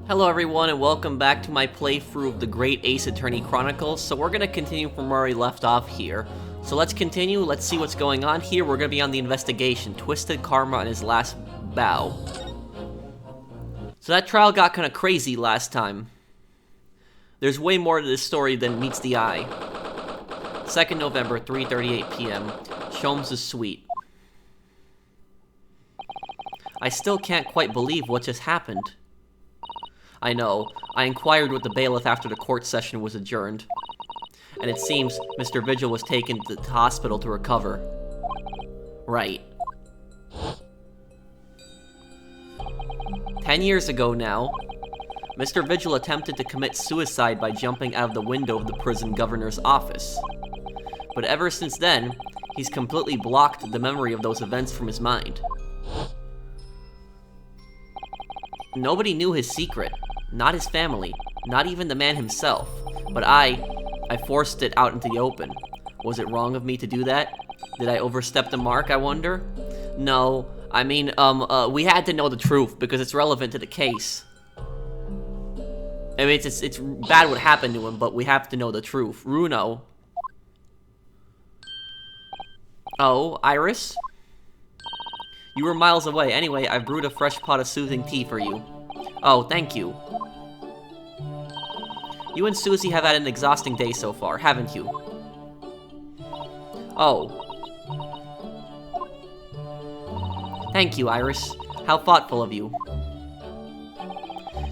Hello everyone and welcome back to my playthrough of the Great Ace Attorney Chronicles. So we're going to continue from where we left off here. So let's continue, let's see what's going on here. We're going to be on the investigation, Twisted Karma on his last bow. So that trial got kind of crazy last time. There's way more to this story than meets the eye. 2nd November, 3:38 p.m. Sholmes' suite. I still can't quite believe what just happened. I know. I inquired with the bailiff after the court session was adjourned. And it seems Mr. Vigil was taken to the hospital to recover. Right. 10 years ago now, Mr. Vigil attempted to commit suicide by jumping out of the window of the prison governor's office. But ever since then, he's completely blocked the memory of those events from his mind. Nobody knew his secret. Not his family, not even the man himself. But I forced it out into the open. Was it wrong of me to do that? Did I overstep the mark, I wonder? No, I mean, we had to know the truth because it's relevant to the case. I mean, it's bad what happened to him, but we have to know the truth. Runo. Oh, Iris? You were miles away. Anyway, I've brewed a fresh pot of soothing tea for you. Oh, thank you. You and Susie have had an exhausting day so far, haven't you? Oh. Thank you, Iris. How thoughtful of you.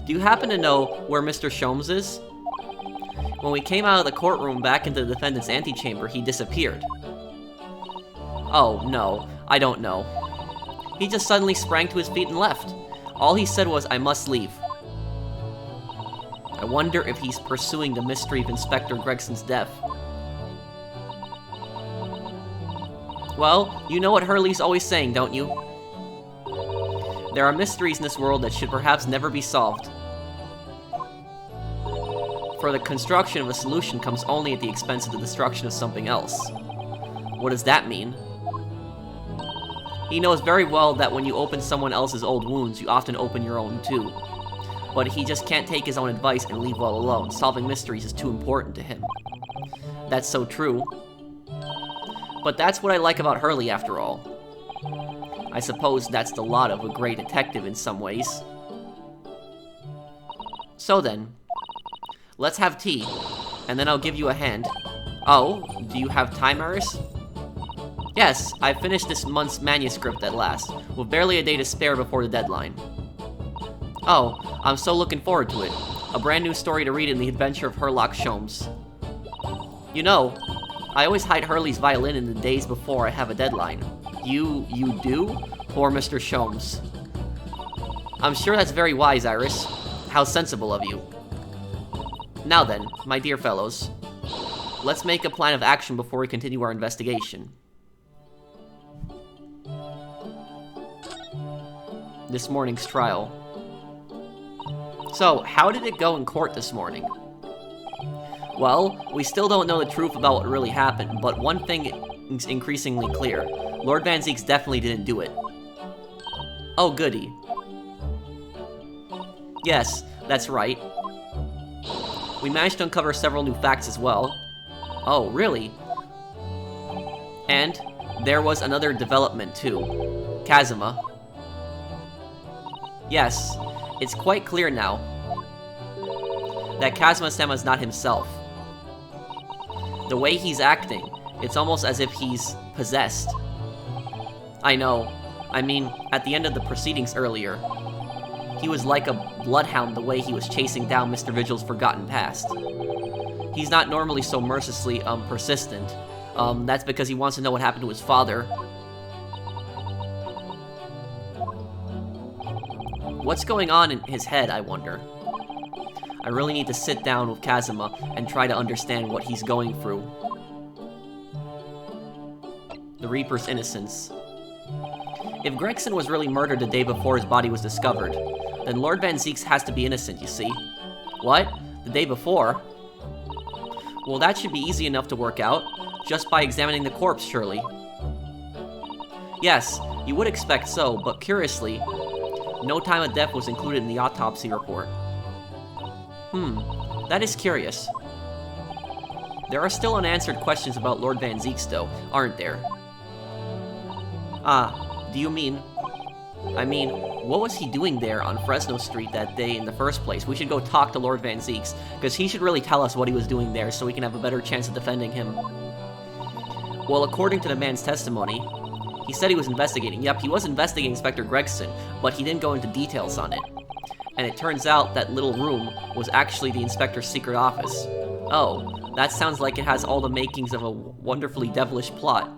Do you happen to know where Mr. Sholmes is? When we came out of the courtroom back into the defendant's antechamber, he disappeared. Oh, no. I don't know. He just suddenly sprang to his feet and left. All he said was, I must leave. I wonder if he's pursuing the mystery of Inspector Gregson's death. Well, you know what Hurley's always saying, don't you? There are mysteries in this world that should perhaps never be solved. For the construction of a solution comes only at the expense of the destruction of something else. What does that mean? He knows very well that when you open someone else's old wounds, you often open your own too. But he just can't take his own advice and leave well alone. Solving mysteries is too important to him. That's so true. But that's what I like about Hurley, after all. I suppose that's the lot of a great detective in some ways. So then, let's have tea, and then I'll give you a hand. Oh, do you have time, Iris? Yes, I finished this month's manuscript at last, with barely a day to spare before the deadline. Oh, I'm so looking forward to it. A brand new story to read in the adventure of Herlock Sholmes. You know, I always hide Hurley's violin in the days before I have a deadline. You do? Poor Mr. Sholmes. I'm sure that's very wise, Iris. How sensible of you. Now then, my dear fellows, let's make a plan of action before we continue our investigation. This morning's trial. So, how did it go in court this morning? Well, we still don't know the truth about what really happened, but one thing is increasingly clear. Lord Van Zeeks definitely didn't do it. Oh, goody. Yes, that's right. We managed to uncover several new facts as well. Oh, really? And there was another development, too. Kazuma. Yes, it's quite clear now that Kazuma-sama is not himself. The way he's acting, it's almost as if he's possessed. I know. I mean, at the end of the proceedings earlier, he was like a bloodhound the way he was chasing down Mr. Vigil's forgotten past. He's not normally so mercilessly, persistent. That's because he wants to know what happened to his father. What's going on in his head, I wonder? I really need to sit down with Kazuma and try to understand what he's going through. The Reaper's innocence. If Gregson was really murdered the day before his body was discovered, then Lord Van Zeeks has to be innocent, you see. What? The day before? Well, that should be easy enough to work out, just by examining the corpse, surely. Yes, you would expect so, but curiously, no time of death was included in the autopsy report. That is curious. There are still unanswered questions about Lord Van Zeeks, though, aren't there? Do you mean... I mean, what was he doing there on Fresno Street that day in the first place? We should go talk to Lord Van Zeeks, because he should really tell us what he was doing there so we can have a better chance of defending him. Well, according to the man's testimony, he said he was investigating. Yep, he was investigating Inspector Gregson, but he didn't go into details on it. And it turns out that little room was actually the inspector's secret office. Oh, that sounds like it has all the makings of a wonderfully devilish plot.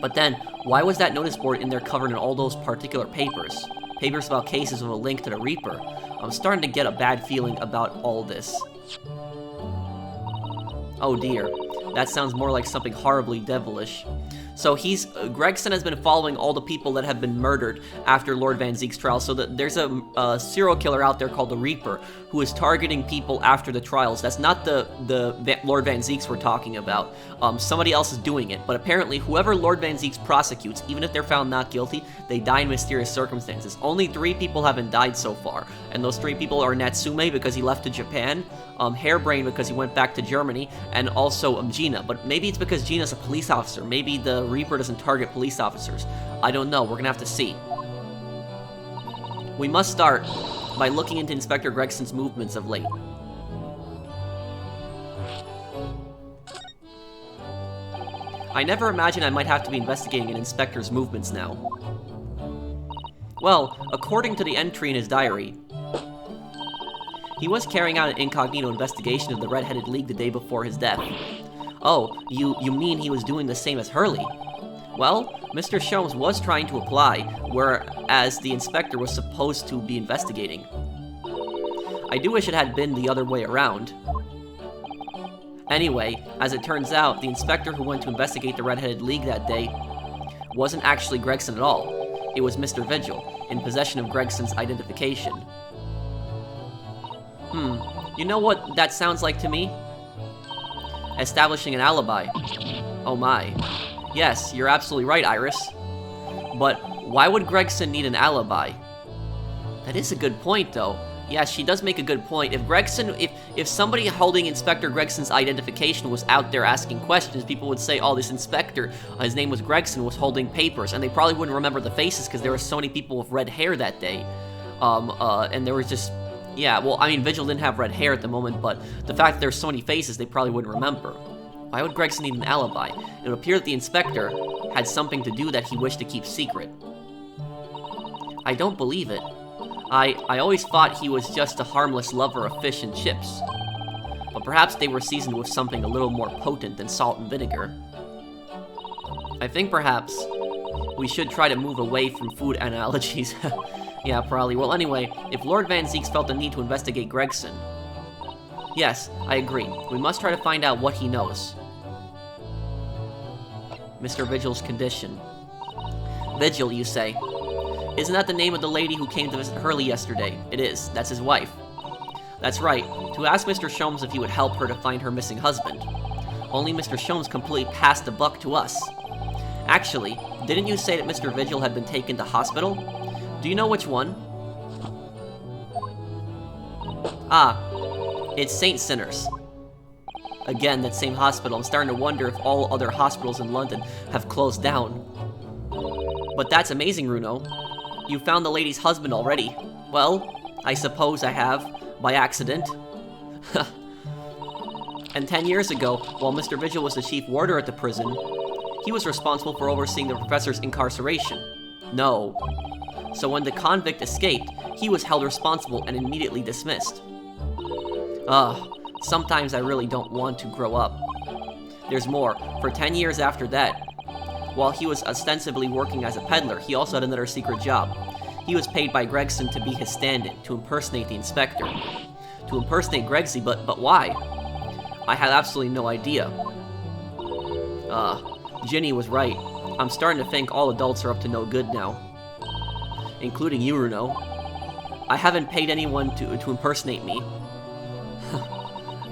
But then, why was that notice board in there covered in all those particular papers? Papers about cases with a link to the Reaper. I'm starting to get a bad feeling about all this. Oh dear, that sounds more like something horribly devilish. So Gregson has been following all the people that have been murdered after Lord Van Zeek's trial, so that there's a serial killer out there called the Reaper, who is targeting people after the trials. That's not the Lord Van Zeeks we're talking about. Somebody else is doing it, but apparently whoever Lord Van Zeeks prosecutes, even if they're found not guilty, they die in mysterious circumstances. Only 3 people haven't died so far, and those 3 people are Natsume because he left to Japan, Hairbrain because he went back to Germany, and also Gina. But maybe it's because Gina's a police officer. Maybe the Reaper doesn't target police officers. I don't know. We're gonna have to see. We must start by looking into Inspector Gregson's movements of late. I never imagined I might have to be investigating an inspector's movements now. Well, according to the entry in his diary, he was carrying out an incognito investigation of the Red-Headed League the day before his death. Oh, you mean he was doing the same as Hurley? Well, Mr. Sholmes was trying to apply, whereas the inspector was supposed to be investigating. I do wish it had been the other way around. Anyway, as it turns out, the inspector who went to investigate the Red-Headed League that day wasn't actually Gregson at all. It was Mr. Vigil, in possession of Gregson's identification. You know what that sounds like to me? Establishing an alibi. Oh my. Yes, you're absolutely right, Iris. But why would Gregson need an alibi? That is a good point, though. Yeah, she does make a good point. If somebody holding Inspector Gregson's identification was out there asking questions, people would say, oh, this inspector, his name was Gregson, was holding papers, and they probably wouldn't remember the faces because there were so many people with red hair that day. And there was just... Yeah, well, I mean, Vigil didn't have red hair at the moment, but the fact that there's so many faces, they probably wouldn't remember. Why would Gregson need an alibi? It would appear that the inspector had something to do that he wished to keep secret. I don't believe it. I always thought he was just a harmless lover of fish and chips. But perhaps they were seasoned with something a little more potent than salt and vinegar. I think perhaps we should try to move away from food analogies. Yeah, probably. Well, anyway, if Lord Van Zeeks felt the need to investigate Gregson... Yes, I agree. We must try to find out what he knows. Mr. Vigil's condition. Vigil, you say? Isn't that the name of the lady who came to visit Hurley yesterday? It is. That's his wife. That's right. To ask Mr. Sholmes if he would help her to find her missing husband. Only Mr. Sholmes completely passed the buck to us. Actually, didn't you say that Mr. Vigil had been taken to hospital? Do you know which one? Ah, it's St. Sinner's. Again, that same hospital. I'm starting to wonder if all other hospitals in London have closed down. But that's amazing, Runo. You found the lady's husband already. Well, I suppose I have, by accident. And 10 years ago, while Mr. Vigil was the chief warder at the prison, he was responsible for overseeing the professor's incarceration. No. So when the convict escaped, he was held responsible and immediately dismissed. Sometimes I really don't want to grow up. There's more. For 10 years after that, while he was ostensibly working as a peddler, he also had another secret job. He was paid by Gregson to be his stand-in, to impersonate the inspector. To impersonate Gregsy, but why? I had absolutely no idea. Ginny was right. I'm starting to think all adults are up to no good now. Including you, Runo. I haven't paid anyone to impersonate me.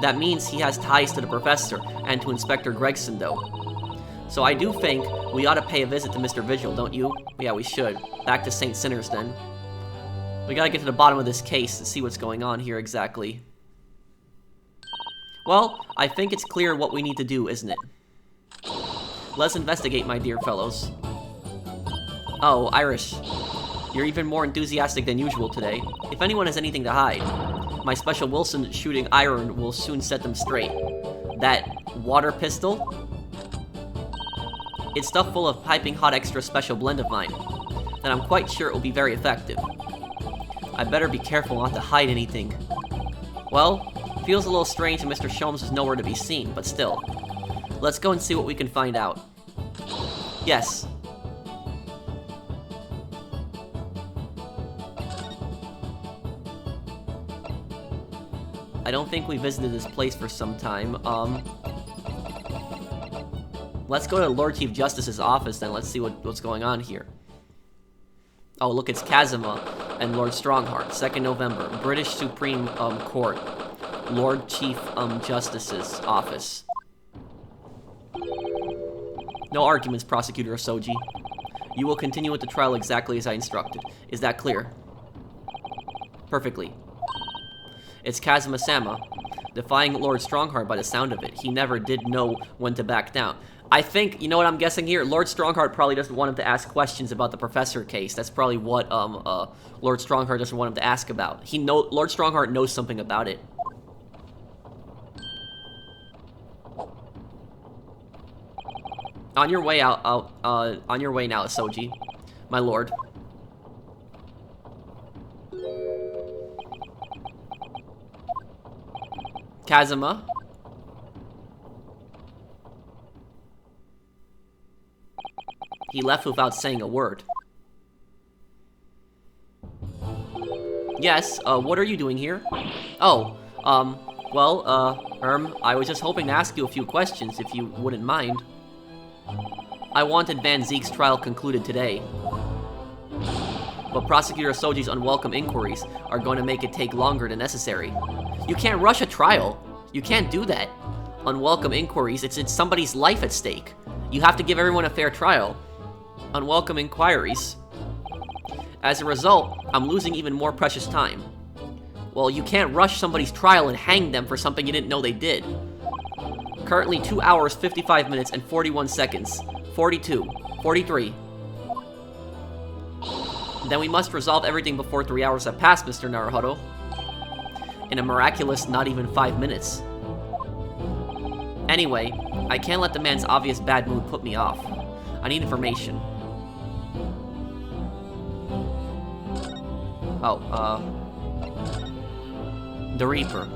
That means he has ties to the professor and to Inspector Gregson, though. So I do think we ought to pay a visit to Mr. Vigil, don't you? Yeah, we should. Back to St. Sinner's, then. We gotta get to the bottom of this case to see what's going on here exactly. Well, I think it's clear what we need to do, isn't it? Let's investigate, my dear fellows. Oh, Irish. You're even more enthusiastic than usual today. If anyone has anything to hide, my special Wilson shooting iron will soon set them straight. That water pistol? It's stuffed full of piping hot extra special blend of mine, and I'm quite sure it will be very effective. I better be careful not to hide anything. Well, feels a little strange that Mr. Sholmes is nowhere to be seen, but still. Let's go and see what we can find out. Yes. I don't think we visited this place for some time. Let's go to Lord Chief Justice's office then. Let's see what's going on here. Oh, look, it's Kazuma and Lord Strongheart. 2nd November. British Supreme Court. Lord Chief Justice's office. No arguments, Prosecutor Asoji. You will continue with the trial exactly as I instructed. Is that clear? Perfectly. It's Kazuma-sama, defying Lord Strongheart by the sound of it. He never did know when to back down. I think, you know what I'm guessing here? Lord Strongheart probably doesn't want him to ask questions about the Professor case. That's probably what Lord Strongheart doesn't want him to ask about. Lord Strongheart knows something about it. On your way out, on your way now, Asoji, my lord. Kazuma. He left without saying a word. Yes, what are you doing here? Oh, I was just hoping to ask you a few questions, if you wouldn't mind. I wanted Van Zeke's trial concluded today. But Prosecutor Asoji's unwelcome inquiries are going to make it take longer than necessary. You can't rush a trial. You can't do that. Unwelcome inquiries, it's somebody's life at stake. You have to give everyone a fair trial. Unwelcome inquiries. As a result, I'm losing even more precious time. Well, you can't rush somebody's trial and hang them for something you didn't know they did. Currently 2 hours, 55 minutes, and 41 seconds. 42. 43. Then we must resolve everything before 3 hours have passed, Mr. Naruhodo. In a miraculous not even 5 minutes. Anyway, I can't let the man's obvious bad mood put me off. I need information. The Reaper.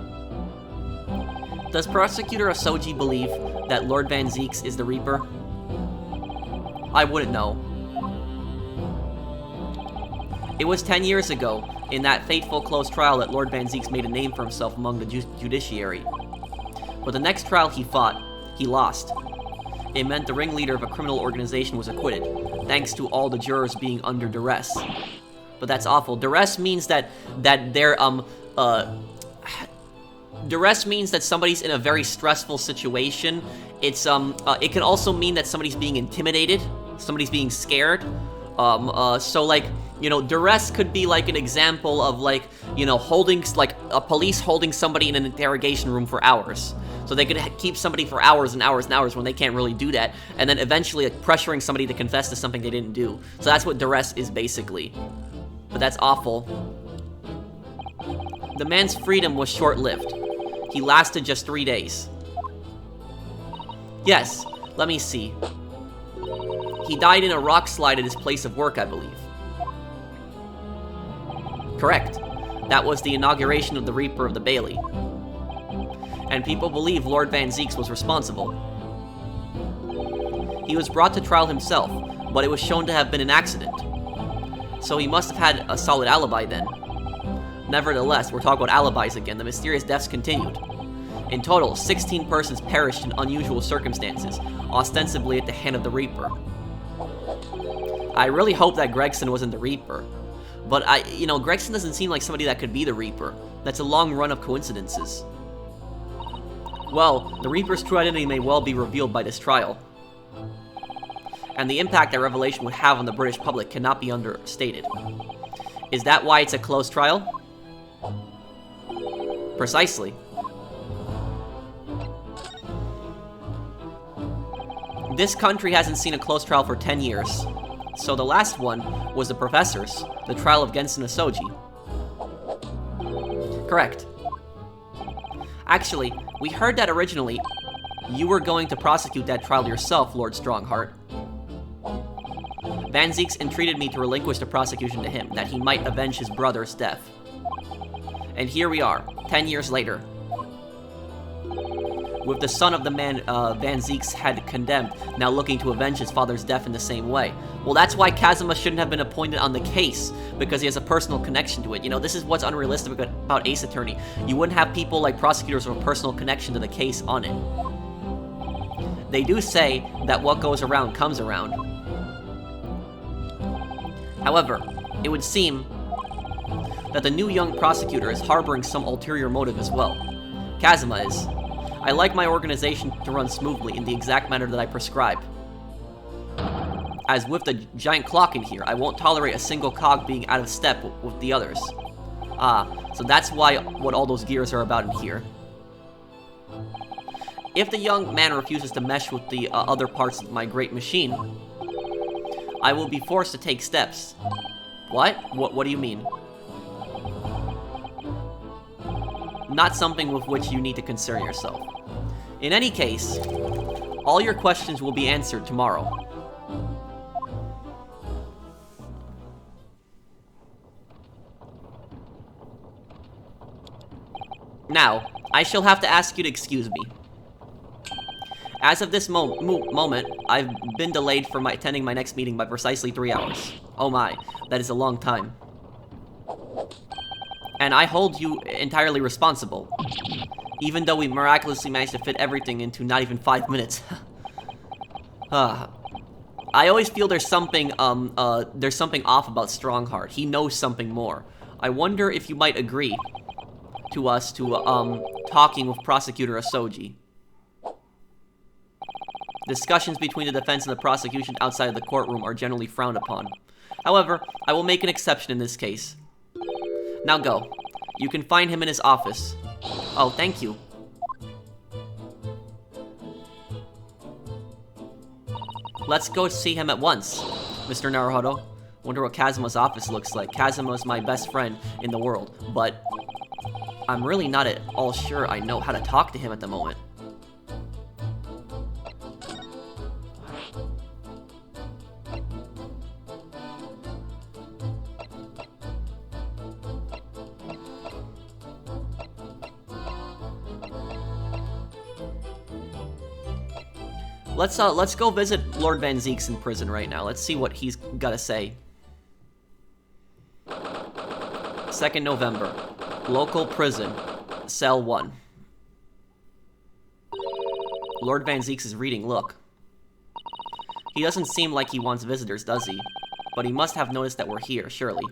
Does Prosecutor Asoji believe that Lord Van Zeeks is the Reaper? I wouldn't know. It was 10 years ago, in that fateful close trial, that Lord Van Zeeks made a name for himself among the judiciary. But the next trial he fought, he lost. It meant the ringleader of a criminal organization was acquitted, thanks to all the jurors being under duress. But that's awful. Duress means that they're, duress means that somebody's in a very stressful situation. It's, it can also mean that somebody's being intimidated, somebody's being scared. So, like, you know, duress could be, like, an example of, like, you know, holding, like, a police holding somebody in an interrogation room for hours. So they could keep somebody for hours and hours and hours when they can't really do that, and then eventually, like, pressuring somebody to confess to something they didn't do. So that's what duress is, basically. But that's awful. The man's freedom was short-lived. He lasted just 3 days. Yes, let me see. He died in a rock slide at his place of work, I believe. Correct. That was the inauguration of the Reaper of the Bailey. And people believe Lord Van Zeeks was responsible. He was brought to trial himself, but it was shown to have been an accident. So he must have had a solid alibi then. Nevertheless, we're talking about alibis again. The mysterious deaths continued. In total, 16 persons perished in unusual circumstances, ostensibly at the hand of the Reaper. I really hope that Gregson wasn't the Reaper. But Gregson doesn't seem like somebody that could be the Reaper. That's a long run of coincidences. Well, the Reaper's true identity may well be revealed by this trial. And the impact that revelation would have on the British public cannot be understated. Is that why it's a closed trial? Precisely. This country hasn't seen a closed trial for 10 years. So the last one was the professor's, the trial of Gensen Asoji. Correct. Actually, we heard that originally you were going to prosecute that trial yourself, Lord Strongheart. Van Zeeks entreated me to relinquish the prosecution to him, that he might avenge his brother's death. And here we are, 10 years later. With the son of the man Van Zeeks had condemned, now looking to avenge his father's death in the same way. Well, that's why Kazuma shouldn't have been appointed on the case, because he has a personal connection to it. You know, this is what's unrealistic about Ace Attorney. You wouldn't have people like prosecutors with a personal connection to the case on it. They do say that what goes around comes around. However, it would seem that the new young prosecutor is harboring some ulterior motive as well. Kazuma is. I like my organization to run smoothly in the exact manner that I prescribe. As with the giant clock in here, I won't tolerate a single cog being out of step with the others. So that's what all those gears are about in here. If the young man refuses to mesh with the other parts of my great machine, I will be forced to take steps. What? What do you mean? Not something with which you need to concern yourself. In any case, all your questions will be answered tomorrow. Now, I shall have to ask you to excuse me. As of this moment, I've been delayed from attending my next meeting by precisely 3 hours. Oh my, that is a long time. And I hold you entirely responsible, even though we miraculously managed to fit everything into not even 5 minutes. I always feel there's something off about Strongheart. He knows something more. I wonder if you might agree to us talking with Prosecutor Asoji. Discussions between the defense and the prosecution outside of the courtroom are generally frowned upon. However, I will make an exception in this case. Now go. You can find him in his office. Oh, thank you. Let's go see him at once, Mr. Naruhodo. Wonder what Kazuma's office looks like. Kazuma's my best friend in the world, but I'm really not at all sure I know how to talk to him at the moment. Let's go visit Lord Van Zeeks in prison right now. Let's see what he's got to say. 2nd November. Local prison. Cell 1. Lord Van Zeeks is reading, look. He doesn't seem like he wants visitors, does he? But he must have noticed that we're here, surely.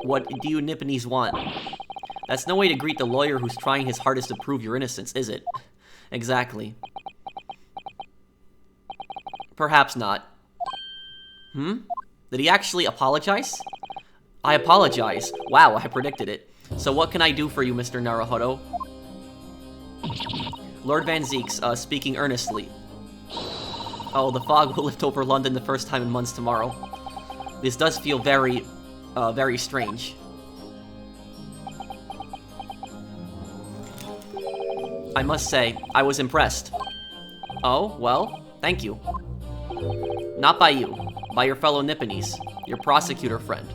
What do you Nipponese want? That's no way to greet the lawyer who's trying his hardest to prove your innocence, is it? Exactly. Perhaps not. Did he actually apologize? I apologize. Wow, I predicted it. So what can I do for you, Mr. Naruhodo? Lord Van Zeeks, speaking earnestly. Oh, the fog will lift over London the first time in months tomorrow. This does feel very strange. I must say, I was impressed. Oh, well, thank you. Not by you, by your fellow Nipponese, your prosecutor friend.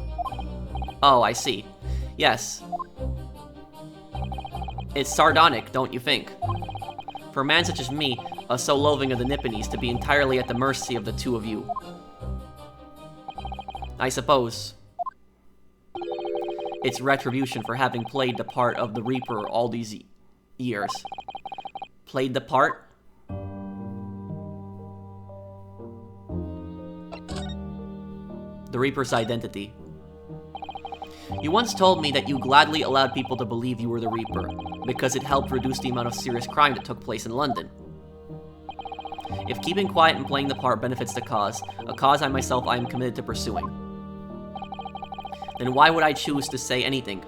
Oh, I see. Yes. It's sardonic, don't you think? For a man such as me, so loathing of the Nipponese, to be entirely at the mercy of the two of you. I suppose. It's retribution for having played the part of the Reaper all these years. Played the part? The Reaper's identity. You once told me that you gladly allowed people to believe you were the Reaper, because it helped reduce the amount of serious crime that took place in London. If keeping quiet and playing the part benefits the cause, a cause I myself I am committed to pursuing, then why would I choose to say anything?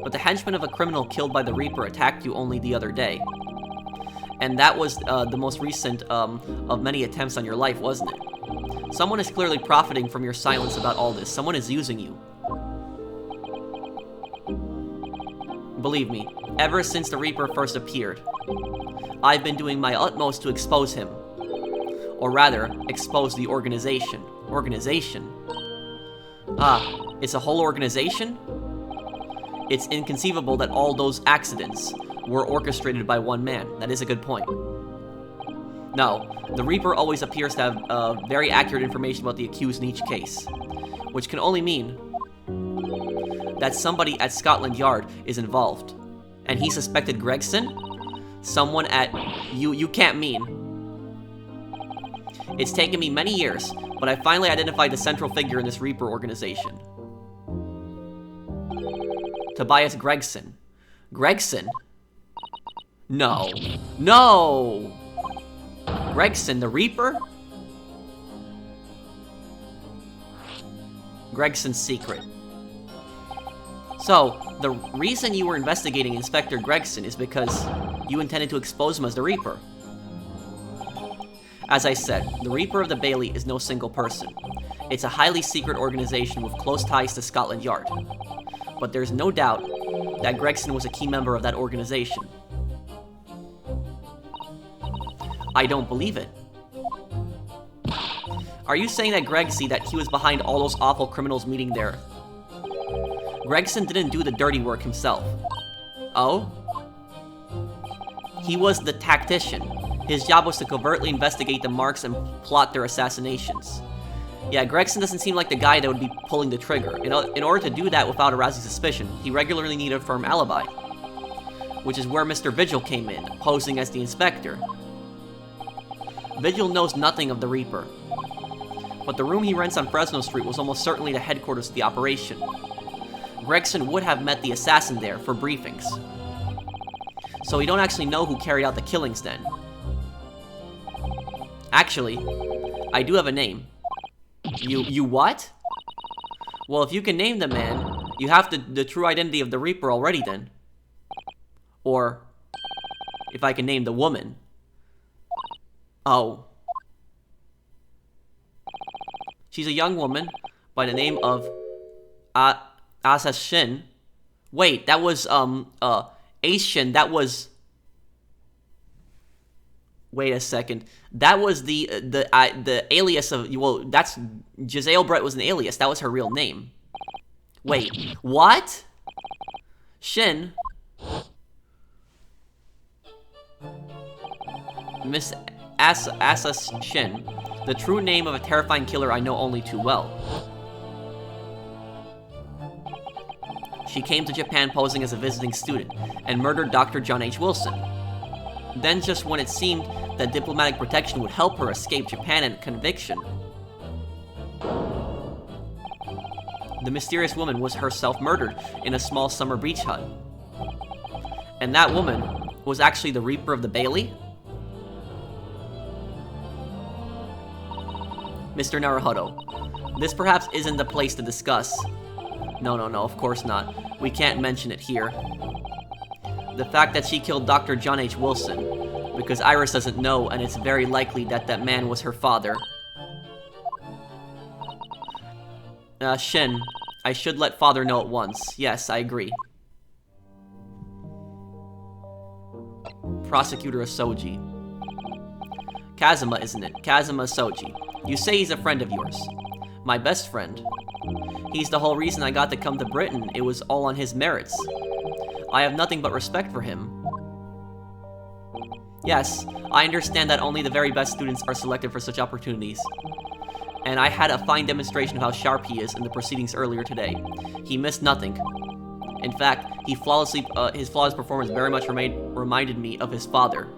But the henchman of a criminal killed by the Reaper attacked you only the other day. And that was the most recent of many attempts on your life, wasn't it? Someone is clearly profiting from your silence about all this. Someone is using you. Believe me, ever since the Reaper first appeared, I've been doing my utmost to expose him. Or rather, expose the organization. Organization? Ah, it's a whole organization? It's inconceivable that all those accidents were orchestrated by one man. That is a good point. No, the Reaper always appears to have very accurate information about the accused in each case, which can only mean that somebody at Scotland Yard is involved. And he suspected Gregson? Someone at... You can't mean. It's taken me many years, but I finally identified the central figure in this Reaper organization. Tobias Gregson. Gregson? No. No! Gregson, the Reaper? Gregson's secret. So, the reason you were investigating Inspector Gregson is because you intended to expose him as the Reaper. As I said, the Reaper of the Bailey is no single person. It's a highly secret organization with close ties to Scotland Yard. But there's no doubt that Gregson was a key member of that organization. I don't believe it. Are you saying that he was behind all those awful criminals meeting there? Gregson didn't do the dirty work himself. Oh? He was the tactician. His job was to covertly investigate the marks and plot their assassinations. Yeah, Gregson doesn't seem like the guy that would be pulling the trigger. In order to do that without arousing suspicion, he regularly needed a firm alibi. Which is where Mr. Vigil came in, posing as the inspector. Vigil knows nothing of the Reaper. But the room he rents on Fresno Street was almost certainly the headquarters of the operation. Gregson would have met the assassin there for briefings. So we don't actually know who carried out the killings then. Actually, I do have a name. You what? Well, if you can name the man, you have the true identity of the Reaper already then. Or, if I can name the woman. Oh. She's a young woman by the name of Asa Shin. Wait, that was, Ace Shin, that was... Wait a second. That was the alias of... Well, that's... Giselle Brett was an alias. That was her real name. Wait, what? Shin? Miss Asa Shin. The true name of a terrifying killer I know only too well. She came to Japan posing as a visiting student and murdered Dr. John H. Wilson. Then just when it seemed that diplomatic protection would help her escape Japan and conviction, the mysterious woman was herself murdered in a small summer beach hut. And that woman was actually the Reaper of the Bailey? Mr. Naruhodo, this perhaps isn't the place to discuss. No, of course not. We can't mention it here. The fact that she killed Dr. John H. Wilson, because Iris doesn't know, and it's very likely that that man was her father. Shin, I should let father know at once. Yes, I agree. Prosecutor Asoji. Kazuma, isn't it? Kazuma Asoji. You say he's a friend of yours. My best friend. He's the whole reason I got to come to Britain. It was all on his merits. I have nothing but respect for him. Yes, I understand that only the very best students are selected for such opportunities. And I had a fine demonstration of how sharp he is in the proceedings earlier today. He missed nothing. In fact, his flawless performance very much reminded me of his father,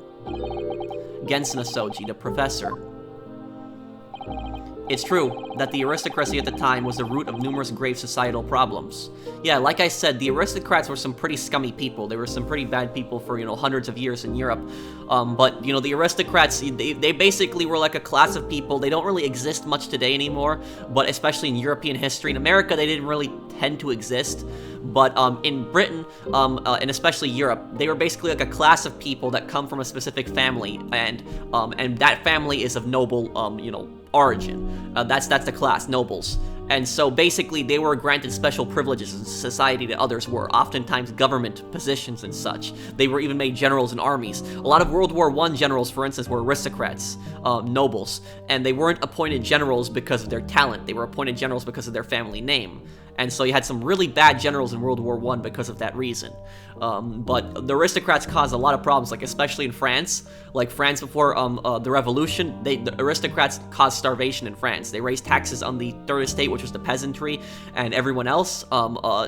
Gensen Asoji, the professor. It's true that the aristocracy at the time was the root of numerous grave societal problems. Yeah, like I said, the aristocrats were some pretty scummy people. They were some pretty bad people for, hundreds of years in Europe. But, the aristocrats, they basically were like a class of people. They don't really exist much today anymore, but especially in European history. In America, they didn't really tend to exist. But in Britain, and especially Europe, they were basically like a class of people that come from a specific family, and that family is of noble, origin. That's the class, nobles. And so basically they were granted special privileges in society that others were, oftentimes government positions and such. They were even made generals in armies. A lot of World War I generals, for instance, were aristocrats, nobles, and they weren't appointed generals because of their talent. They were appointed generals because of their family name. And so you had some really bad generals in World War I because of that reason. But the aristocrats caused a lot of problems, like especially in France. Like France before the revolution, the aristocrats caused starvation in France. They raised taxes on the third estate, which was the peasantry, and everyone else.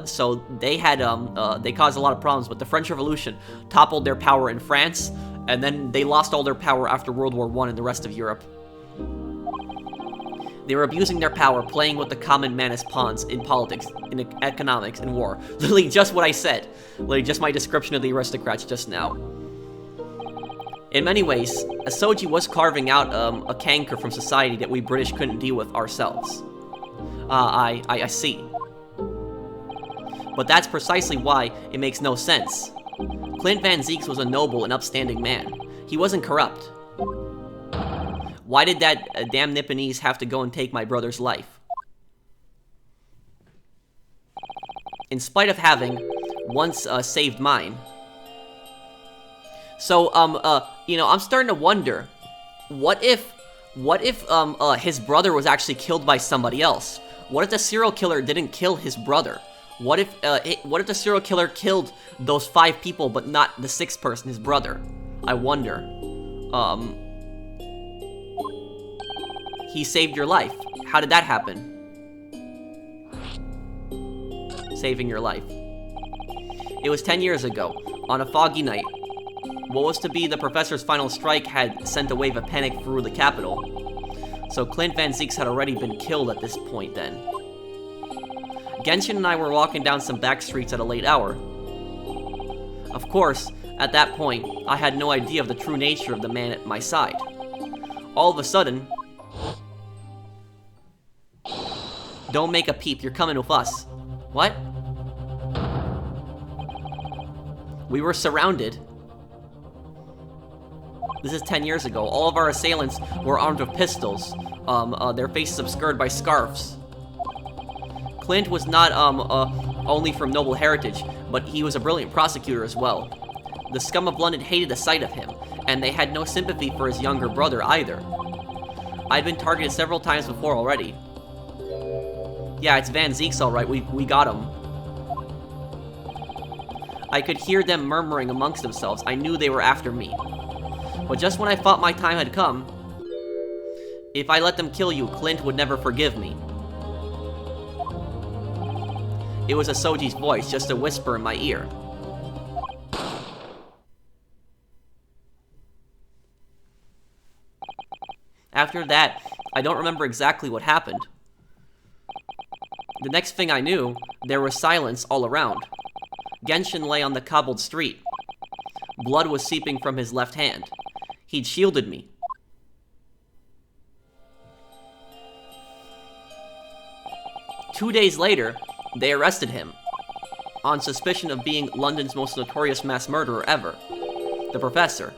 So they caused a lot of problems. But the French Revolution toppled their power in France, and then they lost all their power after World War I in the rest of Europe. They were abusing their power, playing with the common man as pawns in politics, in economics, and war. Literally just what I said. Literally just my description of the aristocrats just now. In many ways, Asoji was carving out a canker from society that we British couldn't deal with ourselves. I see. But that's precisely why it makes no sense. Clint Van Zeeks was a noble and upstanding man. He wasn't corrupt. Why did that damn Nipponese have to go and take my brother's life? In spite of having once saved mine. So, I'm starting to wonder, what if his brother was actually killed by somebody else? What if the serial killer didn't kill his brother? What if the serial killer killed those 5 people, but not the 6th person, his brother? I wonder. He saved your life. How did that happen? Saving your life. It was 10 years ago, on a foggy night. What was to be the professor's final strike had sent a wave of panic through the capital. So Clint Van Zeeks had already been killed at this point then. Genshin and I were walking down some back streets at a late hour. Of course, at that point, I had no idea of the true nature of the man at my side. All of a sudden... Don't make a peep, you're coming with us. What? We were surrounded. This is 10 years ago. All of our assailants were armed with pistols. Their faces obscured by scarves. Clint was not only from noble heritage, but he was a brilliant prosecutor as well. The scum of London hated the sight of him, and they had no sympathy for his younger brother either. I'd been targeted several times before already. Yeah, it's Van Zeeks alright, we got him. I could hear them murmuring amongst themselves. I knew they were after me. But just when I thought my time had come, if I let them kill you, Clint would never forgive me. It was Asoji's voice, just a whisper in my ear. After that, I don't remember exactly what happened. The next thing I knew, there was silence all around. Genshin lay on the cobbled street. Blood was seeping from his left hand. He'd shielded me. Two days later, they arrested him on suspicion of being London's most notorious mass murderer ever, the Professor.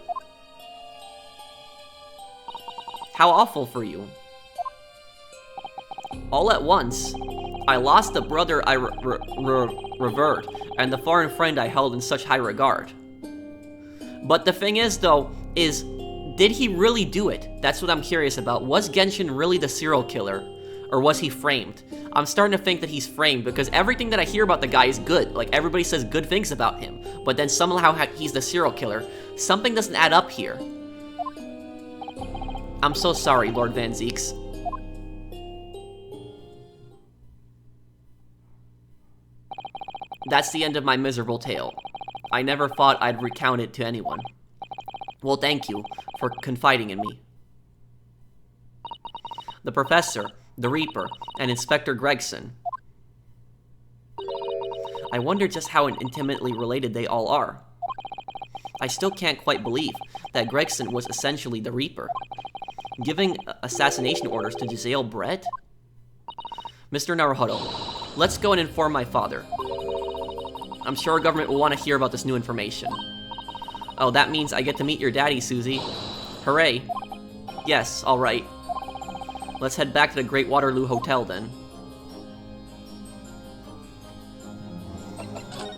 How awful for you. All at once, I lost the brother I revered, and the foreign friend I held in such high regard. But the thing is, though, did he really do it? That's what I'm curious about. Was Genshin really the serial killer? Or was he framed? I'm starting to think that he's framed, because everything that I hear about the guy is good. Like, everybody says good things about him. But then somehow he's the serial killer. Something doesn't add up here. I'm so sorry, Lord Van Zeeks. That's the end of my miserable tale. I never thought I'd recount it to anyone. Well, thank you for confiding in me. the Professor, the Reaper, and Inspector Gregson. I wonder just how intimately related they all are. I still can't quite believe that Gregson was essentially the Reaper, giving assassination orders to Giselle Brett? Mr. Naruhodo, let's go and inform my father. I'm sure our government will want to hear about this new information. Oh, that means I get to meet your daddy, Susie. Hooray. Yes, alright. Let's head back to the Great Waterloo Hotel, then.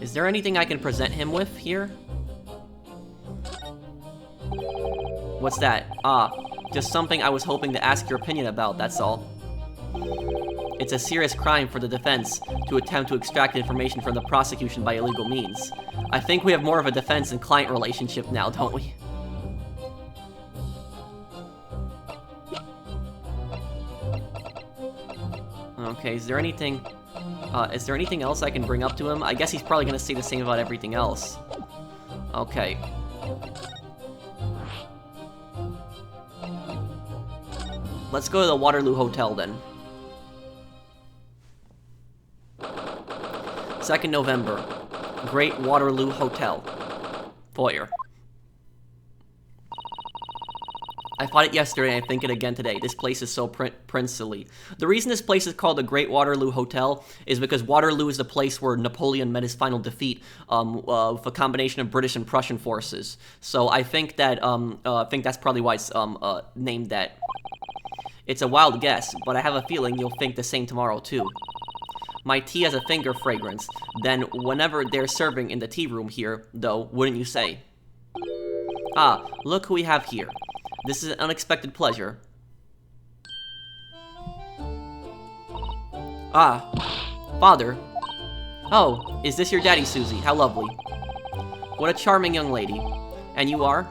Is there anything I can present him with here? What's that? Ah, just something I was hoping to ask your opinion about, that's all. It's a serious crime for the defense to attempt to extract information from the prosecution by illegal means. I think we have more of a defense and client relationship now, don't we? Okay, is there anything else I can bring up to him? I guess he's probably gonna say the same about everything else. Okay. Let's go to the Waterloo Hotel, then. 2nd November. Great Waterloo Hotel. Foyer. I thought it yesterday and I think it again today. This place is so princely. The reason this place is called the Great Waterloo Hotel is because Waterloo is the place where Napoleon met his final defeat with a combination of British and Prussian forces. So I think that that's probably why it's named that. It's a wild guess, but I have a feeling you'll think the same tomorrow too. My tea has a finger fragrance, then whenever they're serving in the tea room here, though, wouldn't you say? Ah, look who we have here. This is an unexpected pleasure. Ah, Father. Oh, is this your daddy, Susie? How lovely. What a charming young lady. And you are?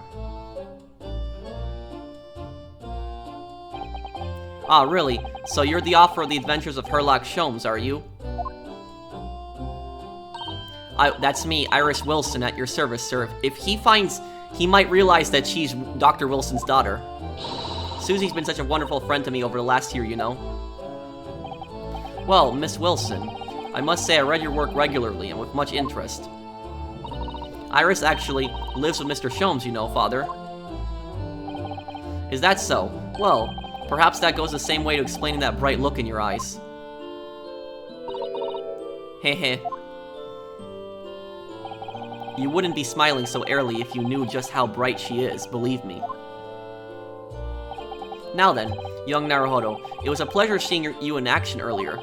Ah, really? So you're the author of the Adventures of Herlock Sholmes, are you? That's me, Iris Wilson, at your service, sir. If he finds... He might realize that she's Dr. Wilson's daughter. Susie's been such a wonderful friend to me over the last year, you know. Well, Miss Wilson, I must say I read your work regularly and with much interest. Iris actually lives with Mr. Sholmes, you know, Father. Is that so? Well, perhaps that goes the same way to explaining that bright look in your eyes. Heh. You wouldn't be smiling so airily if you knew just how bright she is, believe me. Now then, young Naruhodo, it was a pleasure seeing you in action earlier.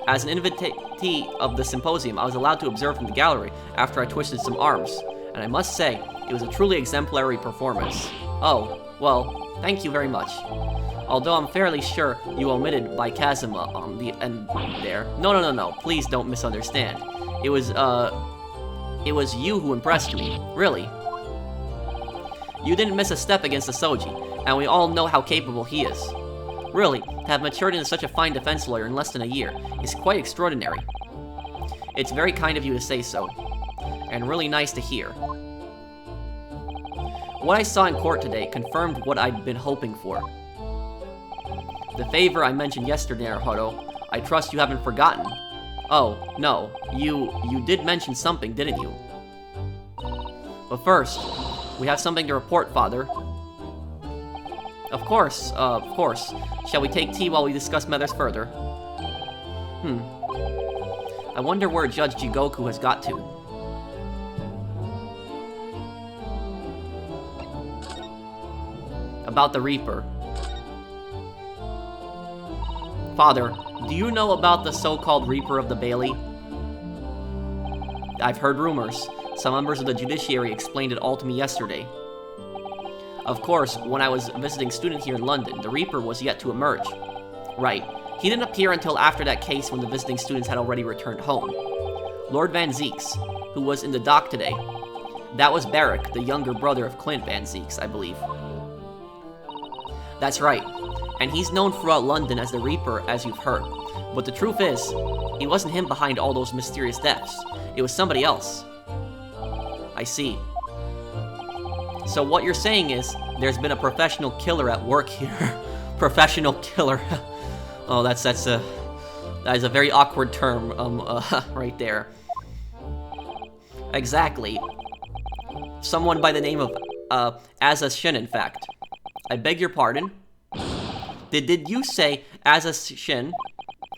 As an invitee of the symposium, I was allowed to observe from the gallery after I twisted some arms, and I must say, it was a truly exemplary performance. Oh, well, thank you very much. Although I'm fairly sure you omitted by Kazuma on the end there. No, please don't misunderstand. It was you who impressed me, really. You didn't miss a step against the Soji, and we all know how capable he is. Really, to have matured into such a fine defense lawyer in less than a year is quite extraordinary. It's very kind of you to say so, and really nice to hear. What I saw in court today confirmed what I'd been hoping for. The favor I mentioned yesterday, Naruhodo, I trust you haven't forgotten. Oh, no, you did mention something, didn't you? But first, we have something to report, Father. Of course. Shall we take tea while we discuss matters further? I wonder where Judge Jigoku has got to. About the Reaper. Father, do you know about the so-called Reaper of the Bailey? I've heard rumors. Some members of the judiciary explained it all to me yesterday. Of course, when I was a visiting student here in London, the Reaper was yet to emerge. Right. He didn't appear until after that case when the visiting students had already returned home. Lord Van Zeeks, who was in the dock today. That was Barrick, the younger brother of Clint Van Zeeks, I believe. That's right. And he's known throughout London as the Reaper, as you've heard. But the truth is, it wasn't him behind all those mysterious deaths. It was somebody else. I see. So what you're saying is, there's been a professional killer at work here. Professional killer. Oh, that is a very awkward term, right there. Exactly. Someone by the name of, Asa Shin, in fact. I beg your pardon? Did you say Asa Shin?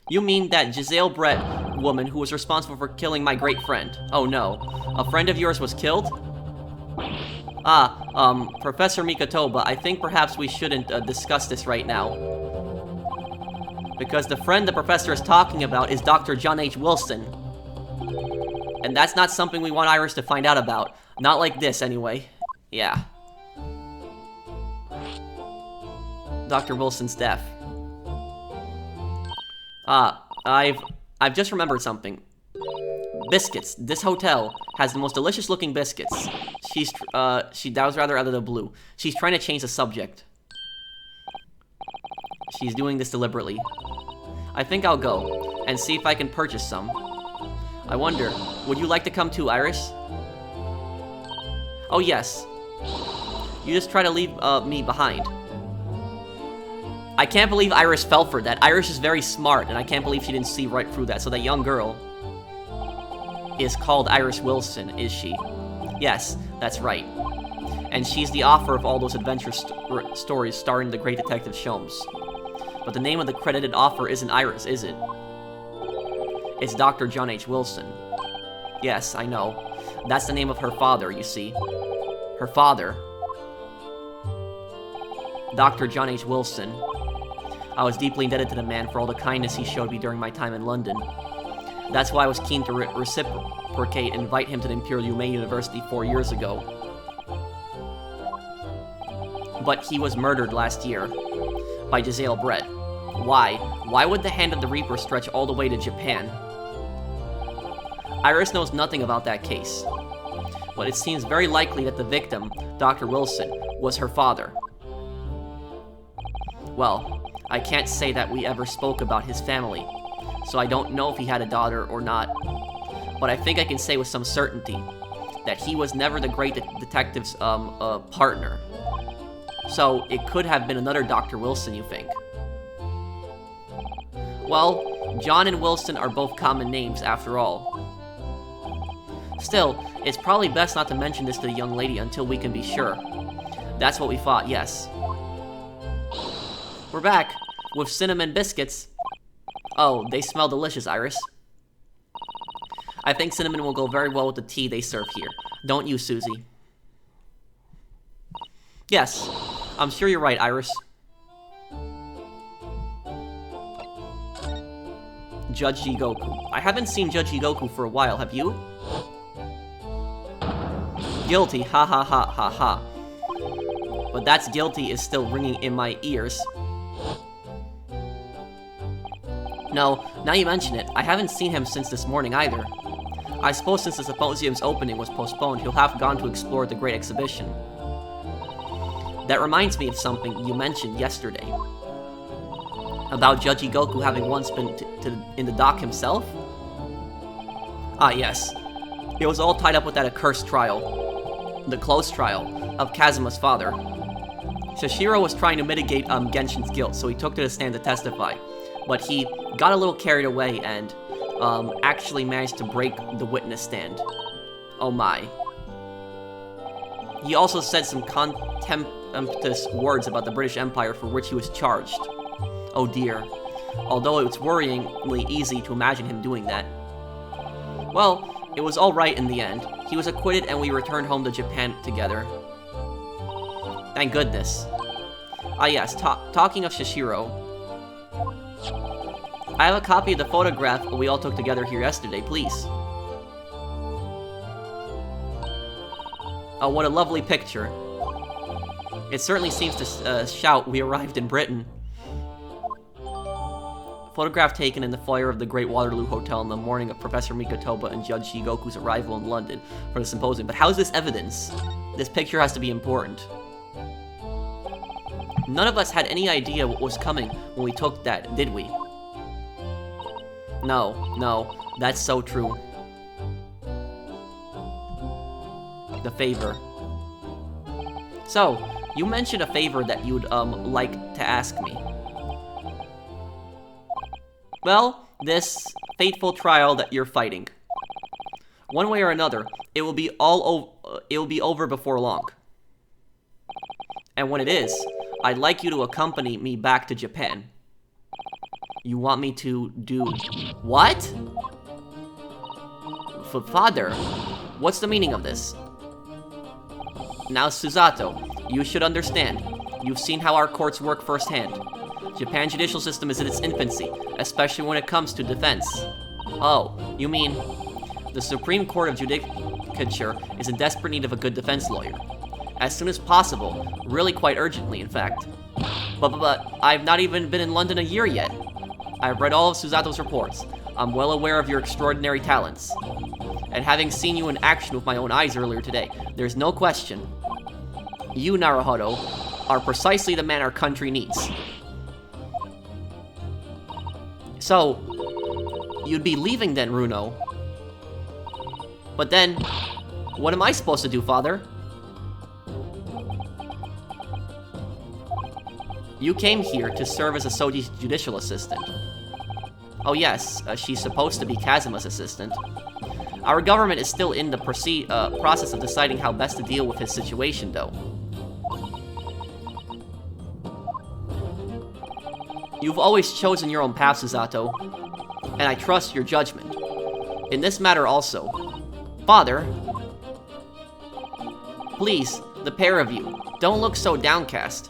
You mean that Giselle Brett woman who was responsible for killing my great friend? Oh no. A friend of yours was killed? Professor Mikotoba, I think perhaps we shouldn't discuss this right now. Because the friend the professor is talking about is Dr. John H. Wilson. And that's not something we want Iris to find out about. Not like this, anyway. Yeah. Dr. Wilson's death. I've just remembered something. Biscuits. This hotel has the most delicious looking biscuits. That was rather out of the blue. She's trying to change the subject. She's doing this deliberately. I think I'll go and see if I can purchase some. I wonder, would you like to come too, Iris? Oh yes. You just try to leave me behind. I can't believe Iris fell for that. Iris is very smart, and I can't believe she didn't see right through that. So that young girl is called Iris Wilson, is she? Yes, that's right. And she's the author of all those adventure stories starring the great Detective Sholmes. But the name of the credited author isn't Iris, is it? It's Dr. John H. Wilson. Yes, I know. That's the name of her father, you see. Her father. Dr. John H. Wilson. I was deeply indebted to the man for all the kindness he showed me during my time in London. That's why I was keen to reciprocate and invite him to the Imperial Humane University 4 years ago. But he was murdered last year by Giselle Brett. Why? Why would the hand of the Reaper stretch all the way to Japan? Iris knows nothing about that case, but it seems very likely that the victim, Dr. Wilson, was her father. Well, I can't say that we ever spoke about his family, so I don't know if he had a daughter or not, but I think I can say with some certainty that he was never the great detective's partner. So it could have been another Dr. Wilson, you think? Well, John and Wilson are both common names after all. Still, it's probably best not to mention this to the young lady until we can be sure. That's what we thought, yes. We're back with cinnamon biscuits. Oh, they smell delicious, Iris. I think cinnamon will go very well with the tea they serve here. Don't you, Susie? Yes, I'm sure you're right, Iris. Judge Jigoku. I haven't seen Judge Jigoku for a while, have you? Guilty, ha ha ha ha ha. But that's guilty is still ringing in my ears. No, now you mention it, I haven't seen him since this morning either. I suppose since the symposium's opening was postponed, he'll have gone to explore the Great Exhibition. That reminds me of something you mentioned yesterday. About Judge Jigoku having once been in the dock himself? Ah, yes. It was all tied up with that accursed trial. The close trial of Kazuma's father. Shishiro was trying to mitigate Genshin's guilt, so he took to the stand to testify. But he got a little carried away and actually managed to break the witness stand. Oh my. He also said some contemptuous words about the British Empire for which he was charged. Oh dear. Although it's worryingly easy to imagine him doing that. Well, it was all right in the end. He was acquitted and we returned home to Japan together. Thank goodness. Ah yes, talking of Shishiro. I have a copy of the photograph we all took together here yesterday, please. Oh, what a lovely picture. It certainly seems to shout, we arrived in Britain. Photograph taken in the foyer of the Great Waterloo Hotel on the morning of Professor Mikotoba and Judge Jigoku's arrival in London for the symposium. But how's this evidence? This picture has to be important. None of us had any idea what was coming when we took that, did we? No, that's so true. The favor. So, you mentioned a favor that you'd, like to ask me. Well, this fateful trial that you're fighting. One way or another, it will be over before long. And when it is, I'd like you to accompany me back to Japan. You want me to do what? Father, what's the meaning of this? Now, Susato, you should understand. You've seen how our courts work firsthand. Japan's judicial system is in its infancy, especially when it comes to defense. Oh, you mean the Supreme Court of Judicature is in desperate need of a good defense lawyer. As soon as possible, really quite urgently, in fact. But I've not even been in London a year yet. I've read all of Susato's reports. I'm well aware of your extraordinary talents. And having seen you in action with my own eyes earlier today, there's no question. You, Naruhodo, are precisely the man our country needs. So, you'd be leaving then, Runo. But then, what am I supposed to do, Father? You came here to serve as Asoji's judicial assistant. Oh yes, she's supposed to be Kazuma's assistant. Our government is still in the process of deciding how best to deal with his situation, though. You've always chosen your own path, Susato, and I trust your judgment. In this matter also. Father, please, the pair of you, don't look so downcast.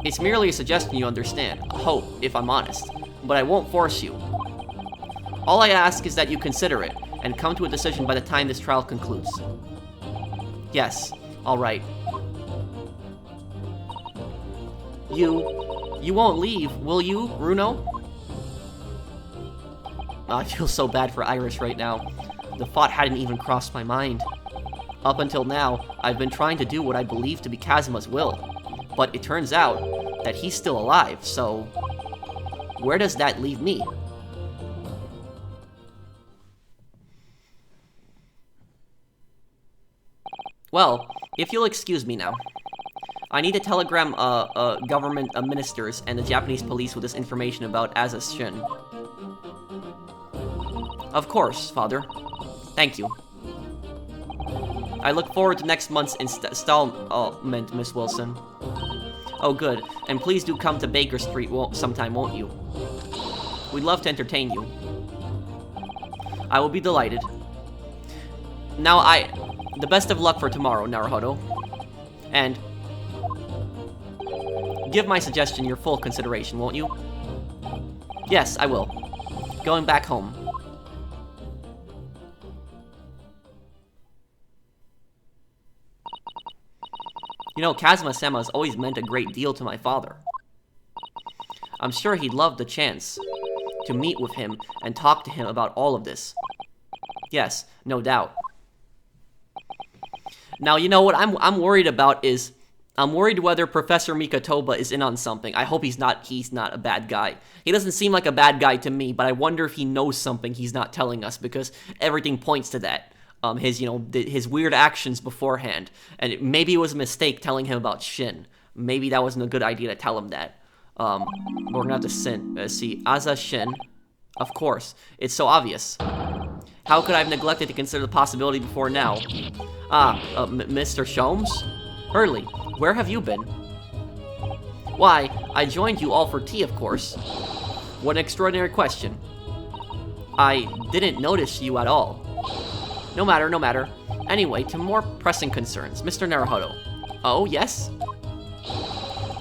It's merely a suggestion, you understand, a hope, if I'm honest, but I won't force you. All I ask is that you consider it, and come to a decision by the time this trial concludes. Yes, alright. You won't leave, will you, Runo? I feel so bad for Iris right now. The thought hadn't even crossed my mind. Up until now, I've been trying to do what I believe to be Kazuma's will. But it turns out that he's still alive, so where does that leave me? Well, if you'll excuse me now. I need to telegram government ministers and the Japanese police with this information about Asa Shin. Of course, Father. Thank you. I look forward to next month's installment, Miss Wilson. Oh, good. And please do come to Baker Street sometime, won't you? We'd love to entertain you. I will be delighted. Now, the best of luck for tomorrow, Naruhodo. And give my suggestion your full consideration, won't you? Yes, I will. Going back home. You know, Kazuma-sama has always meant a great deal to my father. I'm sure he'd love the chance to meet with him and talk to him about all of this. Yes, no doubt. Now, you know what I'm worried about is, I'm worried whether Professor Mikotoba is in on something. I hope he's not a bad guy. He doesn't seem like a bad guy to me, but I wonder if he knows something he's not telling us, because everything points to that. His weird actions beforehand. And maybe it was a mistake telling him about Shin. Maybe that wasn't a good idea to tell him that. We're gonna have to see. Asa Shin. Of course. It's so obvious. How could I have neglected to consider the possibility before now? Mr. Sholmes? Hurley, where have you been? Why, I joined you all for tea, of course. What an extraordinary question. I didn't notice you at all. No matter, no matter. Anyway, to more pressing concerns. Mr. Naruhodo. Oh, yes?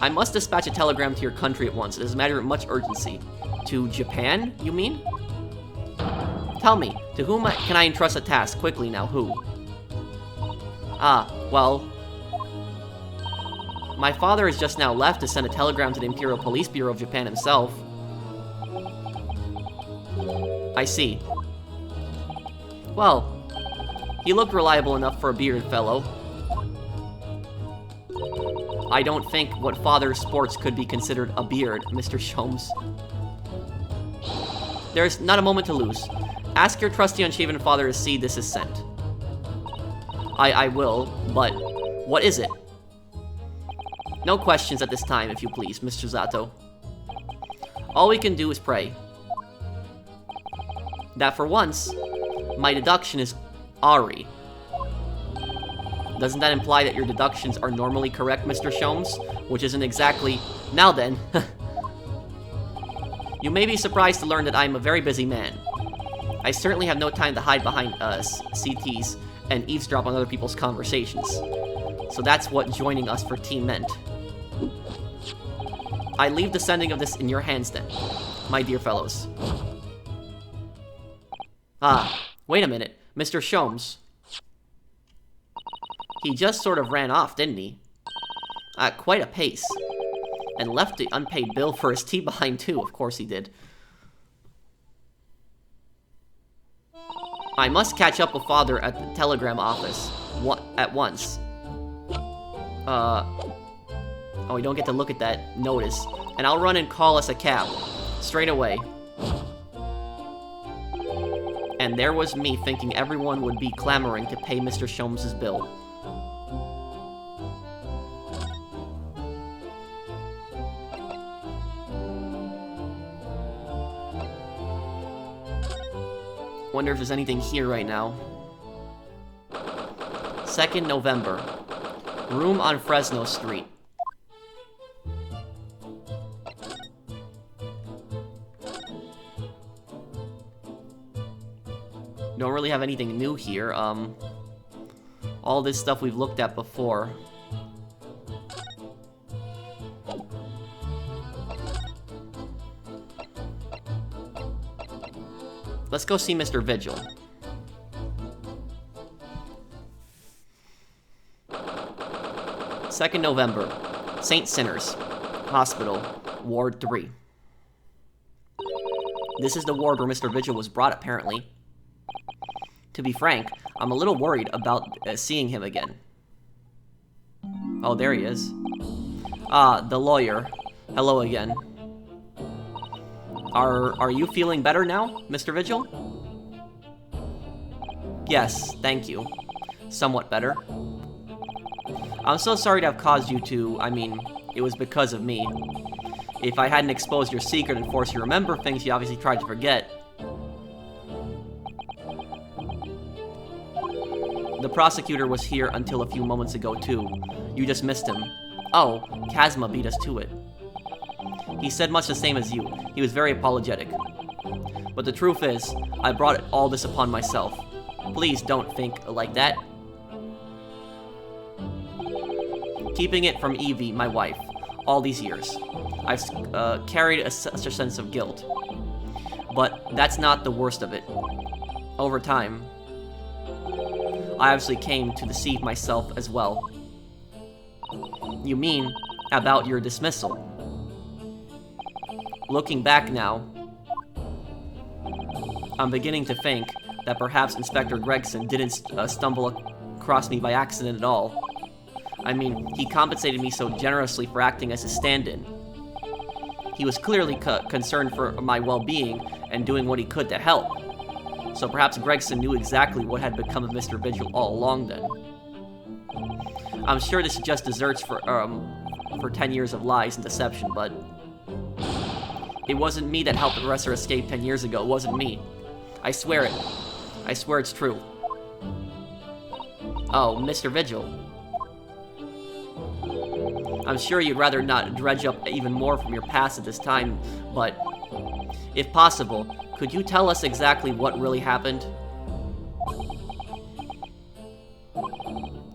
I must dispatch a telegram to your country at once. It is a matter of much urgency. To Japan, you mean? Tell me, to whom can I entrust a task? Quickly now, who? Well... My father has just now left to send a telegram to the Imperial Police Bureau of Japan himself. I see. Well... He looked reliable enough for a bearded fellow. I don't think what father's sports could be considered a beard, Mr. Sholmes. There's not a moment to lose. Ask your trusty unshaven father to see this is sent. I will, but what is it? No questions at this time, if you please, Mr. Zato. All we can do is pray. that for once, my deduction is Ari. Doesn't that imply that your deductions are normally correct, Mr. Sholmes? Which isn't exactly... Now then. You may be surprised to learn that I am a very busy man. I certainly have no time to hide behind CTs and eavesdrop on other people's conversations. So that's what joining us for tea meant. I leave the sending of this in your hands then, my dear fellows. Ah, wait a minute. Mr. Sholmes. He just sort of ran off, didn't he? At quite a pace. And left the unpaid bill for his tea behind too, of course he did. I must catch up with Father at the telegram office. At once. Oh, we don't get to look at that notice. And I'll run and call us a cab. Straight away. And there was me thinking everyone would be clamoring to pay Mr. Sholmes' bill. Wonder if there's anything here right now. 2nd November. Room on Fresno Street. Don't really have anything new here. All this stuff we've looked at before. Let's go see Mr. Vigil. Second November. St. Sinners. Hospital. Ward 3. This is the ward where Mr. Vigil was brought, apparently. To be frank, I'm a little worried about seeing him again. Oh, there he is. Ah, the lawyer. Hello again. Are you feeling better now, Mr. Vigil? Yes, thank you. Somewhat better. I'm so sorry to have caused you to... I mean, it was because of me. If I hadn't exposed your secret and forced you to remember things you obviously tried to forget. The prosecutor was here until a few moments ago, too. You just missed him. Oh, Kazuma beat us to it. He said much the same as you. He was very apologetic. But the truth is, I brought all this upon myself. Please don't think like that. Keeping it from Evie, my wife, all these years. I've carried such a sense of guilt. But that's not the worst of it. Over time, I obviously came to deceive myself as well. You mean about your dismissal? Looking back now, I'm beginning to think that perhaps Inspector Gregson didn't stumble across me by accident at all. I mean, he compensated me so generously for acting as a stand-in. He was clearly concerned for my well-being and doing what he could to help. So perhaps Gregson knew exactly what had become of Mr. Vigil all along then. I'm sure this just deserts for 10 years of lies and deception, but... It wasn't me that helped the Professor escape 10 years ago. It wasn't me. I swear it. I swear it's true. Oh, Mr. Vigil. I'm sure you'd rather not dredge up even more from your past at this time, but... If possible, could you tell us exactly what really happened?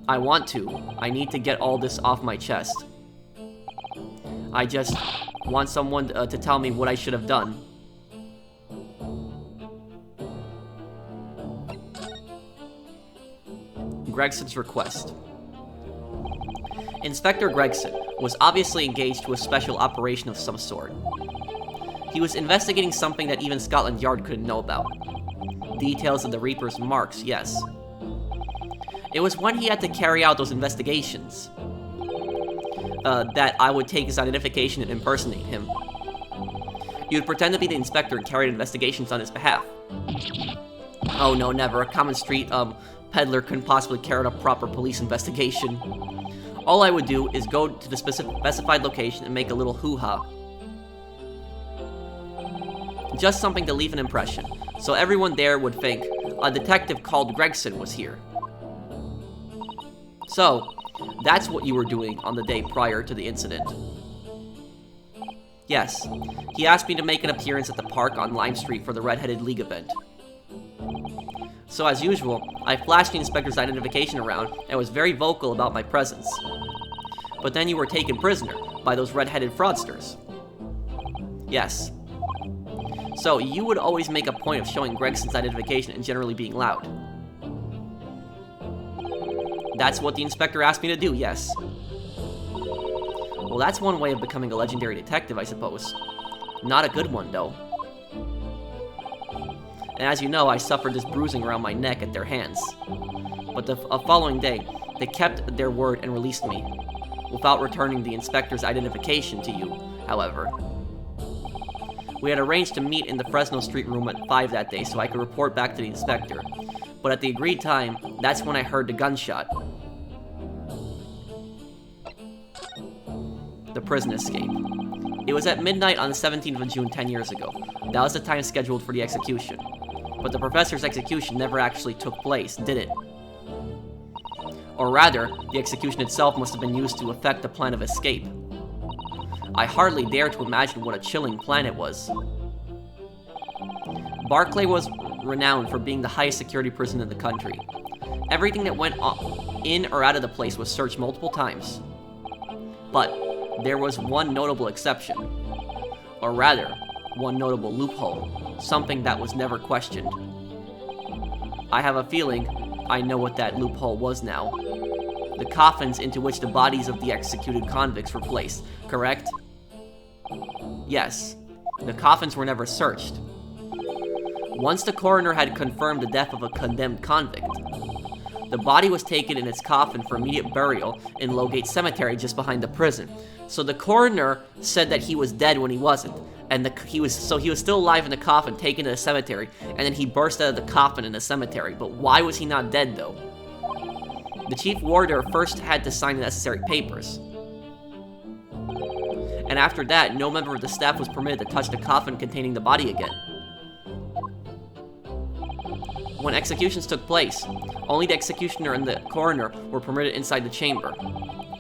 I want to. I need to get all this off my chest. I just want someone to tell me what I should have done. Gregson's request. Inspector Gregson was obviously engaged to a special operation of some sort. He was investigating something that even Scotland Yard couldn't know about. Details of the Reaper's marks, yes. It was when he had to carry out those investigations that I would take his identification and impersonate him. He would pretend to be the inspector and carry out investigations on his behalf. Oh no, never. A common street peddler couldn't possibly carry out a proper police investigation. All I would do is go to the specified location and make a little hoo-ha. Just something to leave an impression, so everyone there would think a detective called Gregson was here. So, that's what you were doing on the day prior to the incident. Yes, he asked me to make an appearance at the park on Lime Street for the Red-Headed League event. So as usual, I flashed the inspector's identification around and was very vocal about my presence. But then you were taken prisoner by those red-headed fraudsters. Yes. So you would always make a point of showing Gregson's identification and generally being loud. That's what the inspector asked me to do, yes. Well, that's one way of becoming a legendary detective, I suppose. Not a good one, though. And as you know, I suffered this bruising around my neck at their hands. But the following day, they kept their word and released me, without returning the inspector's identification to you, however. We had arranged to meet in the Fresno Street room at 5 that day so I could report back to the inspector. But at the agreed time, that's when I heard the gunshot. The prison escape. It was at midnight on the 17th of June 10 years ago. That was the time scheduled for the execution. But the professor's execution never actually took place, did it? Or rather, the execution itself must have been used to effect the plan of escape. I hardly dare to imagine what a chilling plan it was. Barclay was renowned for being the highest security prison in the country. Everything that went in or out of the place was searched multiple times. But there was one notable exception. Or rather, one notable loophole. Something that was never questioned. I have a feeling I know what that loophole was now. The coffins into which the bodies of the executed convicts were placed, correct? Yes, the coffins were never searched. Once the coroner had confirmed the death of a condemned convict, the body was taken in its coffin for immediate burial in Lowgate Cemetery just behind the prison. So the coroner said that he was dead when he wasn't, and he was still alive in the coffin, taken to the cemetery, and then he burst out of the coffin in the cemetery. But why was he not dead, though? The chief warder first had to sign the necessary papers. And after that, no member of the staff was permitted to touch the coffin containing the body again. When executions took place, only the executioner and the coroner were permitted inside the chamber.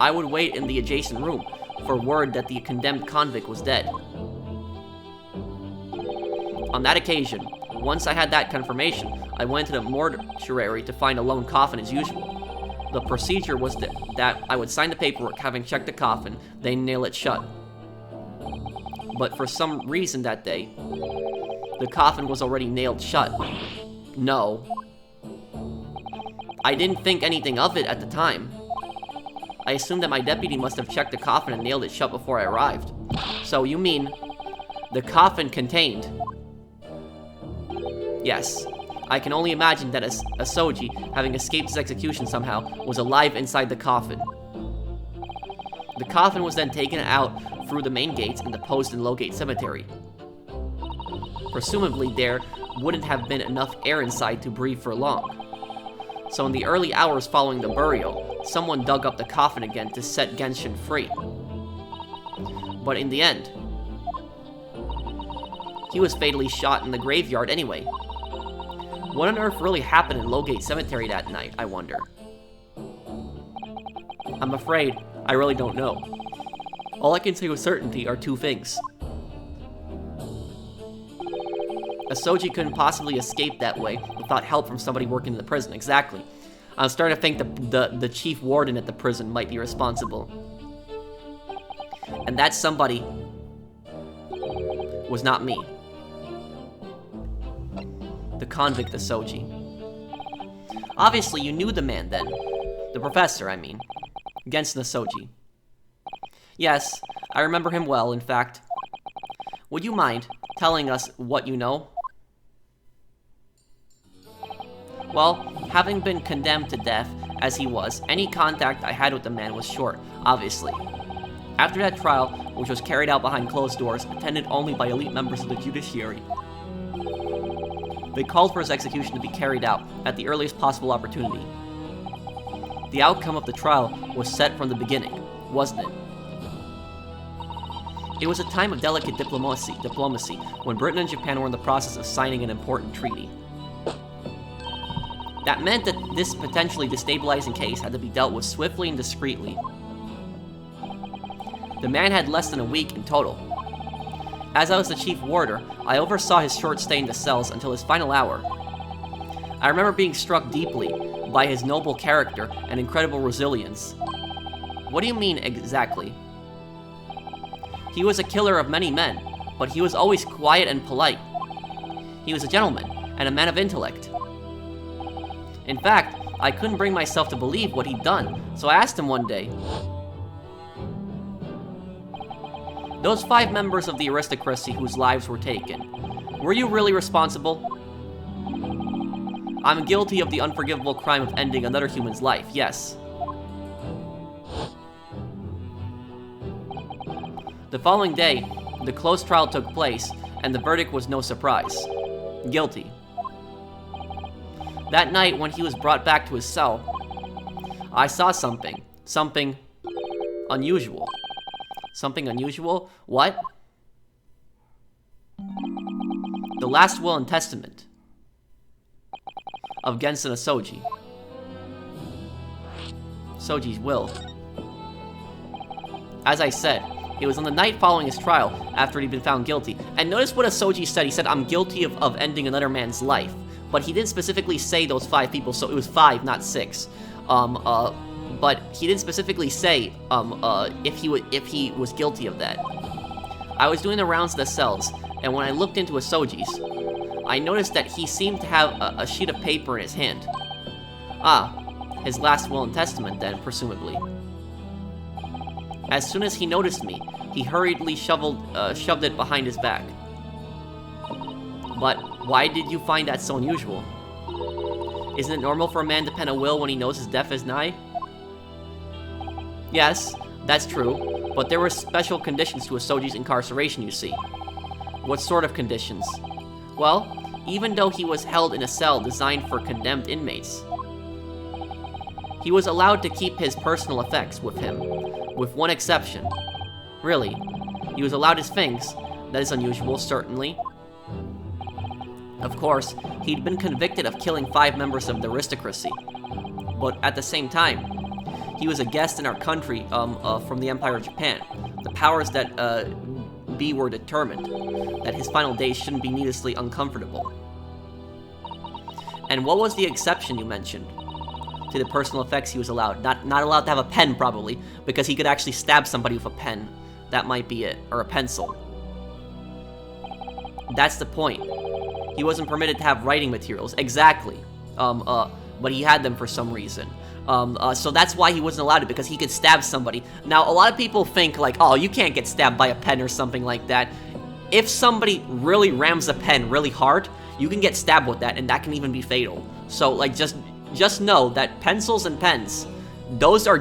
I would wait in the adjacent room for word that the condemned convict was dead. On that occasion, once I had that confirmation, I went to the mortuary to find a lone coffin as usual. The procedure was that I would sign the paperwork having checked the coffin, then nail it shut. But for some reason that day, the coffin was already nailed shut. No. I didn't think anything of it at the time. I assumed that my deputy must have checked the coffin and nailed it shut before I arrived. So you mean the coffin contained... Yes, I can only imagine that Asoji, having escaped his execution somehow, was alive inside the coffin. The coffin was then taken out through the main gates and deposed in Lowgate Cemetery. Presumably there wouldn't have been enough air inside to breathe for long. So in the early hours following the burial, someone dug up the coffin again to set Genshin free. But in the end, he was fatally shot in the graveyard anyway. What on earth really happened in Lowgate Cemetery that night, I wonder? I'm afraid I really don't know. All I can say with certainty are two things. Asoji couldn't possibly escape that way without help from somebody working in the prison, exactly. I'm starting to think the chief warden at the prison might be responsible. And that somebody was not me. The convict Asoji. Obviously, you knew the man then. The professor, I mean. Gensen Asoji. Yes, I remember him well, in fact. Would you mind telling us what you know? Well, having been condemned to death, as he was, any contact I had with the man was short, obviously. After that trial, which was carried out behind closed doors, attended only by elite members of the judiciary, they called for his execution to be carried out at the earliest possible opportunity. The outcome of the trial was set from the beginning, wasn't it? It was a time of delicate diplomacy, when Britain and Japan were in the process of signing an important treaty. That meant that this potentially destabilizing case had to be dealt with swiftly and discreetly. The man had less than a week in total. As I was the chief warder, I oversaw his short stay in the cells until his final hour. I remember being struck deeply by his noble character and incredible resilience. What do you mean, exactly? He was a killer of many men, but he was always quiet and polite. He was a gentleman, and a man of intellect. In fact, I couldn't bring myself to believe what he'd done, so I asked him one day, "Those 5 members of the aristocracy whose lives were taken, were you really responsible?" "I'm guilty of the unforgivable crime of ending another human's life, yes." The following day, the closed trial took place, and the verdict was no surprise. Guilty. That night, when he was brought back to his cell, I saw something. Something unusual. Something unusual? What? The last will and testament of Gensen Asoji. Soji's will. As I said, it was on the night following his trial, after he'd been found guilty. And notice what Asoji said. He said, "I'm guilty of ending another man's life." But he didn't specifically say those 5 people, so it was 5, not 6. But he didn't specifically say if he was guilty of that. I was doing the rounds of the cells, and when I looked into Asoji's, I noticed that he seemed to have a sheet of paper in his hand. Ah, his last will and testament then, presumably. As soon as he noticed me, he hurriedly shoved it behind his back. But why did you find that so unusual? Isn't it normal for a man to pen a will when he knows his death is nigh? Yes, that's true, but there were special conditions to Asoji's incarceration, you see. What sort of conditions? Well, even though he was held in a cell designed for condemned inmates, he was allowed to keep his personal effects with him, with one exception. Really, he was allowed his things. That is unusual, certainly. Of course, he'd been convicted of killing 5 members of the aristocracy. But at the same time, he was a guest in our country from the Empire of Japan. The powers that be were determined that his final days shouldn't be needlessly uncomfortable. And what was the exception you mentioned to the personal effects he was allowed? Not allowed to have a pen, probably, because he could actually stab somebody with a pen. That might be it, or a pencil. That's the point. He wasn't permitted to have writing materials. Exactly. But he had them for some reason. So that's why he wasn't allowed to, because he could stab somebody. Now, a lot of people think, like, oh, you can't get stabbed by a pen or something like that. If somebody really rams a pen really hard, you can get stabbed with that, and that can even be fatal. So, like, just know that pencils and pens, those are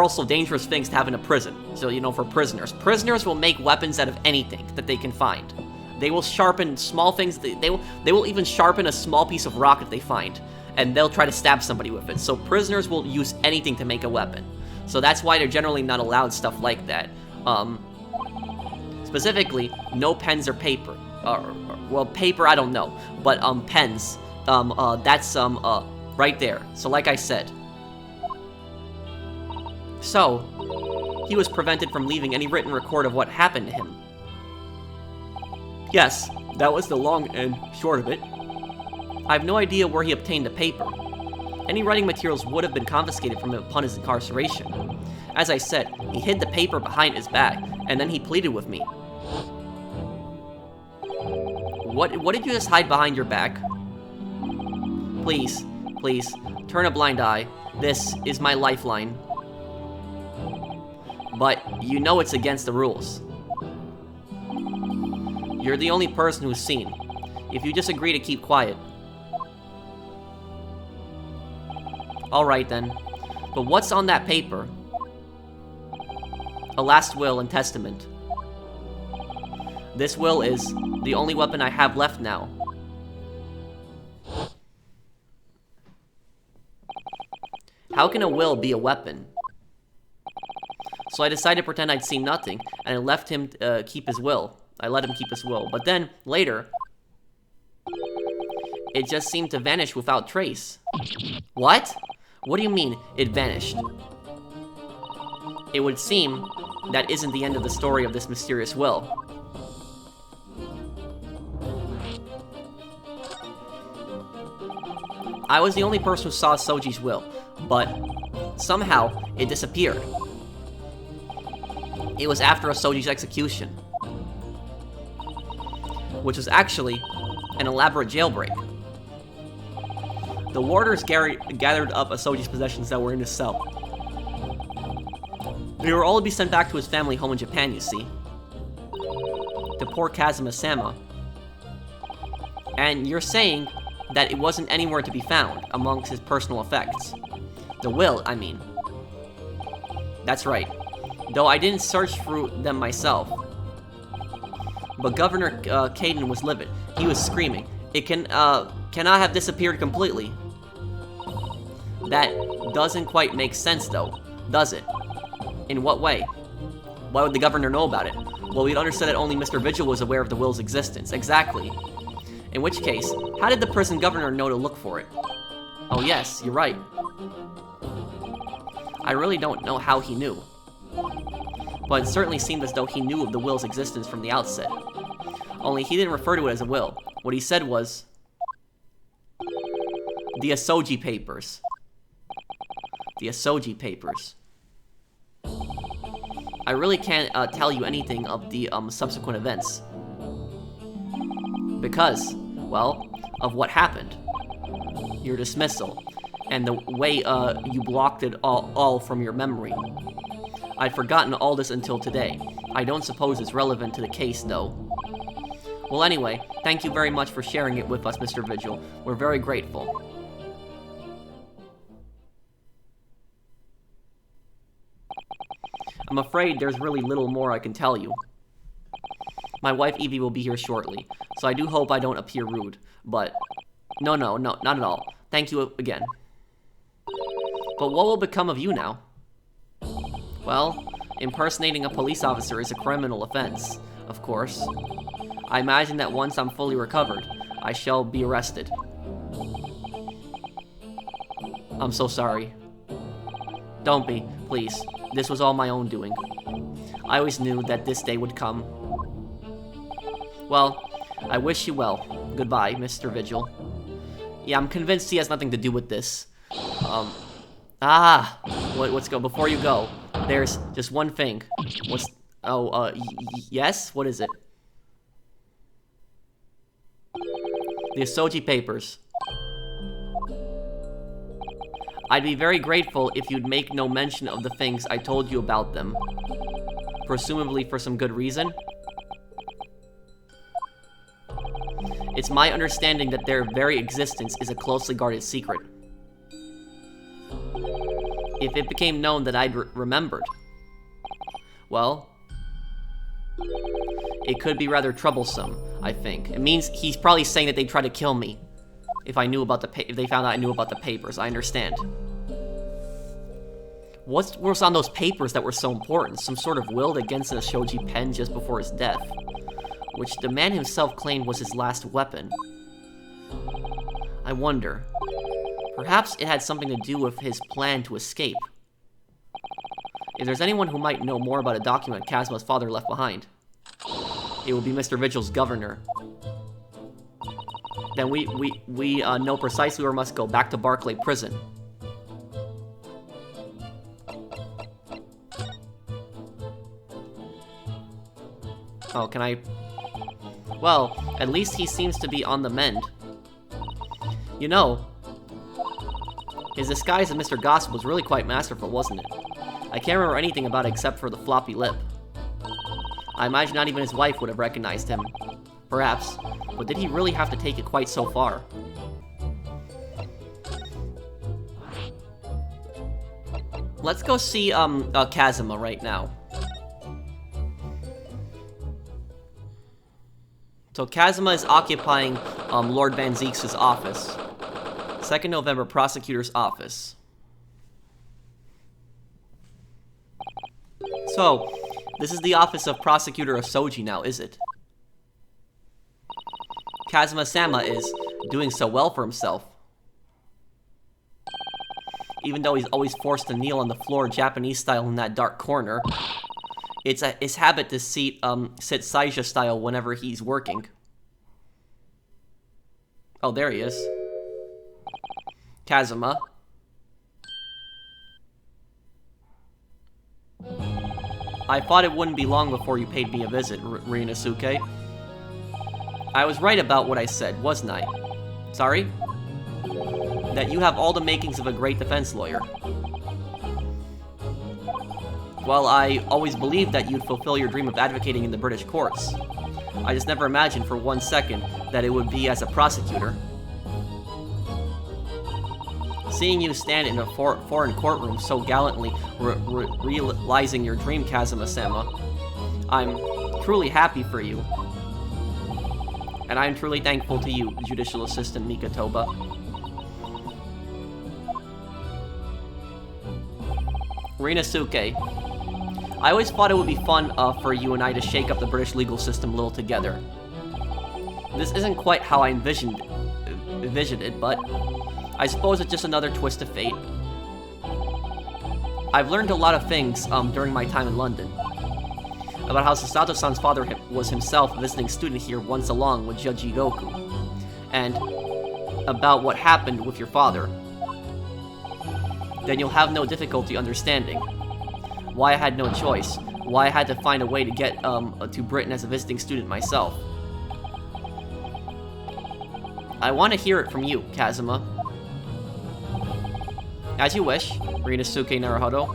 also dangerous things to have in a prison. So, you know, for prisoners. Prisoners will make weapons out of anything that they can find. They will sharpen small things. They will even sharpen a small piece of rock that they find, and they'll try to stab somebody with it. So prisoners will use anything to make a weapon. So that's why they're generally not allowed stuff like that. Specifically, no pens or paper. Well, paper, I don't know, but pens. That's right there. So like I said. So he was prevented from leaving any written record of what happened to him. Yes, that was the long and short of it. I have no idea where he obtained the paper. Any writing materials would have been confiscated from him upon his incarceration. As I said, he hid the paper behind his back, and then he pleaded with me. What did you just hide behind your back? Please, turn a blind eye. This is my lifeline. But you know it's against the rules. You're the only person who's seen. If you just agree to keep quiet. Alright then. But what's on that paper? A last will and testament. This will is the only weapon I have left now. How can a will be a weapon? So I decided to pretend I'd seen nothing, and I left him keep his will. I let him keep his will. But then, later, it just seemed to vanish without trace. What? What do you mean, it vanished? It would seem that isn't the end of the story of this mysterious will. I was the only person who saw Soji's will, but somehow it disappeared. It was after Soji's execution, which was actually an elaborate jailbreak. The warders gathered up Soji's possessions that were in his cell. They were all to be sent back to his family home in Japan, you see. To poor Kazuma-sama. And you're saying that it wasn't anywhere to be found amongst his personal effects. The will, I mean. That's right. Though I didn't search through them myself. But Governor Caden was livid. He was screaming. It cannot have disappeared completely. That doesn't quite make sense, though, does it? In what way? Why would the governor know about it? Well, we'd understood that only Mr. Vigil was aware of the will's existence. Exactly. In which case, how did the prison governor know to look for it? Oh yes, you're right. I really don't know how he knew. But it certainly seemed as though he knew of the will's existence from the outset. Only he didn't refer to it as a will. What he said was... the Asoji Papers. The Asoji Papers. I really can't tell you anything of the subsequent events. Because, well, of what happened. Your dismissal, and the way you blocked it all from your memory. I'd forgotten all this until today. I don't suppose it's relevant to the case, though. Well, anyway, thank you very much for sharing it with us, Mr. Vigil. We're very grateful. I'm afraid there's really little more I can tell you. My wife Evie will be here shortly, so I do hope I don't appear rude, but... No, not at all. Thank you again. But what will become of you now? Well, impersonating a police officer is a criminal offense, of course. I imagine that once I'm fully recovered, I shall be arrested. I'm so sorry. Don't be, please. This was all my own doing. I always knew that this day would come. Well, I wish you well. Goodbye, Mr. Vigil. Yeah, I'm convinced he has nothing to do with this. Let's go. Before you go, there's just one thing. Yes? What is it? The Asoji Papers. I'd be very grateful if you'd make no mention of the things I told you about them. Presumably for some good reason. It's my understanding that their very existence is a closely guarded secret. If it became known that I'd remembered, well, it could be rather troublesome, I think. It means he's probably saying that they'd try to kill me if I knew about if they found out I knew about the papers. I understand. What was on those papers that were so important? Some sort of will that Gensen Shoji penned just before his death, which the man himself claimed was his last weapon. I wonder, perhaps it had something to do with his plan to escape. If there's anyone who might know more about a document Kazuma's father left behind, it will be Mr. Vigil's governor. Then we know precisely where we must go, back to Barclay Prison. Oh, can I... Well, at least he seems to be on the mend. You know, his disguise as Mr. Gossip was really quite masterful, wasn't it? I can't remember anything about it except for the floppy lip. I imagine not even his wife would have recognized him. Perhaps. But did he really have to take it quite so far? Let's go see, Kazuma right now. So Kazuma is occupying, Lord Van Zeke's office. 2nd November, Prosecutor's Office. So, this is the office of Prosecutor Osoji now, is it? Kazuma-sama is doing so well for himself. Even though he's always forced to kneel on the floor Japanese style in that dark corner. It's his habit to sit Saija style whenever he's working. Oh, there he is. Kazuma. I thought it wouldn't be long before you paid me a visit, Ryunosuke. I was right about what I said, wasn't I? Sorry? That you have all the makings of a great defense lawyer. Well, I always believed that you'd fulfill your dream of advocating in the British courts. I just never imagined for 1 second that it would be as a prosecutor. Seeing you stand in a foreign courtroom so gallantly, realizing your dream, Kazuma-sama, I'm truly happy for you. And I'm truly thankful to you, Judicial Assistant Mikotoba. Ryunosuke, I always thought it would be fun for you and I to shake up the British legal system a little together. This isn't quite how I envisioned it, but I suppose it's just another twist of fate. I've learned a lot of things during my time in London. About how Sasato-san's father was himself a visiting student here once along with Judge Igoku. And about what happened with your father. Then you'll have no difficulty understanding why I had no choice, why I had to find a way to get to Britain as a visiting student myself. I want to hear it from you, Kazuma. As you wish, Ryunosuke Naruhodo.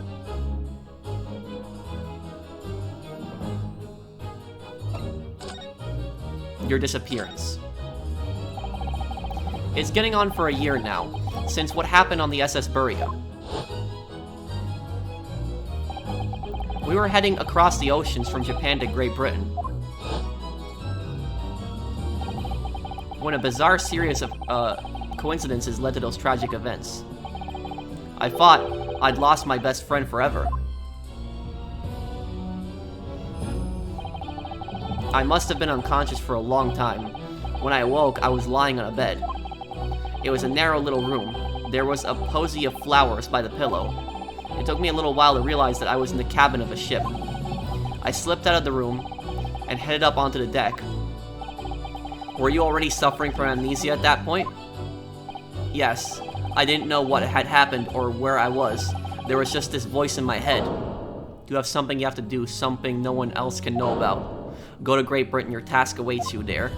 Your disappearance. It's getting on for a year now, since what happened on the SS Buria. We were heading across the oceans from Japan to Great Britain, when a bizarre series of coincidences led to those tragic events. I thought I'd lost my best friend forever. I must have been unconscious for a long time. When I awoke, I was lying on a bed. It was a narrow little room. There was a posy of flowers by the pillow. It took me a little while to realize that I was in the cabin of a ship. I slipped out of the room and headed up onto the deck. Were you already suffering from amnesia at that point? Yes. I didn't know what had happened or where I was. There was just this voice in my head. You have something you have to do, something no one else can know about. Go to Great Britain, your task awaits you there.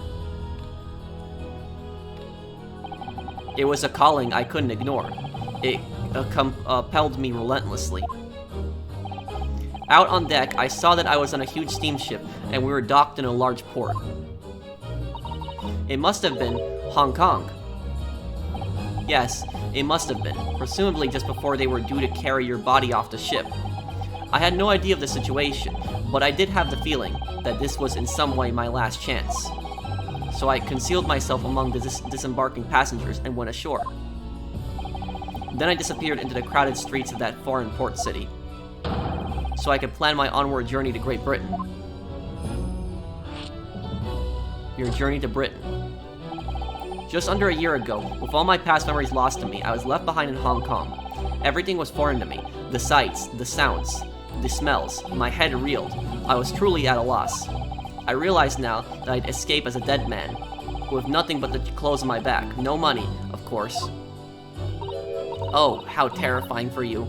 It was a calling I couldn't ignore. It compelled me relentlessly. Out on deck, I saw that I was on a huge steamship, and we were docked in a large port. It must have been Hong Kong. Yes, it must have been, presumably just before they were due to carry your body off the ship. I had no idea of the situation, but I did have the feeling that this was in some way my last chance. So I concealed myself among the disembarking passengers and went ashore. Then I disappeared into the crowded streets of that foreign port city, so I could plan my onward journey to Great Britain. Your journey to Britain. Just under a year ago, with all my past memories lost to me, I was left behind in Hong Kong. Everything was foreign to me. The sights, the sounds, the smells. My head reeled. I was truly at a loss. I realized now that I'd escape as a dead man, with nothing but the clothes on my back. No money, of course. Oh, how terrifying for you.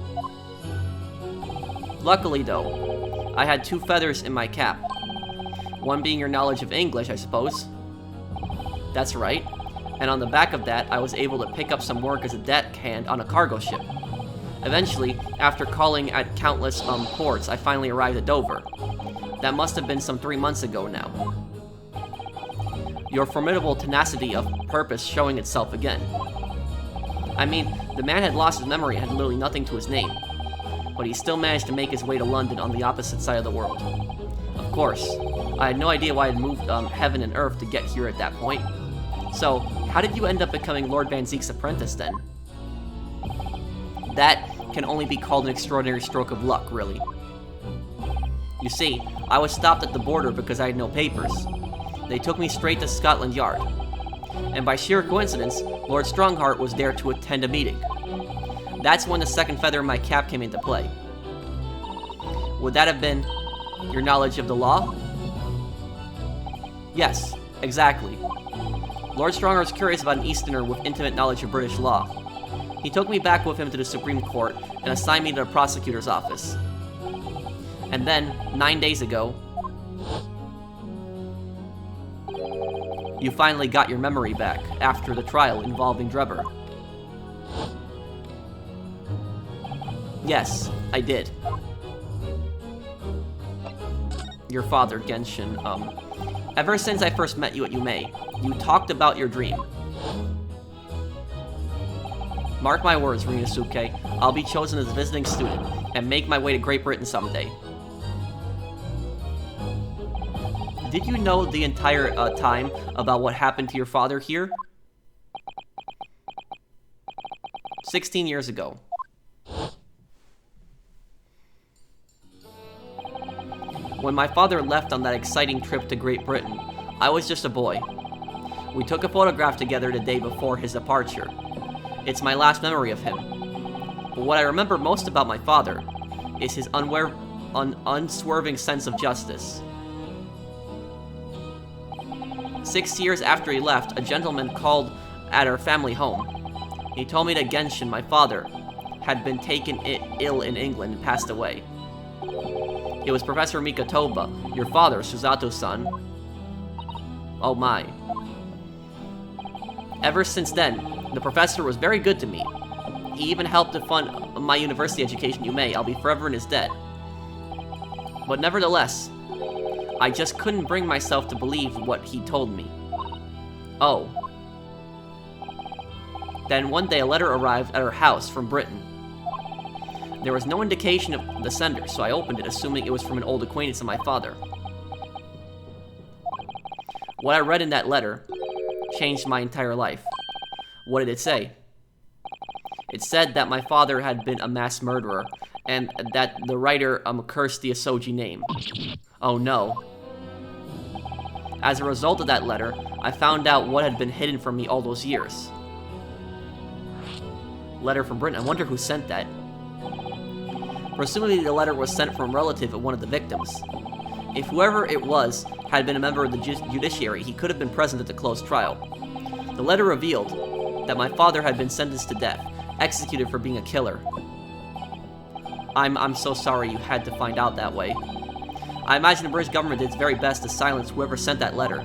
Luckily, though, I had 2 feathers in my cap. One being your knowledge of English, I suppose. That's right. And on the back of that, I was able to pick up some work as a deckhand on a cargo ship. Eventually, after calling at countless ports, I finally arrived at Dover. That must have been some 3 months ago now. Your formidable tenacity of purpose showing itself again. I mean, the man had lost his memory and had literally nothing to his name. But he still managed to make his way to London on the opposite side of the world. Of course, I had no idea why I'd moved heaven and earth to get here at that point. So, how did you end up becoming Lord Van Zeke's apprentice then? That can only be called an extraordinary stroke of luck, really. You see, I was stopped at the border because I had no papers. They took me straight to Scotland Yard. And by sheer coincidence, Lord Strongheart was there to attend a meeting. That's when the second feather in my cap came into play. Would that have been your knowledge of the law? Yes, exactly. Lord Strongheart was curious about an Easterner with intimate knowledge of British law. He took me back with him to the Supreme Court and assigned me to the prosecutor's office. And then, 9 days ago, you finally got your memory back after the trial involving Drebber. Yes, I did. Your father, Genshin, ever since I first met you at Yume, you talked about your dream. Mark my words, Ryunosuke, I'll be chosen as a visiting student and make my way to Great Britain someday. Did you know the entire time about what happened to your father here? 16 years ago. When my father left on that exciting trip to Great Britain, I was just a boy. We took a photograph together the day before his departure. It's my last memory of him. But what I remember most about my father is his unswerving sense of justice. 6 years after he left, a gentleman called at our family home. He told me that Genshin, my father, had been taken ill in England and passed away. It was Professor Mikotoba, your father, Suzato's son. Oh my. Ever since then, the professor was very good to me. He even helped to fund my university education, Yume. I'll be forever in his debt. But nevertheless, I just couldn't bring myself to believe what he told me. Oh. Then one day a letter arrived at our house from Britain. There was no indication of the sender, so I opened it, assuming it was from an old acquaintance of my father. What I read in that letter changed my entire life. What did it say? It said that my father had been a mass murderer, and that the writer cursed the Asoji name. Oh no. As a result of that letter, I found out what had been hidden from me all those years. Letter from Britain. I wonder who sent that. Presumably the letter was sent from a relative of one of the victims. If whoever it was had been a member of the judiciary, he could have been present at the closed trial. The letter revealed that my father had been sentenced to death, executed for being a killer. I'm so sorry you had to find out that way. I imagine the British government did its very best to silence whoever sent that letter,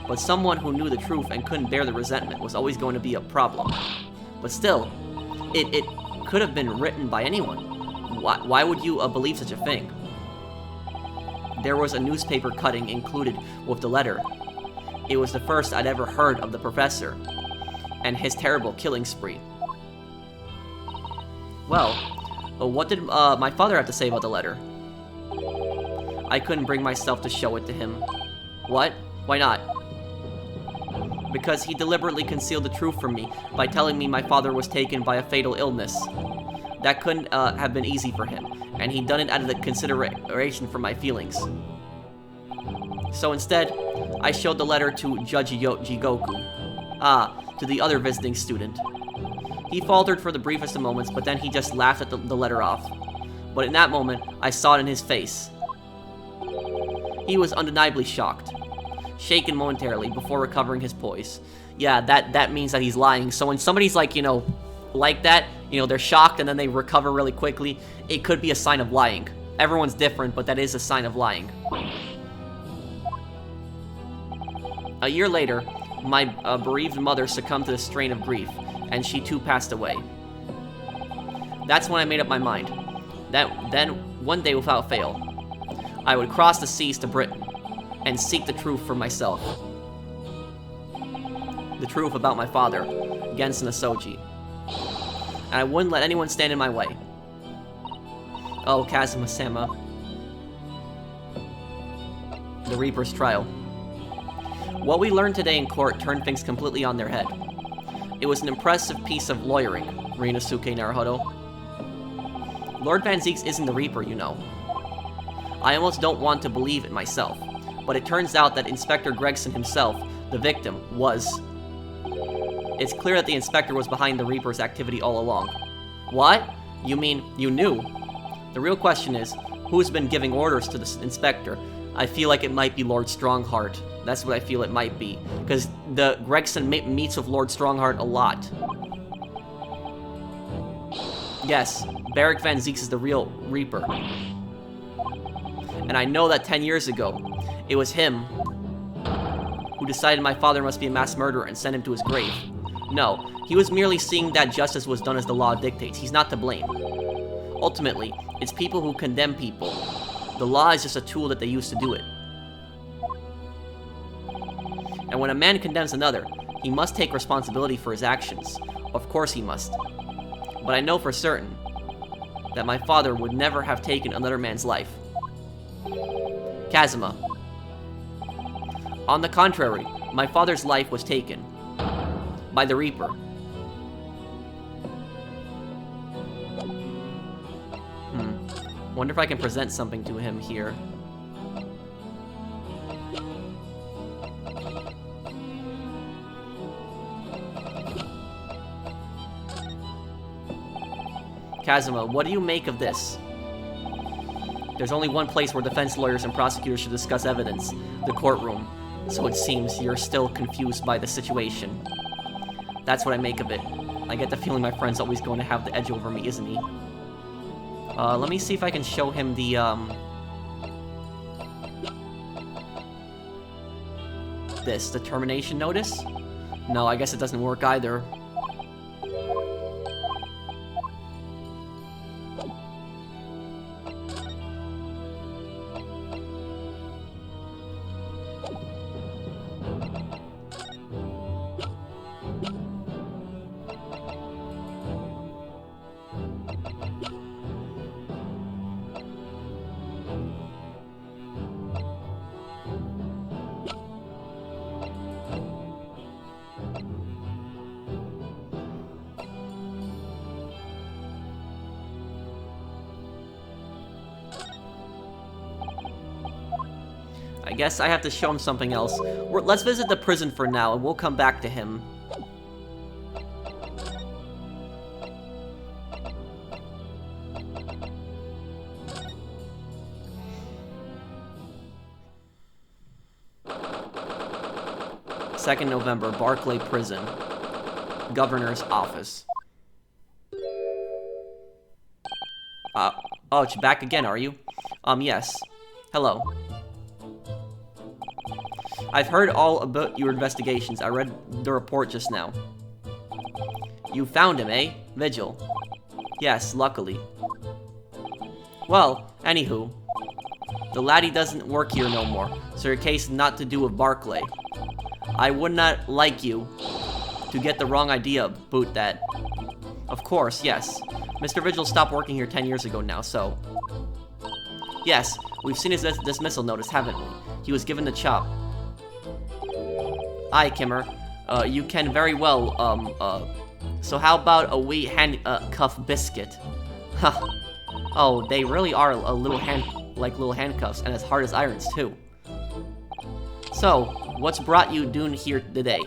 but someone who knew the truth and couldn't bear the resentment was always going to be a problem. But still, it could have been written by anyone. Why would you believe such a thing? There was a newspaper cutting included with the letter. It was the first I'd ever heard of the professor and his terrible killing spree. Well, what did my father have to say about the letter? I couldn't bring myself to show it to him. What? Why not? Because he deliberately concealed the truth from me by telling me my father was taken by a fatal illness. That couldn't have been easy for him, and he'd done it out of the consideration for my feelings. So instead, I showed the letter to Judge Jigoku. To the other visiting student. He faltered for the briefest of moments, but then he just laughed at the letter off. But in that moment, I saw it in his face. He was undeniably shocked, shaken momentarily before recovering his poise. Yeah, that means that he's lying. So when somebody's like, like that, they're shocked and then they recover really quickly, it could be a sign of lying. Everyone's different, but that is a sign of lying. A year later, my bereaved mother succumbed to the strain of grief, and she too passed away. That's when I made up my mind. Then, one day without fail, I would cross the seas to Britain and seek the truth for myself. The truth about my father, Gensen Asoji. And I wouldn't let anyone stand in my way. Oh, Kazuma-sama. The Reaper's trial. What we learned today in court turned things completely on their head. It was an impressive piece of lawyering, Ryunosuke Naruhodo. Lord Van Zeeks isn't the Reaper, I almost don't want to believe it myself, but it turns out that Inspector Gregson himself, the victim, was. It's clear that the inspector was behind the Reaper's activity all along. What? You mean you knew? The real question is, who's been giving orders to the inspector? I feel like it might be Lord Strongheart. That's what I feel it might be, because the Gregson meets with Lord Strongheart a lot. Yes, Barrick Van Zeeks is the real Reaper. And I know that 10 years ago, it was him who decided my father must be a mass murderer and sent him to his grave. No, he was merely seeing that justice was done as the law dictates. He's not to blame. Ultimately, it's people who condemn people. The law is just a tool that they use to do it. And when a man condemns another, he must take responsibility for his actions. Of course he must. But I know for certain that my father would never have taken another man's life. Kazuma. On the contrary, my father's life was taken by the Reaper. Wonder if I can present something to him here. Kazuma, what do you make of this? There's only one place where defense lawyers and prosecutors should discuss evidence, the courtroom. So it seems you're still confused by the situation. That's what I make of it. I get the feeling my friend's always going to have the edge over me, isn't he? Let me see if I can show him the, the termination notice? No, I guess it doesn't work either. I guess I have to show him something else. Let's visit the prison for now, and we'll come back to him. Second November, Barclay Prison. Governor's office. Oh, it's back again, are you? Yes. Hello. I've heard all about your investigations. I read the report just now. You found him, eh? Vigil. Yes, luckily. Well, anywho. The laddie doesn't work here no more, so your case not to do with Barclay. I would not like you to get the wrong idea about that. Of course, yes. Mr. Vigil stopped working here 10 years ago now, so... Yes, we've seen his dismissal notice, haven't we? He was given the chop. Aye, Kimmer. You can very well, so how about a wee handcuff biscuit? Huh. Oh, they really are a little little handcuffs, and as hard as irons, too. So, what's brought you down here today?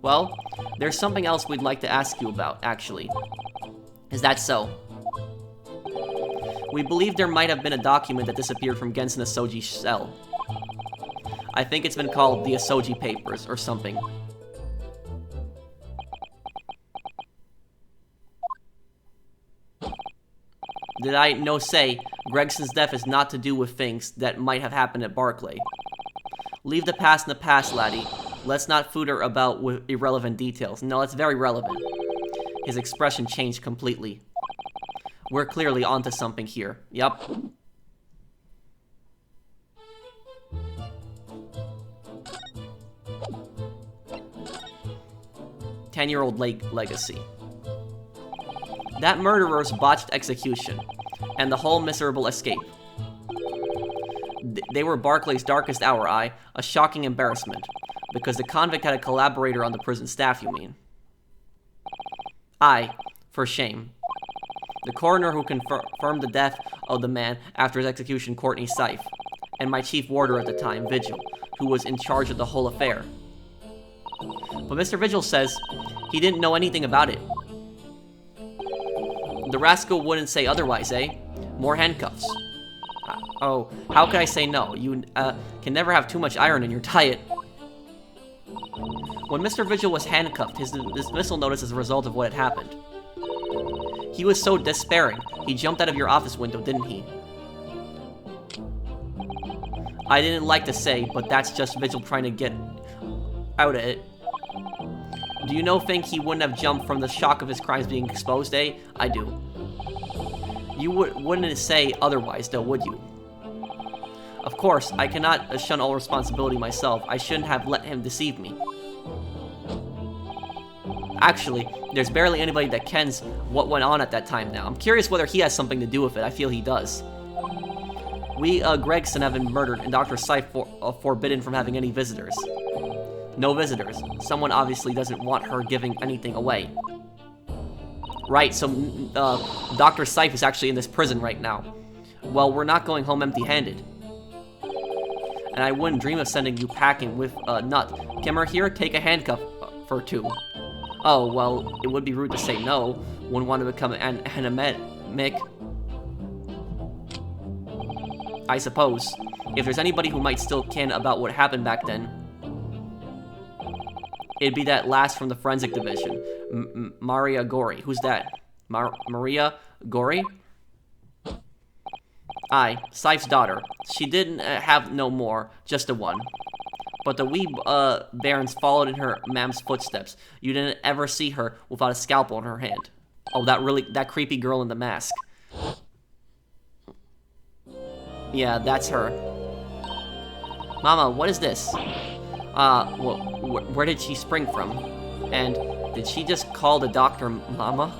Well, there's something else we'd like to ask you about, actually. Is that so? We believe there might have been a document that disappeared from Gensen Asoji's cell. I think it's been called the Asoji Papers, or something. Did I no say, Gregson's death is not to do with things that might have happened at Barclay. Leave the past in the past, laddie. Let's not footer about with irrelevant details. No, it's very relevant. His expression changed completely. We're clearly onto something here. Yup. Ten-year-old legacy. That murderer's botched execution, and the whole miserable escape. They were Barclay's darkest hour, a shocking embarrassment. Because the convict had a collaborator on the prison staff, you mean? Aye, for shame. the coroner who confirmed the death of the man after his execution, Courtney Seif, and my chief warder at the time, Vigil, who was in charge of the whole affair. But Mr. Vigil says he didn't know anything about it. The rascal wouldn't say otherwise, eh? More handcuffs. Oh, how could I say no? You can never have too much iron in your diet. When Mr. Vigil was handcuffed, his dismissal notice as a result of what had happened. He was so despairing, he jumped out of your office window, didn't he? I didn't like to say, but that's just Vigil trying to get out of it. Do you think he wouldn't have jumped from the shock of his crimes being exposed, eh? I do. You wouldn't say otherwise, though, would you? Of course, I cannot shun all responsibility myself. I shouldn't have let him deceive me. Actually, there's barely anybody that kens what went on at that time now. I'm curious whether he has something to do with it. I feel he does. We, Gregson, have been murdered, and Dr. Seif forbidden from having any visitors. No visitors. Someone obviously doesn't want her giving anything away. Right, so Dr. Seif is actually in this prison right now. Well, we're not going home empty-handed. And I wouldn't dream of sending you packing with Nut. Kimmer here, take a handcuff for 2. Oh, well, it would be rude to say no. Wouldn't want to become an anemic. I suppose. If there's anybody who might still ken about what happened back then, it'd be that last from the forensic division, Maria Gori. Who's that? Maria Gori? Aye, Seif's daughter. She didn't have no more, just a one. But the wee Barons followed in her mam's footsteps. You didn't ever see her without a scalpel in her hand. Oh, that creepy girl in the mask. Yeah, that's her. Mama, what is this? Where did she spring from? And did she just call the doctor Mama?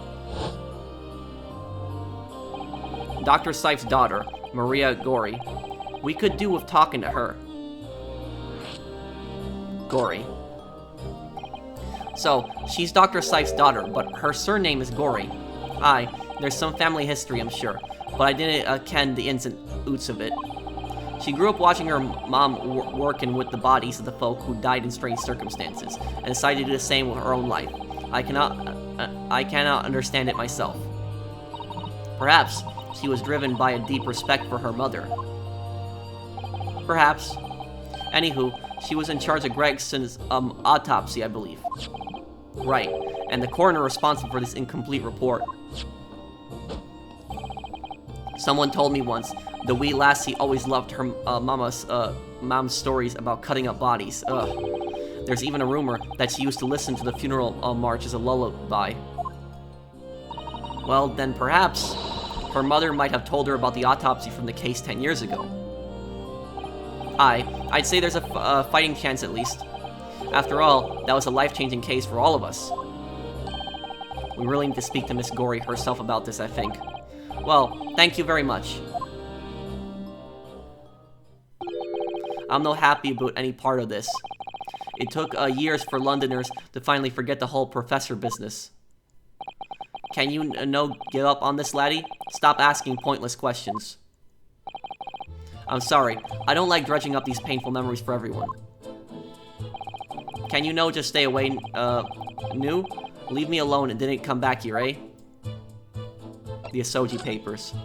Dr. Seif's daughter, Maria Gori. We could do with talking to her. Gori. So, she's Dr. Seif's daughter, but her surname is Gori. Aye, there's some family history, I'm sure, but I didn't ken the ins and outs of it. She grew up watching her mom working with the bodies of the folk who died in strange circumstances, and decided to do the same with her own life. I cannot understand it myself. Perhaps she was driven by a deep respect for her mother. Perhaps. Anywho, she was in charge of Gregson's autopsy, I believe. Right, and the coroner responsible for this incomplete report. Someone told me once, the wee lassie always loved her mom's stories about cutting up bodies. Ugh. There's even a rumor that she used to listen to the funeral march as a lullaby. Well, then perhaps her mother might have told her about the autopsy from the case 10 years ago. Aye, I'd say there's a fighting chance at least. After all, that was a life-changing case for all of us. We really need to speak to Miss Gori herself about this, I think. Well, thank you very much. I'm not happy about any part of this. It took years for Londoners to finally forget the whole professor business. Can you give up on this, laddie? Stop asking pointless questions. I'm sorry, I don't like dredging up these painful memories for everyone. Can you just stay away, new? Leave me alone and didn't come back here, eh? The Asoji papers.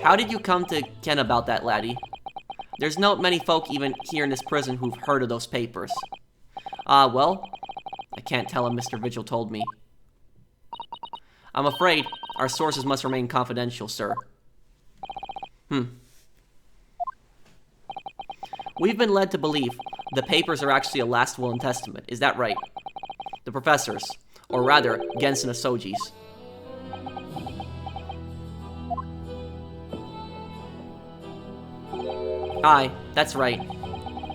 How did you come to ken about that, laddie? There's not many folk even here in this prison who've heard of those papers. Well, I can't tell him, Mr. Vigil told me. I'm afraid our sources must remain confidential, sir. We've been led to believe the papers are actually a last will and testament. Is that right? The professor's, or rather, Gensen Asoji's. Aye, that's right.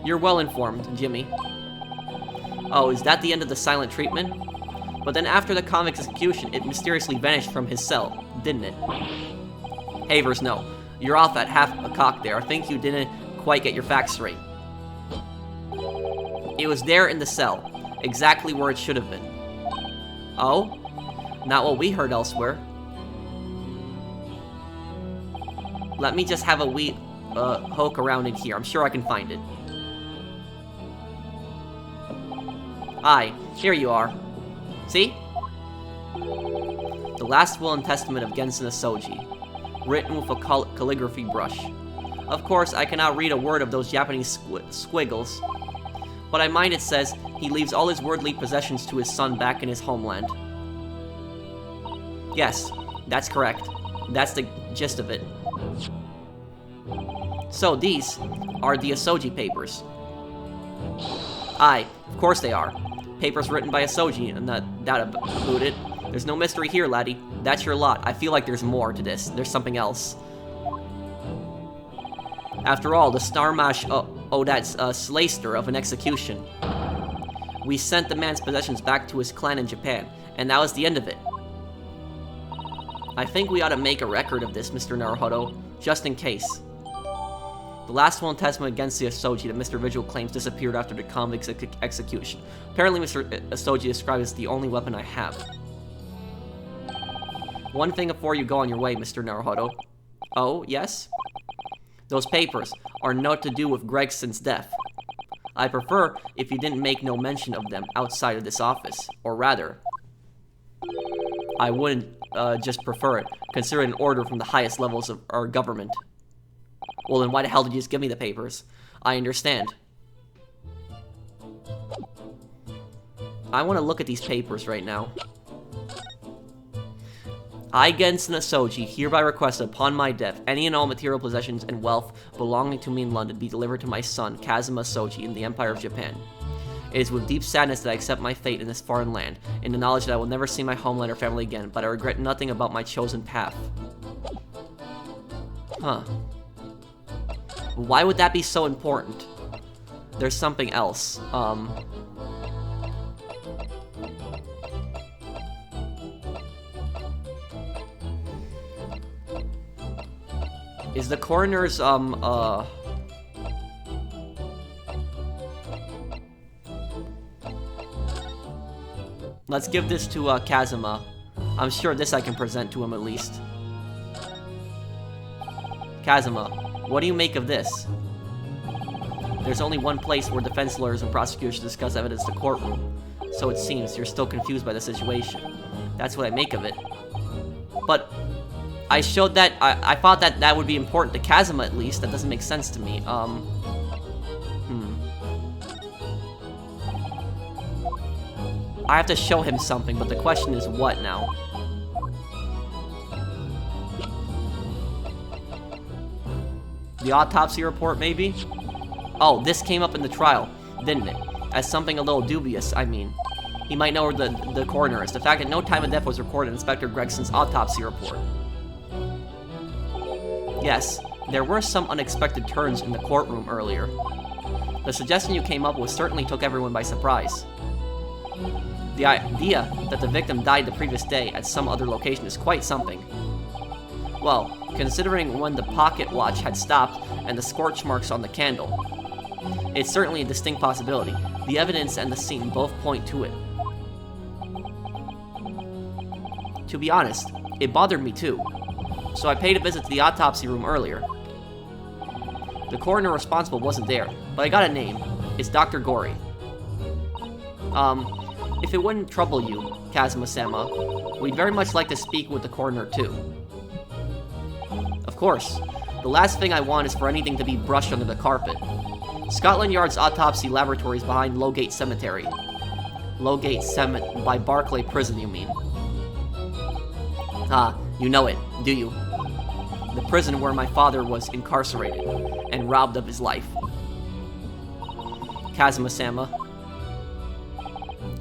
You're well informed, Jimmy. Oh, is that the end of the silent treatment? But then after the convict's execution, it mysteriously vanished from his cell, didn't it? Havers, no. You're off at half a cock there. I think you didn't quite get your facts straight. It was there in the cell, exactly where it should have been. Oh? Not what we heard elsewhere. Let me just have a wee poke around in here. I'm sure I can find it. Aye, here you are. See? The last will and testament of Gensen Asoji, written with a calligraphy brush. Of course, I cannot read a word of those Japanese squiggles, but I mind it says he leaves all his worldly possessions to his son back in his homeland. Yes, that's correct. That's the gist of it. So these are the Asoji papers. Aye, of course they are. Papers written by Asoji, and that about it. There's no mystery here, laddie. That's your lot. I feel like there's more to this. There's something else. After all, the Starmash that's slayster of an execution. We sent the man's possessions back to his clan in Japan, and that was the end of it. I think we ought to make a record of this, Mr. Naruhodo, just in case. The last will and testament against the Asoji that Mr. Vigil claims disappeared after the convict's execution. Apparently, Mr. Asoji described as the only weapon I have. One thing before you go on your way, Mr. Naruhodo. Oh, yes? Those papers are not to do with Gregson's death. I prefer if you didn't make no mention of them outside of this office. Or rather, I wouldn't just prefer it, considering an order from the highest levels of our government. Well, then why the hell did you just give me the papers? I understand. I want to look at these papers right now. I, Gensen Asoji, hereby request that upon my death, any and all material possessions and wealth belonging to me in London be delivered to my son, Kazuma Asoji, in the Empire of Japan. It is with deep sadness that I accept my fate in this foreign land, in the knowledge that I will never see my homeland or family again, but I regret nothing about my chosen path. Huh. Why would that be so important? There's something else. Is the coroner's, let's give this to, Kazuma. I'm sure this I can present to him at least. Kazuma, what do you make of this? There's only one place where defense lawyers and prosecutors discuss evidence, the courtroom. So it seems you're still confused by the situation. That's what I make of it. But I showed that, I thought that that would be important to Kazuma at least. That doesn't make sense to me. I have to show him something, but the question is what now? The autopsy report, maybe? Oh, this came up in the trial, didn't it? As something a little dubious, I mean. He might know where the coroner is. The fact that no time of death was recorded in Inspector Gregson's autopsy report. Yes, there were some unexpected turns in the courtroom earlier. The suggestion you came up with certainly took everyone by surprise. The idea that the victim died the previous day at some other location is quite something. Well, considering when the pocket watch had stopped and the scorch marks on the candle, it's certainly a distinct possibility. The evidence and the scene both point to it. To be honest, it bothered me too, so I paid a visit to the autopsy room earlier. The coroner responsible wasn't there, but I got a name. It's Dr. Gori. If it wouldn't trouble you, Kazuma-sama, we'd very much like to speak with the coroner too. Of course. The last thing I want is for anything to be brushed under the carpet. Scotland Yard's autopsy laboratory is behind Lowgate Cemetery. Lowgate Cemetery by Barclay Prison, you mean? Ah, you know it, do you? The prison where my father was incarcerated and robbed of his life. Kazuma-sama.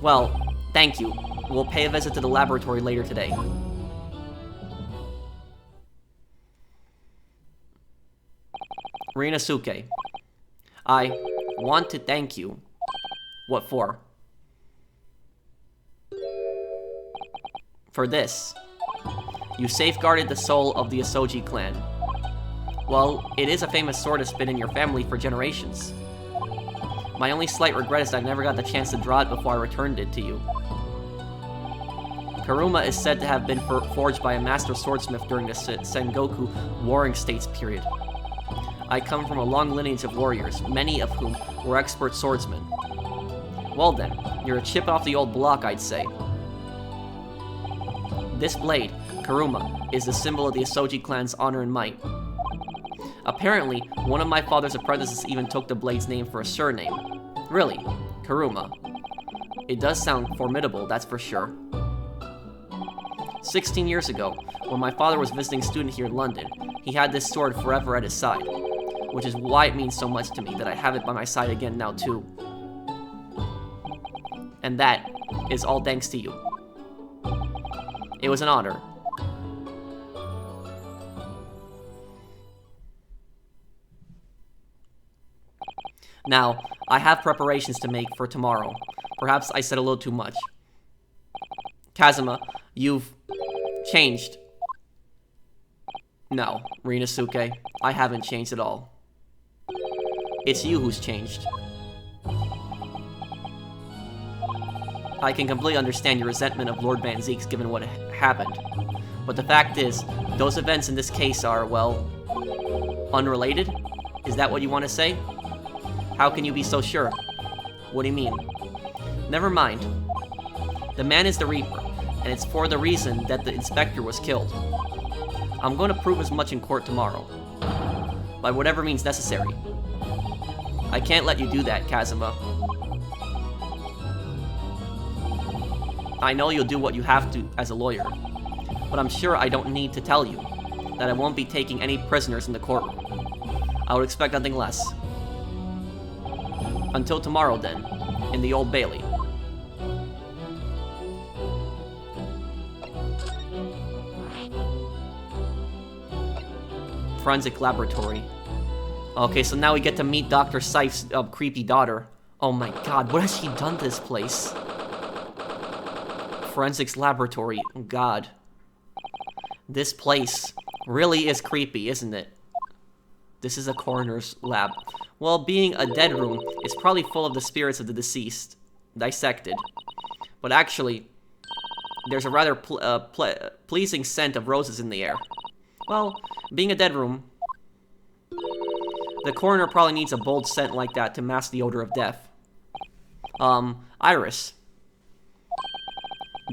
Well, thank you. We'll pay a visit to the laboratory later today. Ryunosuke. I want to thank you. What for? For this. You safeguarded the soul of the Asoji clan. Well, it is a famous sword that's been in your family for generations. My only slight regret is that I never got the chance to draw it before I returned it to you. Karuma is said to have been forged by a master swordsmith during the Sengoku Warring States period. I come from a long lineage of warriors, many of whom were expert swordsmen. Well then, you're a chip off the old block, I'd say. This blade, Karuma, is the symbol of the Asoji clan's honor and might. Apparently, one of my father's apprentices even took the blade's name for a surname. Really, Karuma. It does sound formidable, that's for sure. 16 years ago, when my father was visiting a student here in London, he had this sword forever at his side, which is why it means so much to me that I have it by my side again now too. And that is all thanks to you. It was an honor. Now, I have preparations to make for tomorrow. Perhaps I said a little too much. Kazuma, you've changed. No, Ryunosuke, I haven't changed at all. It's you who's changed. I can completely understand your resentment of Lord Van Zeke's given what happened. But the fact is, those events in this case are, well, unrelated? Is that what you want to say? How can you be so sure? What do you mean? Never mind. The man is the Reaper, and it's for the reason that the inspector was killed. I'm going to prove as much in court tomorrow. By whatever means necessary. I can't let you do that, Kazuma. I know you'll do what you have to as a lawyer, but I'm sure I don't need to tell you that I won't be taking any prisoners in the courtroom. I would expect nothing less. Until tomorrow, then, in the Old Bailey. Forensic Laboratory. Okay, so now we get to meet Dr. Sife's creepy daughter. Oh my god, what has she done to this place? Forensics Laboratory. Oh god. This place really is creepy, isn't it? This is a coroner's lab. Well, being a dead room, it's probably full of the spirits of the deceased. Dissected. But actually, there's a rather pleasing scent of roses in the air. Well, being a dead room, the coroner probably needs a bold scent like that to mask the odor of death. Iris.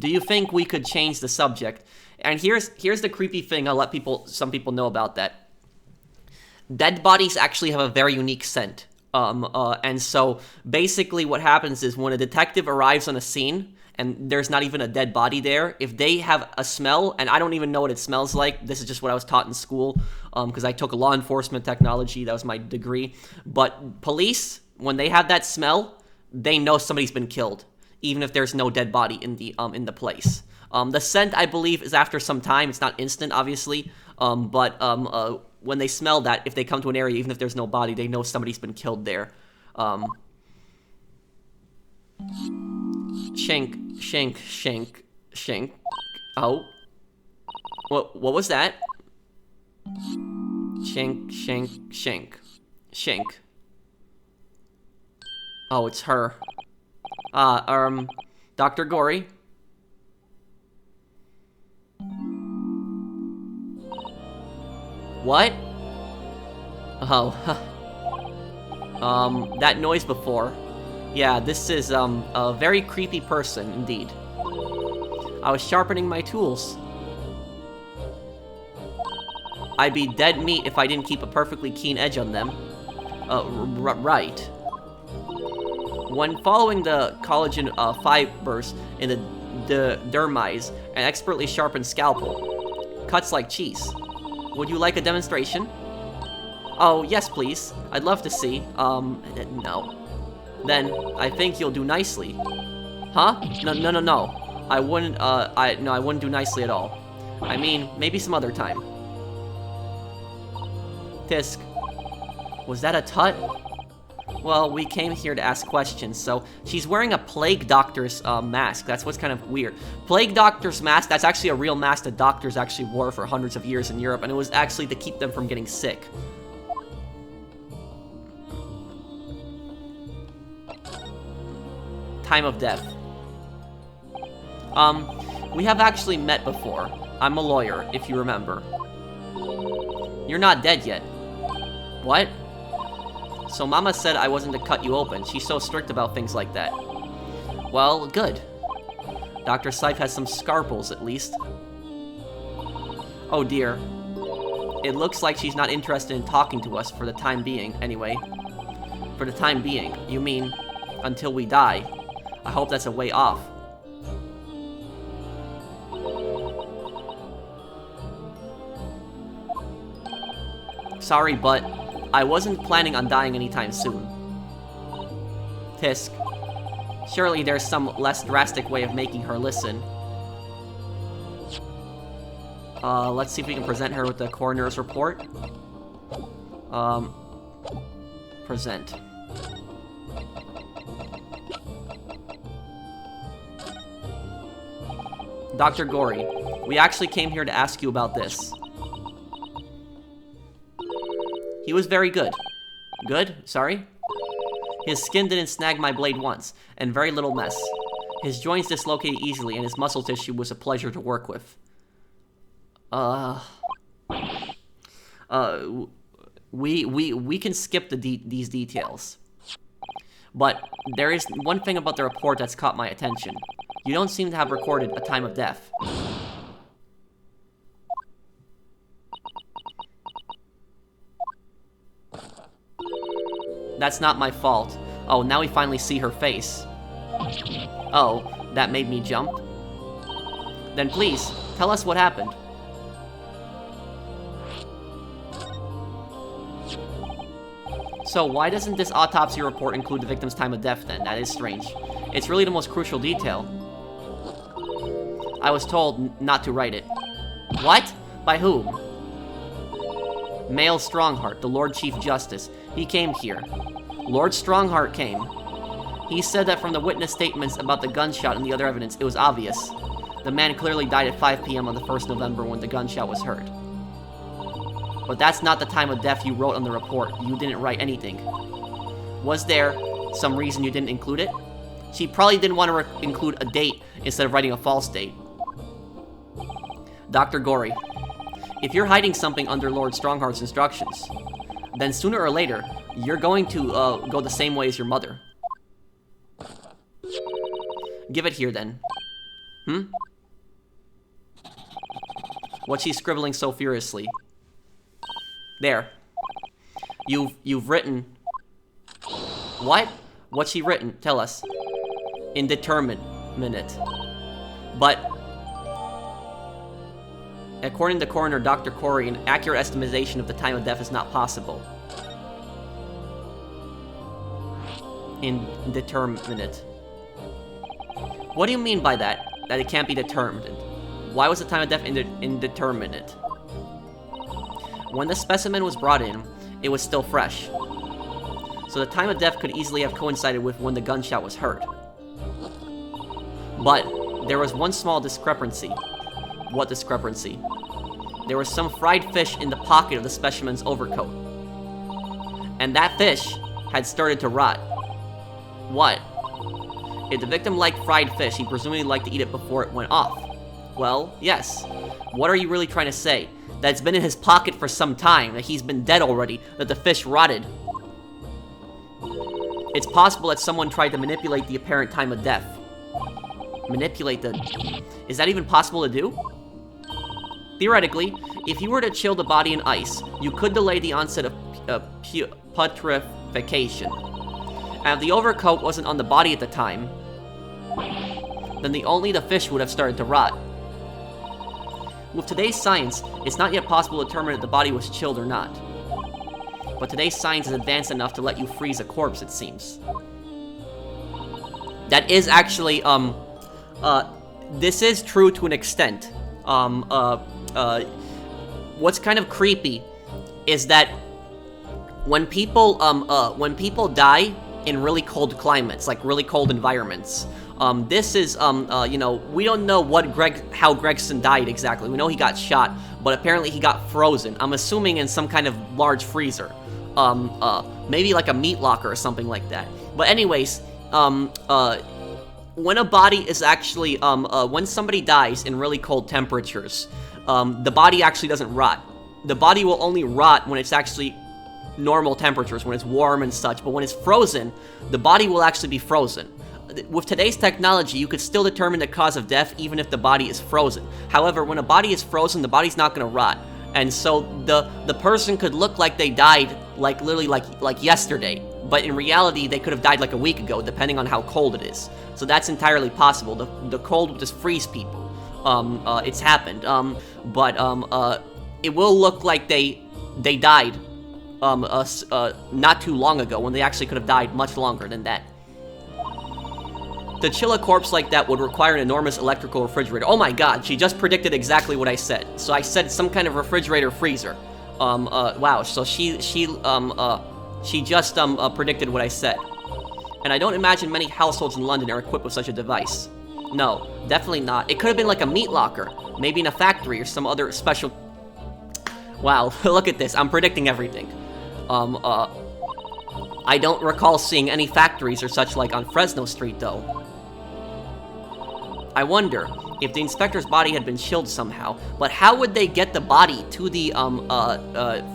Do you think we could change the subject? And here's the creepy thing I'll let some people know about that. Dead bodies actually have a very unique scent. And so basically what happens is when a detective arrives on a scene and there's not even a dead body there, if they have a smell, and I don't even know what it smells like, this is just what I was taught in school, because I took law enforcement technology, that was my degree, but police, when they have that smell, they know somebody's been killed, even if there's no dead body in the place. The scent, I believe, is after some time, it's not instant, obviously, but when they smell that, if they come to an area, even if there's no body, they know somebody's been killed there. Shank. Oh. What was that? Shank. Oh, it's her. Dr. Gory? What? Oh, that noise before. Yeah, this is, a very creepy person, indeed. I was sharpening my tools. I'd be dead meat if I didn't keep a perfectly keen edge on them. Right. When following the collagen, fibers in the dermis, an expertly sharpened scalpel cuts like cheese. Would you like a demonstration? Oh, yes, please. I'd love to see. No. Then, I think you'll do nicely. Huh? No. I wouldn't do nicely at all. I mean, maybe some other time. Tisk. Was that a tut? Well, we came here to ask questions, so she's wearing a plague doctor's mask. That's what's kind of weird. Plague doctor's mask, that's actually a real mask that doctors actually wore for hundreds of years in Europe, and it was actually to keep them from getting sick. Time of death. We have actually met before. I'm a lawyer, if you remember. You're not dead yet. What? So Mama said I wasn't to cut you open. She's so strict about things like that. Well, good. Dr. Scythe has some scruples, at least. Oh dear. It looks like she's not interested in talking to us for the time being, anyway. For the time being. You mean, until we die. I hope that's a way off. Sorry, but I wasn't planning on dying anytime soon. Tisk. Surely there's some less drastic way of making her listen. Let's see if we can present her with the coroner's report. Present. Dr. Gory, we actually came here to ask you about this. He was very good. Good? Sorry? His skin didn't snag my blade once, and very little mess. His joints dislocated easily, and his muscle tissue was a pleasure to work with. We can skip these details. But there is one thing about the report that's caught my attention. You don't seem to have recorded a time of death. That's not my fault. Oh, now we finally see her face. Oh, that made me jump? Then please, tell us what happened. So why doesn't this autopsy report include the victim's time of death then? That is strange. It's really the most crucial detail. I was told not to write it. What? By whom? Male Strongheart, the Lord Chief Justice. He came here. Lord Strongheart came. He said that from the witness statements about the gunshot and the other evidence, it was obvious. The man clearly died at 5 p.m. on the 1st November when the gunshot was heard. But that's not the time of death you wrote on the report. You didn't write anything. Was there some reason you didn't include it? She probably didn't want to include a date instead of writing a false date. Dr. Gory, if you're hiding something under Lord Strongheart's instructions, then sooner or later, you're going to go the same way as your mother. Give it here, then. What's she scribbling so furiously? There. You've written... What? What's she written? Tell us. Indeterminate. But... according to Coroner Dr. Corey, an accurate estimation of the time of death is not possible. Indeterminate. What do you mean by that? That it can't be determined? Why was the time of death indeterminate? When the specimen was brought in, it was still fresh. So the time of death could easily have coincided with when the gunshot was heard. But there was one small discrepancy. What discrepancy? There was some fried fish in the pocket of the specimen's overcoat. And that fish had started to rot. What? If the victim liked fried fish, he presumably liked to eat it before it went off. Well, yes. What are you really trying to say? That it's been in his pocket for some time, that he's been dead already, that the fish rotted. It's possible that someone tried to manipulate the apparent time of death. Manipulate the... Is that even possible to do? Theoretically, if you were to chill the body in ice, you could delay the onset of putrefaction. And if the overcoat wasn't on the body at the time, then only the fish would have started to rot. With today's science, it's not yet possible to determine if the body was chilled or not. But today's science is advanced enough to let you freeze a corpse, it seems. That is actually, this is true to an extent. What's kind of creepy is that when people die in really cold climates, like really cold environments, this is, you know, we don't know how Gregson died exactly. We know he got shot, but apparently he got frozen. I'm assuming in some kind of large freezer. Maybe like a meat locker or something like that. But anyways, when a body is actually, when somebody dies in really cold temperatures, the body actually doesn't rot. The body will only rot when it's actually normal temperatures, when it's warm and such, but when it's frozen, the body will actually be frozen. With today's technology, you could still determine the cause of death even if the body is frozen. However, when a body is frozen, the body's not gonna rot. And so the person could look like they died like literally like yesterday, but in reality they could have died like a week ago, depending on how cold it is. So that's entirely possible. The cold will just freeze people. It's happened. It will look like they died not too long ago, when they actually could have died much longer than that. To chill a corpse like that would require an enormous electrical refrigerator. Oh my god, she just predicted exactly what I said. So I said some kind of refrigerator freezer. Wow, so she just predicted what I said. And I don't imagine many households in London are equipped with such a device. No, definitely not. It could have been like a meat locker, maybe in a factory or some other special... Wow, look at this, I'm predicting everything. I don't recall seeing any factories or such like on Fresno Street, though. I wonder if the inspector's body had been chilled somehow, but how would they get the body to the,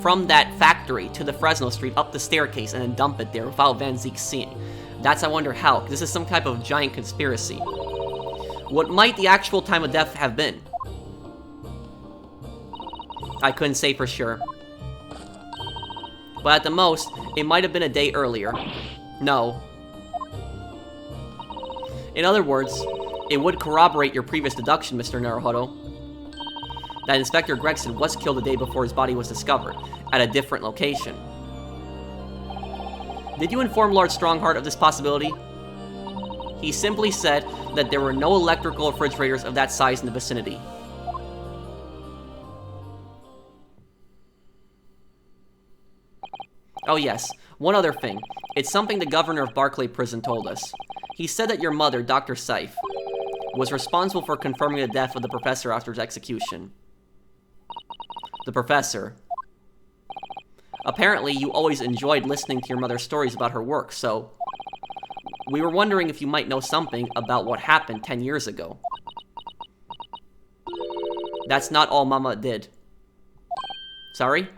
from that factory to the Fresno Street up the staircase and then dump it there without Van Zeke seeing? That's, I wonder how. This is some type of giant conspiracy. What might the actual time of death have been? I couldn't say for sure. But at the most, it might have been a day earlier. No. In other words, it would corroborate your previous deduction, Mr. Naruhodo, that Inspector Gregson was killed the day before his body was discovered, at a different location. Did you inform Lord Strongheart of this possibility? He simply said that there were no electrical refrigerators of that size in the vicinity. Oh yes, one other thing. It's something the governor of Barclay Prison told us. He said that your mother, Dr. Seif, was responsible for confirming the death of the professor after his execution. The professor. Apparently, you always enjoyed listening to your mother's stories about her work, so... We were wondering if you might know something about what happened 10 years ago. That's not all Mama did. Sorry?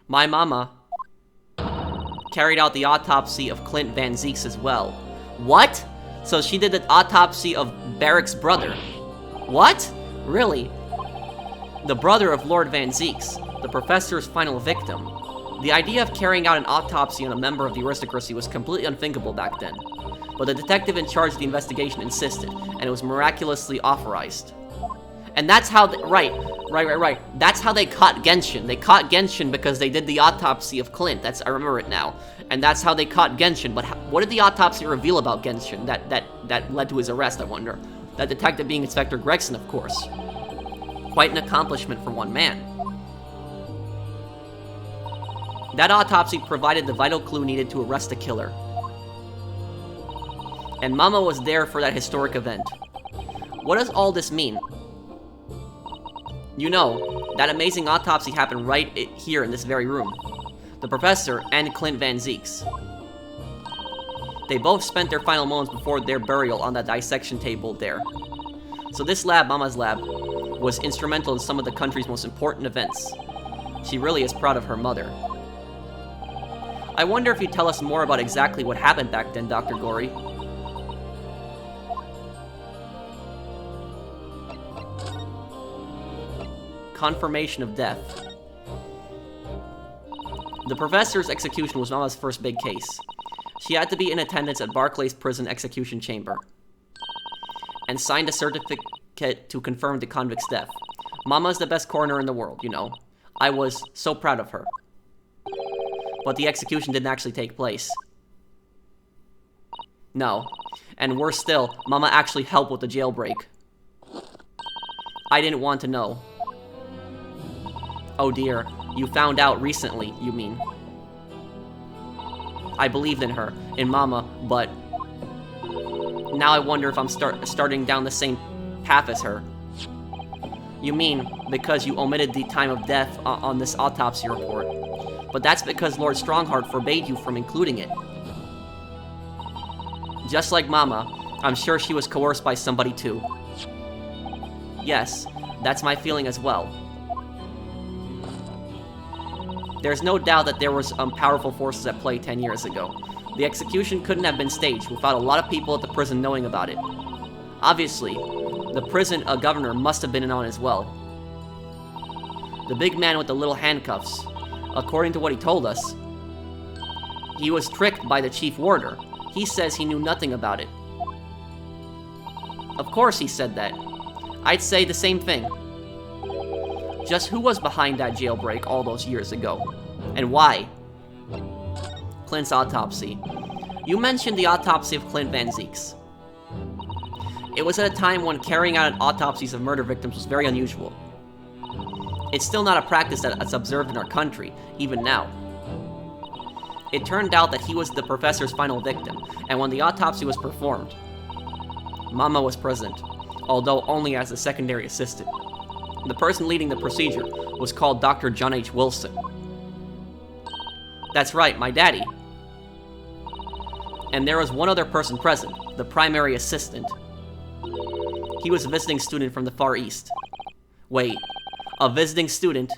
My mama carried out the autopsy of Clint Van Zeeks as well. What? So she did the autopsy of Barrick's brother. What? Really? The brother of Lord Van Zeeks, the professor's final victim. The idea of carrying out an autopsy on a member of the aristocracy was completely unthinkable back then. But the detective in charge of the investigation insisted, and it was miraculously authorized. And that's how, right. That's how they caught Genshin. They caught Genshin because they did the autopsy of Clint. I remember it now. And that's how they caught Genshin. But what did the autopsy reveal about Genshin that led to his arrest, I wonder? That detective being Inspector Gregson, of course. Quite an accomplishment for one man. That autopsy provided the vital clue needed to arrest the killer. And Mama was there for that historic event. What does all this mean? You know, that amazing autopsy happened right here in this very room. The professor and Clint Van Zeeks. They both spent their final moments before their burial on that dissection table there. So this lab, Mama's lab, was instrumental in some of the country's most important events. She really is proud of her mother. I wonder if you'd tell us more about exactly what happened back then, Dr. Gory. Confirmation of death. The professor's execution was Mama's first big case. She had to be in attendance at Barclay's prison execution chamber and signed a certificate to confirm the convict's death. Mama's the best coroner in the world, you know. I was so proud of her. But the execution didn't actually take place. No. And worse still, Mama actually helped with the jailbreak. I didn't want to know. Oh dear, you found out recently, you mean. I believed in her, in Mama, but... Now I wonder if I'm starting down the same path as her. You mean, because you omitted the time of death on this autopsy report. But that's because Lord Strongheart forbade you from including it. Just like Mama, I'm sure she was coerced by somebody too. Yes, that's my feeling as well. There's no doubt that there was powerful forces at play 10 years ago. The execution couldn't have been staged without a lot of people at the prison knowing about it. Obviously, the prison governor must have been in on it as well. The big man with the little handcuffs, according to what he told us, he was tricked by the chief warder. He says he knew nothing about it. Of course he said that. I'd say the same thing. Just who was behind that jailbreak all those years ago? And why? Clint's autopsy. You mentioned the autopsy of Clint Van Zeeks. It was at a time when carrying out autopsies of murder victims was very unusual. It's still not a practice that's observed in our country, even now. It turned out that he was the professor's final victim, and when the autopsy was performed, Mama was present, although only as a secondary assistant. The person leading the procedure was called Dr. John H. Wilson. That's right, my daddy. And there was one other person present, the primary assistant. He was a visiting student from the Far East. Wait, a visiting student?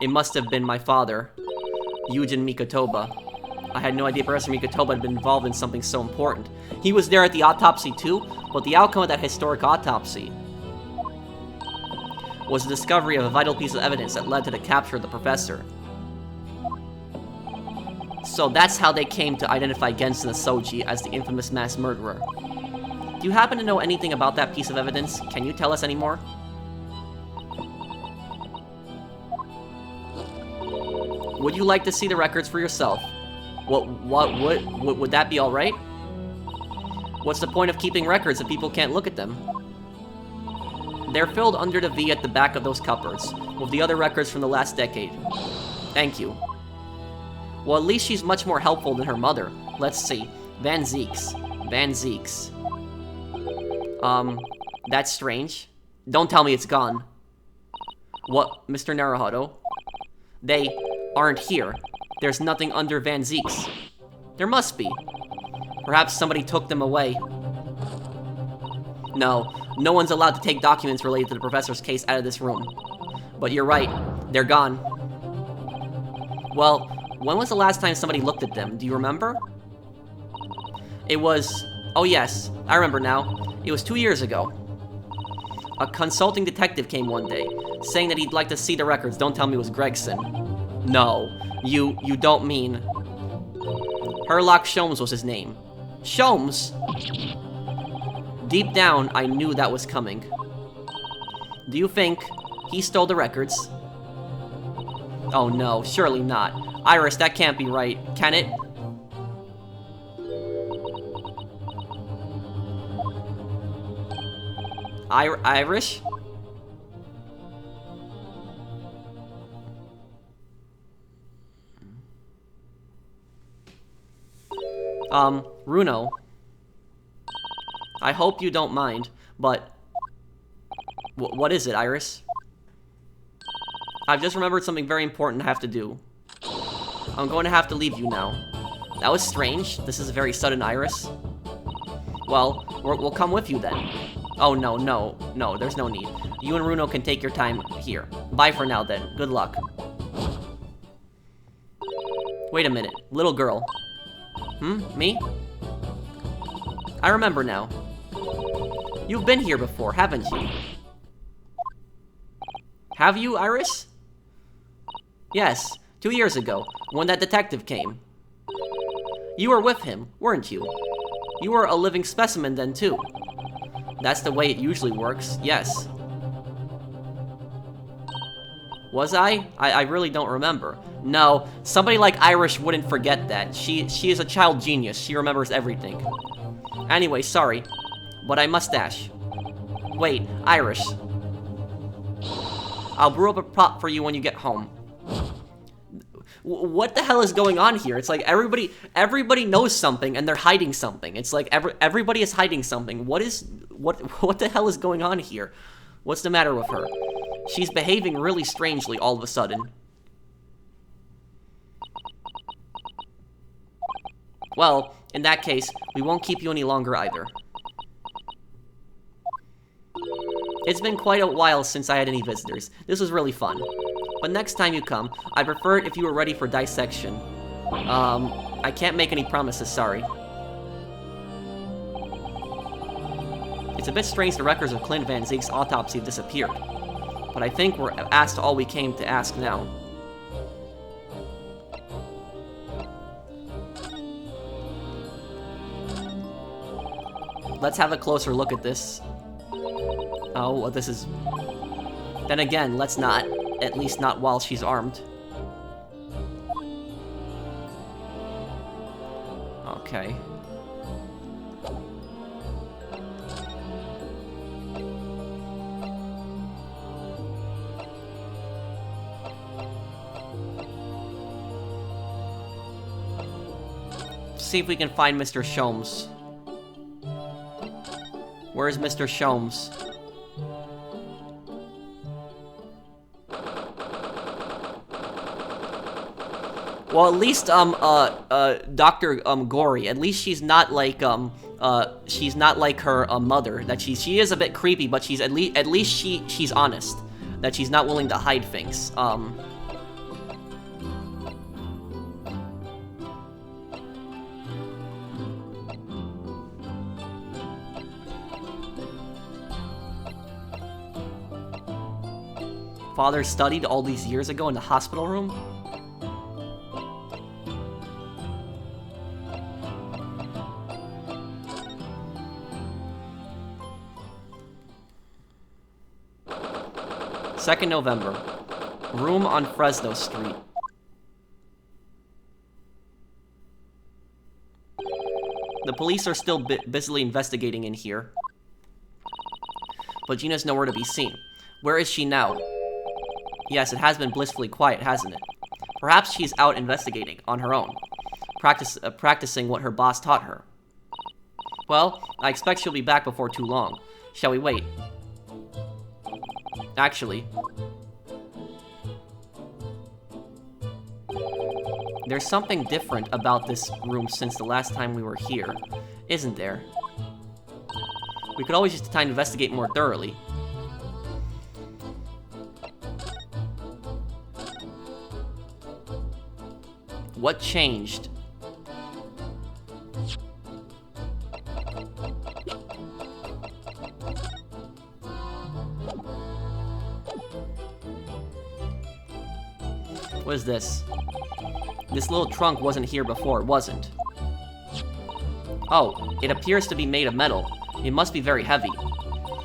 It must have been my father, Yujin Mikotoba. I had no idea Professor Mikotoba had been involved in something so important. He was there at the autopsy too, but the outcome of that historic autopsy was the discovery of a vital piece of evidence that led to the capture of the professor. So that's how they came to identify Gensen Asoji as the infamous mass murderer. Do you happen to know anything about that piece of evidence? Can you tell us any more? Would you like to see the records for yourself? Would that be alright? What's the point of keeping records if people can't look at them? They're filled under the V at the back of those cupboards, with the other records from the last decade. Thank you. Well, at least she's much more helpful than her mother. Let's see. Van Zeeks. That's strange. Don't tell me it's gone. What, Mr. Naruhodo? They aren't here. There's nothing under Van Zeeks. There must be. Perhaps somebody took them away. No one's allowed to take documents related to the professor's case out of this room. But you're right, they're gone. Well, when was the last time somebody looked at them? Do you remember? It was... Oh yes, I remember now. It was 2 years ago. A consulting detective came one day, saying that he'd like to see the records. Don't tell me it was Gregson. No, you don't mean... Herlock Sholmes was his name. Sholmes? Deep down, I knew that was coming. Do you think he stole the records? Oh no, surely not. Iris, that can't be right, can it? Irish? Runo. I hope you don't mind, but... what is it, Iris? I've just remembered something very important I have to do. I'm going to have to leave you now. That was strange. This is very sudden, Iris. Well, we'll come with you then. Oh, no, there's no need. You and Runo can take your time here. Bye for now then. Good luck. Wait a minute. Little girl. Me? I remember now. You've been here before, haven't you? Have you, Iris? Yes, 2 years ago, when that detective came. You were with him, weren't you? You were a living specimen then, too. That's the way it usually works, yes. Was I? I really don't remember. No, somebody like Irish wouldn't forget that. She is a child genius. She remembers everything. Anyway, sorry, but I must dash. Wait, Irish. I'll brew up a prop for you when you get home. What the hell is going on here? It's like everybody knows something and they're hiding something. It's like everybody is hiding something. What the hell is going on here? What's the matter with her? She's behaving really strangely all of a sudden. Well, In that case, we won't keep you any longer either. It's been quite a while since I had any visitors. This was really fun. But next time you come, I'd prefer it if you were ready for dissection. I can't make any promises, sorry. It's a bit strange the records of Clint Van Zeke's autopsy have disappeared. But I think we're asked all we came to ask now. Let's have a closer look at this. Oh, well, this is... Then again, let's not. At least not while she's armed. Okay. See if we can find Mr. Sholmes. Where's Mr. Sholmes? Well, at least, Dr. Gory, at least she's not like, her, mother. That she is a bit creepy, but she's, at least she's honest. That she's not willing to hide things. Father studied all these years ago in the hospital room? Second November. Room on Fresno Street. The police are still busily investigating in here. But Gina's nowhere to be seen. Where is she now? Yes, it has been blissfully quiet, hasn't it? Perhaps she's out investigating, on her own. Practicing what her boss taught her. Well, I expect she'll be back before too long. Shall we wait? Actually... There's something different about this room since the last time we were here, isn't there? We could always use the time to investigate more thoroughly. What changed? What is this? This little trunk wasn't here before, it wasn't. Oh, it appears to be made of metal. It must be very heavy.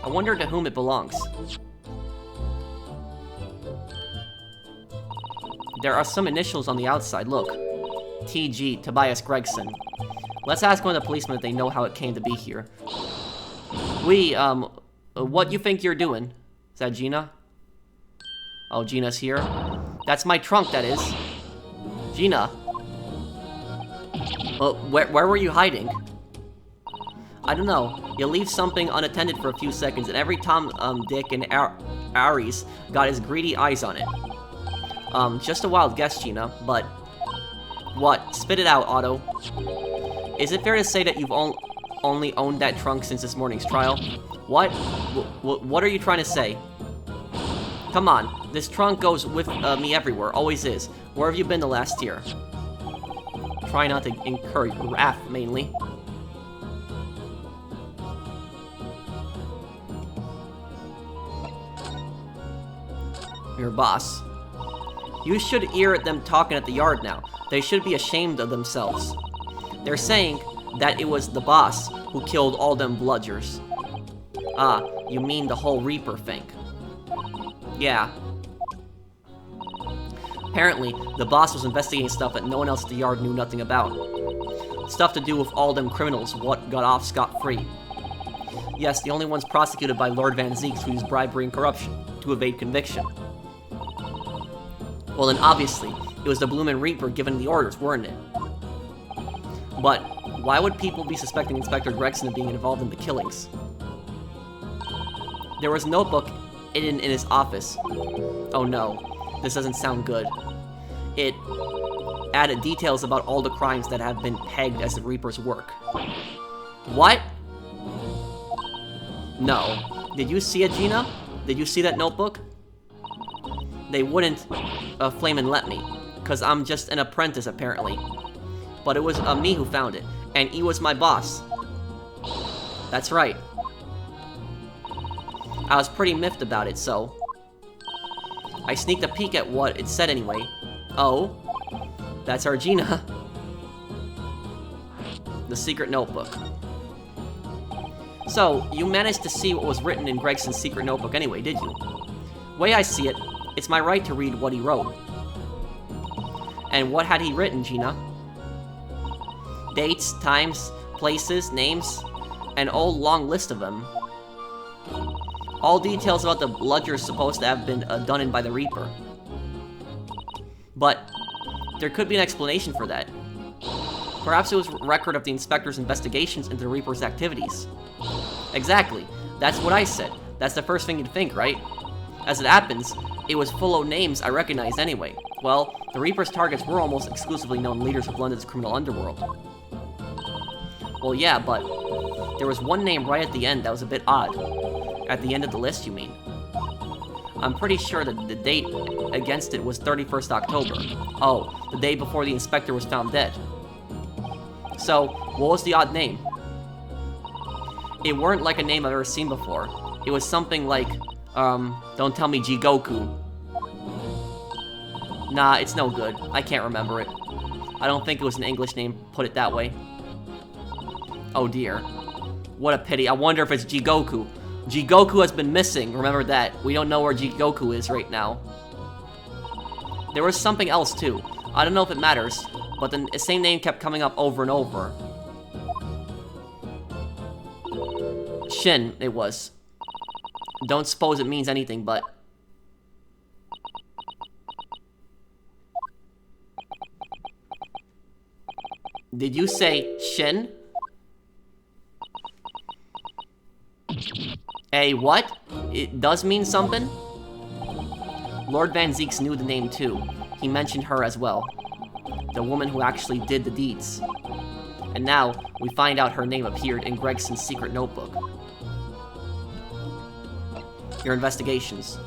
I wonder to whom it belongs. There are some initials on the outside, look. TG, Tobias Gregson. Let's ask one of the policemen if they know how it came to be here. What you think you're doing? Is that Gina? Oh, Gina's here. That's my trunk, that is. Gina. Where were you hiding? I don't know. You leave something unattended for a few seconds, and every Tom, Dick, and Aries got his greedy eyes on it. Just a wild guess, Gina, but... What? Spit it out, Otto. Is it fair to say that you've only owned that trunk since this morning's trial? What? What are you trying to say? Come on, this trunk goes with me everywhere, always is. Where have you been the last year? Try not to incur wrath, mainly. Your boss. You should hear them talking at the yard now. They should be ashamed of themselves. They're saying that it was the boss who killed all them bludgers. Ah, you mean the whole Reaper thing. Yeah. Apparently, the boss was investigating stuff that no one else at the yard knew nothing about. Stuff to do with all them criminals what got off scot-free. Yes, the only ones prosecuted by Lord Van Zeke who used bribery and corruption to evade conviction. Well then, obviously, it was the Bloomin' Reaper giving the orders, weren't it? But, why would people be suspecting Inspector Gregson of being involved in the killings? There was a notebook in his office. Oh no, this doesn't sound good. added details about all the crimes that have been pegged as the Reaper's work. What? No. Did you see it, Gina? Did you see that notebook? They wouldn't flamin' let me, because I'm just an apprentice, apparently. But it was me who found it, and he was my boss. That's right. I was pretty miffed about it, so I sneaked a peek at what it said anyway. Oh, that's our Gina. The secret notebook. So, you managed to see what was written in Gregson's secret notebook anyway, did you? Way I see it, it's my right to read what he wrote. And what had he written, Gina? Dates, times, places, names, an old long list of them. All details about the bludgers supposed to have been done in by the Reaper. But there could be an explanation for that. Perhaps it was a record of the Inspector's investigations into the Reaper's activities. Exactly. That's what I said. That's the first thing you'd think, right? As it happens, it was full of names I recognized anyway. Well, the Reaper's targets were almost exclusively known leaders of London's criminal underworld. Well, yeah, but there was one name right at the end that was a bit odd. At the end of the list, you mean? I'm pretty sure that the date against it was 31st October. Oh, the day before the Inspector was found dead. So, what was the odd name? It weren't like a name I've ever seen before. It was something like, don't tell me Jigoku. Nah, it's no good. I can't remember it. I don't think it was an English name, put it that way. Oh dear. What a pity. I wonder if it's Jigoku. Jigoku has been missing, remember that. We don't know where Jigoku is right now. There was something else too. I don't know if it matters, but the same name kept coming up over and over. Shin, it was. Don't suppose it means anything, but... Did you say Shin? A what? It does mean something? Lord Van Zeeks knew the name too. He mentioned her as well. The woman who actually did the deeds. And now, we find out her name appeared in Gregson's secret notebook. Your investigations.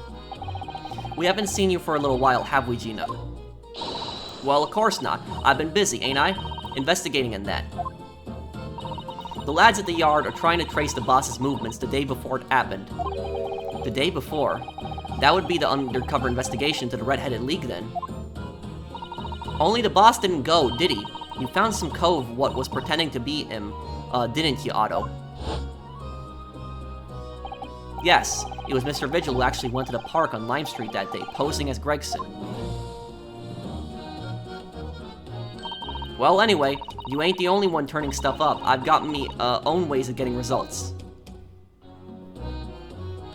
We haven't seen you for a little while, have we, Gina? Well, of course not. I've been busy, ain't I? Investigating in that. The lads at the yard are trying to trace the boss's movements the day before it happened. The day before? That would be the undercover investigation to the Red-Headed League, then. Only the boss didn't go, did he? You found some cove what was pretending to be him, didn't you, Otto? Yes, it was Mr. Vigil who actually went to the park on Lime Street that day, posing as Gregson. Well, anyway, you ain't the only one turning stuff up. I've got me own ways of getting results.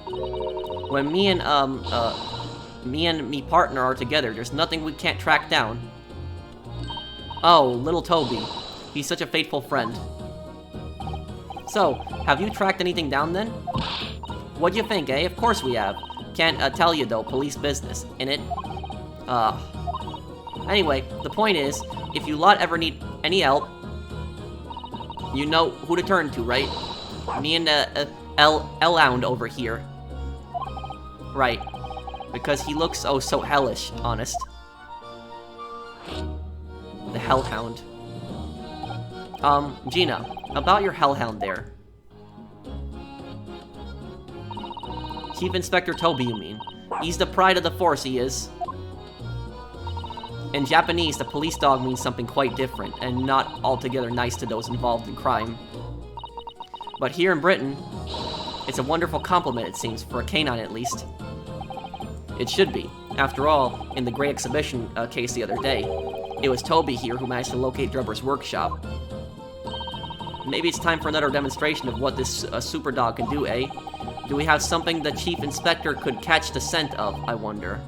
When me and me partner are together, there's nothing we can't track down. Oh, little Toby. He's such a faithful friend. So, have you tracked anything down then? What'd you think, eh? Of course we have. Can't tell you though, police business, innit? Anyway, the point is, if you lot ever need any help, you know who to turn to, right? Me and L-Hound over here. Right. Because he looks oh so hellish, honest. The Hellhound. Gina, about your Hellhound there. Chief Inspector Toby, you mean? He's the pride of the force, he is. In Japanese, the police dog means something quite different, and not altogether nice to those involved in crime. But here in Britain, it's a wonderful compliment, it seems, for a canine at least. It should be. After all, in the Great Exhibition case the other day, it was Toby here who managed to locate Drebber's workshop. Maybe it's time for another demonstration of what this super dog can do, eh? Do we have something the Chief Inspector could catch the scent of, I wonder?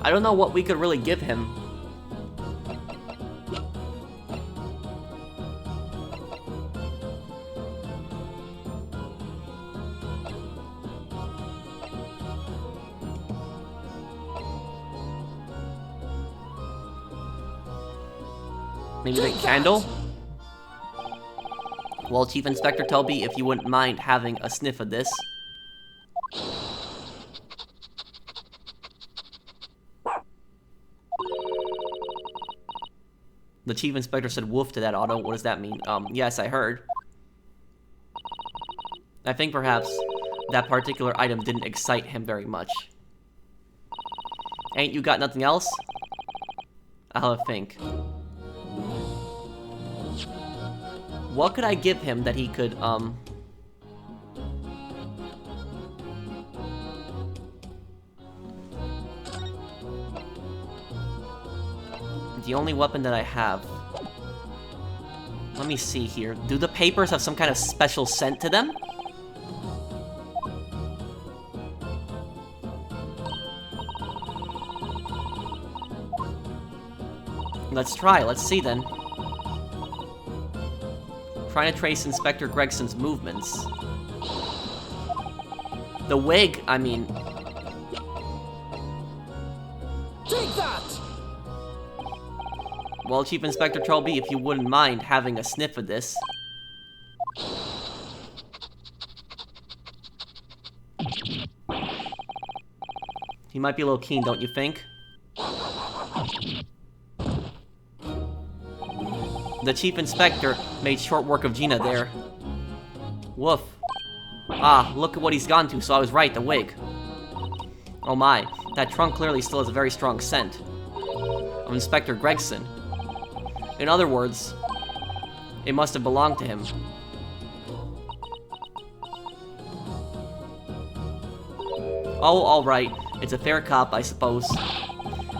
I don't know what we could really give him. Maybe the candle? Well, Chief Inspector Toby, if you wouldn't mind having a sniff of this. The Chief Inspector said woof to that, Otto. What does that mean? Yes, I heard. I think perhaps that particular item didn't excite him very much. Ain't you got nothing else? I'll have a think. What could I give him that he could, the only weapon that I have. Let me see here. Do the papers have some kind of special scent to them? Let's try. Let's see then. Trying to trace Inspector Gregson's movements. The wig, I mean. Take that! Well, Chief Inspector Trollby, if you wouldn't mind having a sniff of this. He might be a little keen, don't you think? The Chief Inspector made short work of Gina there. Woof. Ah, look at what he's gone to, so I was right, the wig. Oh my, that trunk clearly still has a very strong scent. Of Inspector Gregson. In other words, it must have belonged to him. Oh, alright. It's a fair cop, I suppose.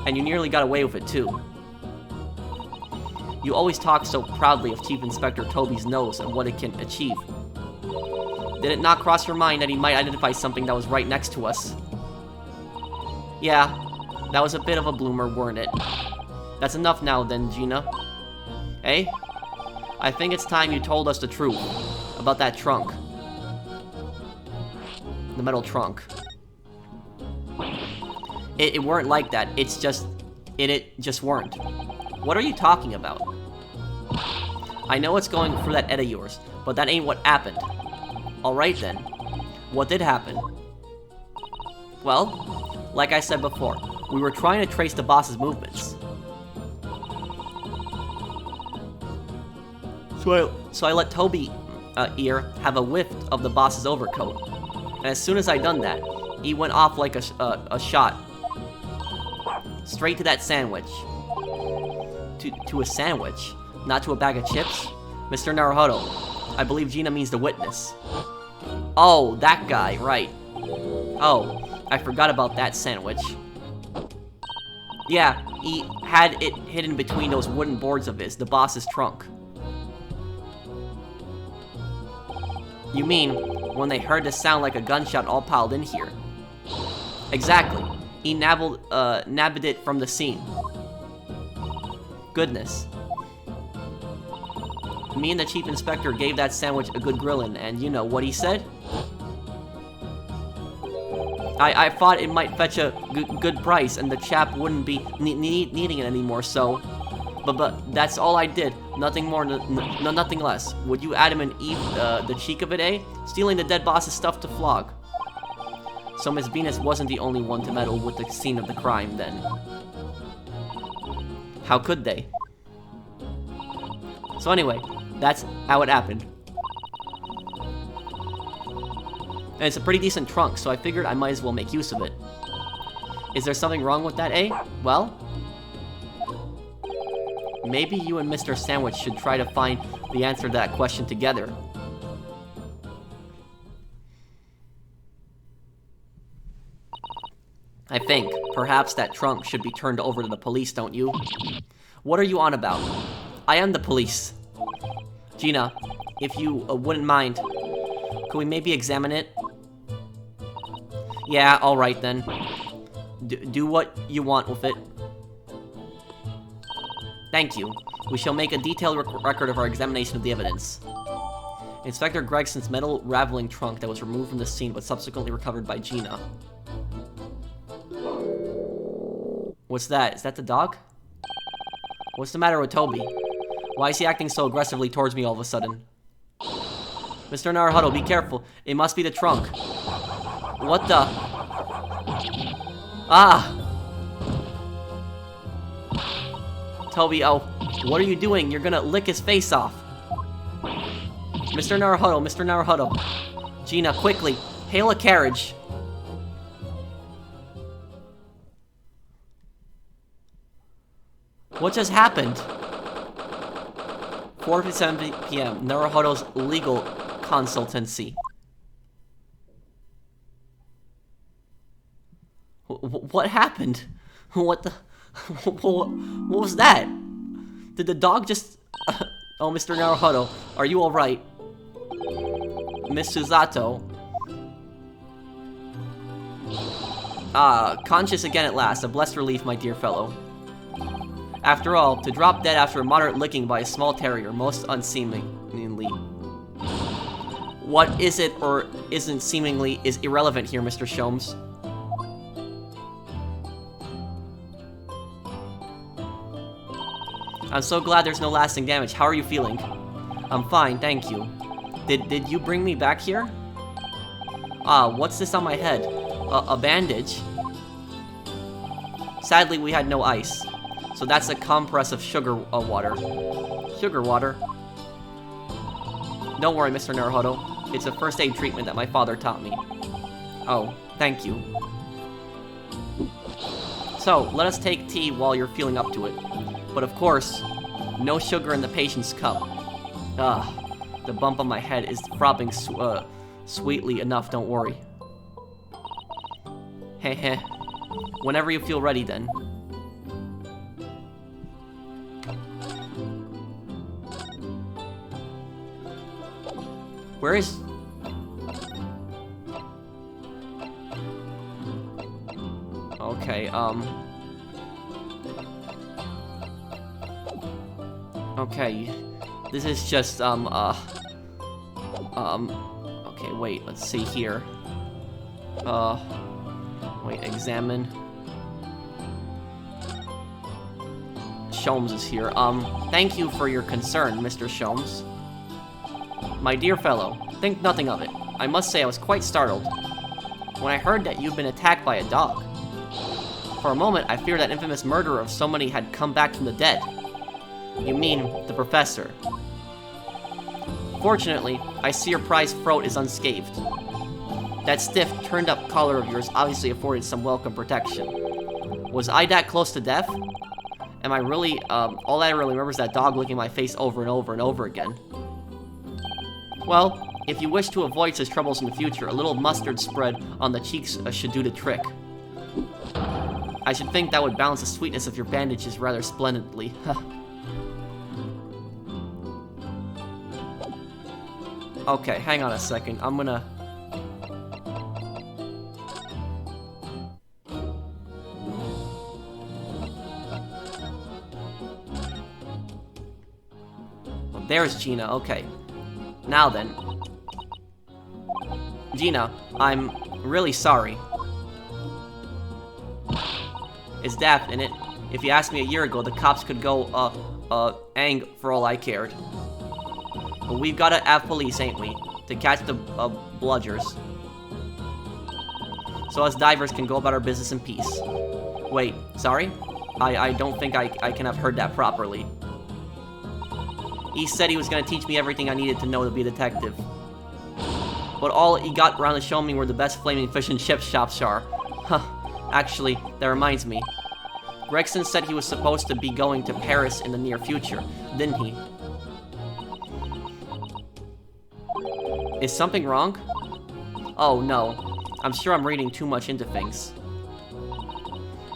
And you nearly got away with it, too. You always talk so proudly of Chief Inspector Toby's nose and what it can achieve. Did it not cross your mind that he might identify something that was right next to us? Yeah, that was a bit of a bloomer, weren't it? That's enough now then, Gina. Eh? I think it's time you told us the truth about that trunk. The metal trunk. It weren't like that. It's just... It just weren't. What are you talking about? I know it's going for that head of yours, but that ain't what happened. Alright then. What did happen? Well, like I said before, we were trying to trace the boss's movements. So I let Toby here have a whiff of the boss's overcoat. And as soon as I done that, he went off like a shot. Straight to that sandwich. To a sandwich, not to a bag of chips? Mr. Naruhodo, I believe Gina means the witness. Oh, that guy, right. Oh, I forgot about that sandwich. Yeah, he had it hidden between those wooden boards of his, the boss's trunk. You mean, when they heard the sound like a gunshot all piled in here? Exactly. He nabbed it from the scene. Goodness. Me and the Chief Inspector gave that sandwich a good grillin', and you know what he said? I thought it might fetch a good price, and the chap wouldn't be needing it anymore, so... But that's all I did. Nothing more, nothing less. Would you add him and eat the cheek of it, eh? Stealing the dead boss's stuff to flog. So Miss Venus wasn't the only one to meddle with the scene of the crime, then. How could they? So anyway, that's how it happened. And it's a pretty decent trunk, so I figured I might as well make use of it. Is there something wrong with that, eh? Well... maybe you and Mr. Sandwich should try to find the answer to that question together. I think, perhaps that trunk should be turned over to the police, don't you? What are you on about? I am the police. Gina, if you wouldn't mind, could we maybe examine it? Yeah, alright then. Do what you want with it. Thank you. We shall make a detailed record of our examination of the evidence. Inspector Gregson's metal raveling trunk that was removed from the scene but subsequently recovered by Gina. What's that? Is that the dog? What's the matter with Toby? Why is he acting so aggressively towards me all of a sudden? Mr. Naruhodo, be careful. It must be the trunk. What the? Ah! Toby, oh, what are you doing? You're gonna lick his face off. Mr. Naruhodo, Mr. Naruhodo. Gina, quickly, hail a carriage. What just happened? 4:57 p.m. Naruhodo's legal consultancy. What happened? What the? What was that? Did the dog just... Oh, Mr. Naruhodo, are you alright? Miss Suzato. Conscious again at last. A blessed relief, my dear fellow. After all, to drop dead after a moderate licking by a small terrier, most unseemingly. What is it or isn't seemingly is irrelevant here, Mr. Sholmes. I'm so glad there's no lasting damage. How are you feeling? I'm fine, thank you. Did you bring me back here? What's this on my head? A bandage? Sadly, we had no ice. So that's a compress of sugar water. Sugar water? Don't worry, Mr. Naruhodo. It's a first aid treatment that my father taught me. Oh, thank you. So, let us take tea while you're feeling up to it. But of course, no sugar in the patient's cup. The bump on my head is throbbing sweetly enough, don't worry. Heh heh. Whenever you feel ready then. Where is... Okay, Okay, this is just, okay, wait, let's see here. Wait, examine. Sholmes is here. Thank you for your concern, Mr. Sholmes. My dear fellow, think nothing of it. I must say I was quite startled when I heard that you've been attacked by a dog. For a moment, I feared that infamous murderer of so many had come back from the dead. You mean, the professor. Fortunately, I see your prized throat is unscathed. That stiff, turned-up collar of yours obviously afforded some welcome protection. Was I that close to death? Am I really, all I really remember is that dog licking my face over and over and over again. Well, if you wish to avoid such troubles in the future, a little mustard spread on the cheeks should do the trick. I should think that would balance the sweetness of your bandages rather splendidly. Okay, hang on a second. I'm gonna... Well, there's Gina, okay. Now then. Gina, I'm really sorry. It's daft, innit? If you asked me a year ago, the cops could go, ang for all I cared. But we've gotta have police, ain't we? To catch the, bludgers. So us divers can go about our business in peace. Wait, sorry? I don't think I can have heard that properly. He said he was gonna teach me everything I needed to know to be a detective. But all he got around to show me where the best flaming fish and chip shops are. Huh. Actually, that reminds me. Gregson said he was supposed to be going to Paris in the near future, didn't he? Is something wrong? Oh, no. I'm sure I'm reading too much into things.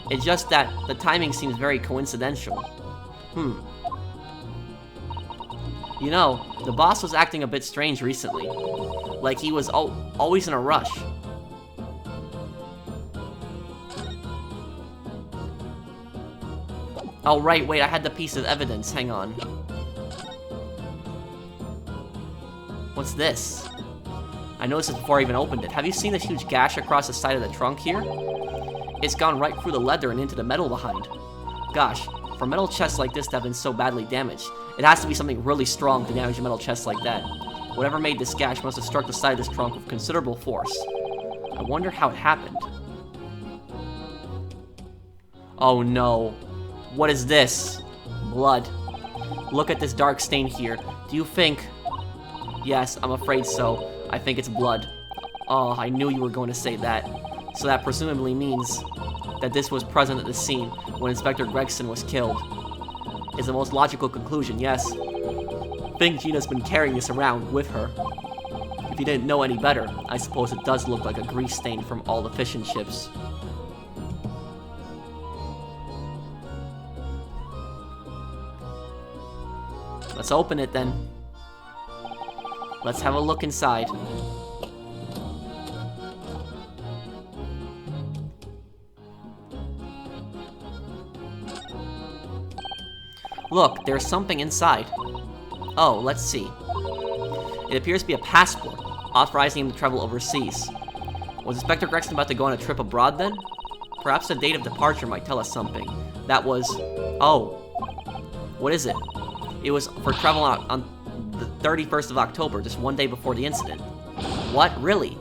It's just that the timing seems very coincidental. You know, the boss was acting a bit strange recently. Like he was always in a rush. Oh, right, wait, I had the piece of evidence. Hang on. What's this? I noticed it before I even opened it. Have you seen this huge gash across the side of the trunk here? It's gone right through the leather and into the metal behind. Gosh, for metal chests like this to have been so badly damaged, it has to be something really strong to damage a metal chest like that. Whatever made this gash must have struck the side of this trunk with considerable force. I wonder how it happened. Oh no. What is this? Blood. Look at this dark stain here. Do you think... Yes, I'm afraid so. I think it's blood. Oh, I knew you were going to say that. So that presumably means that this was present at the scene when Inspector Gregson was killed. Is the most logical conclusion, yes. I think Gina's been carrying this around with her. If you didn't know any better, I suppose it does look like a grease stain from all the fish and chips. Let's open it then. Let's have a look inside. Look, there's something inside. Oh, let's see. It appears to be a passport, authorizing him to travel overseas. Was Inspector Gregson about to go on a trip abroad then? Perhaps the date of departure might tell us something. That was... Oh. What is it? It was for travel on the 31st of October, just one day before the incident. What? Really?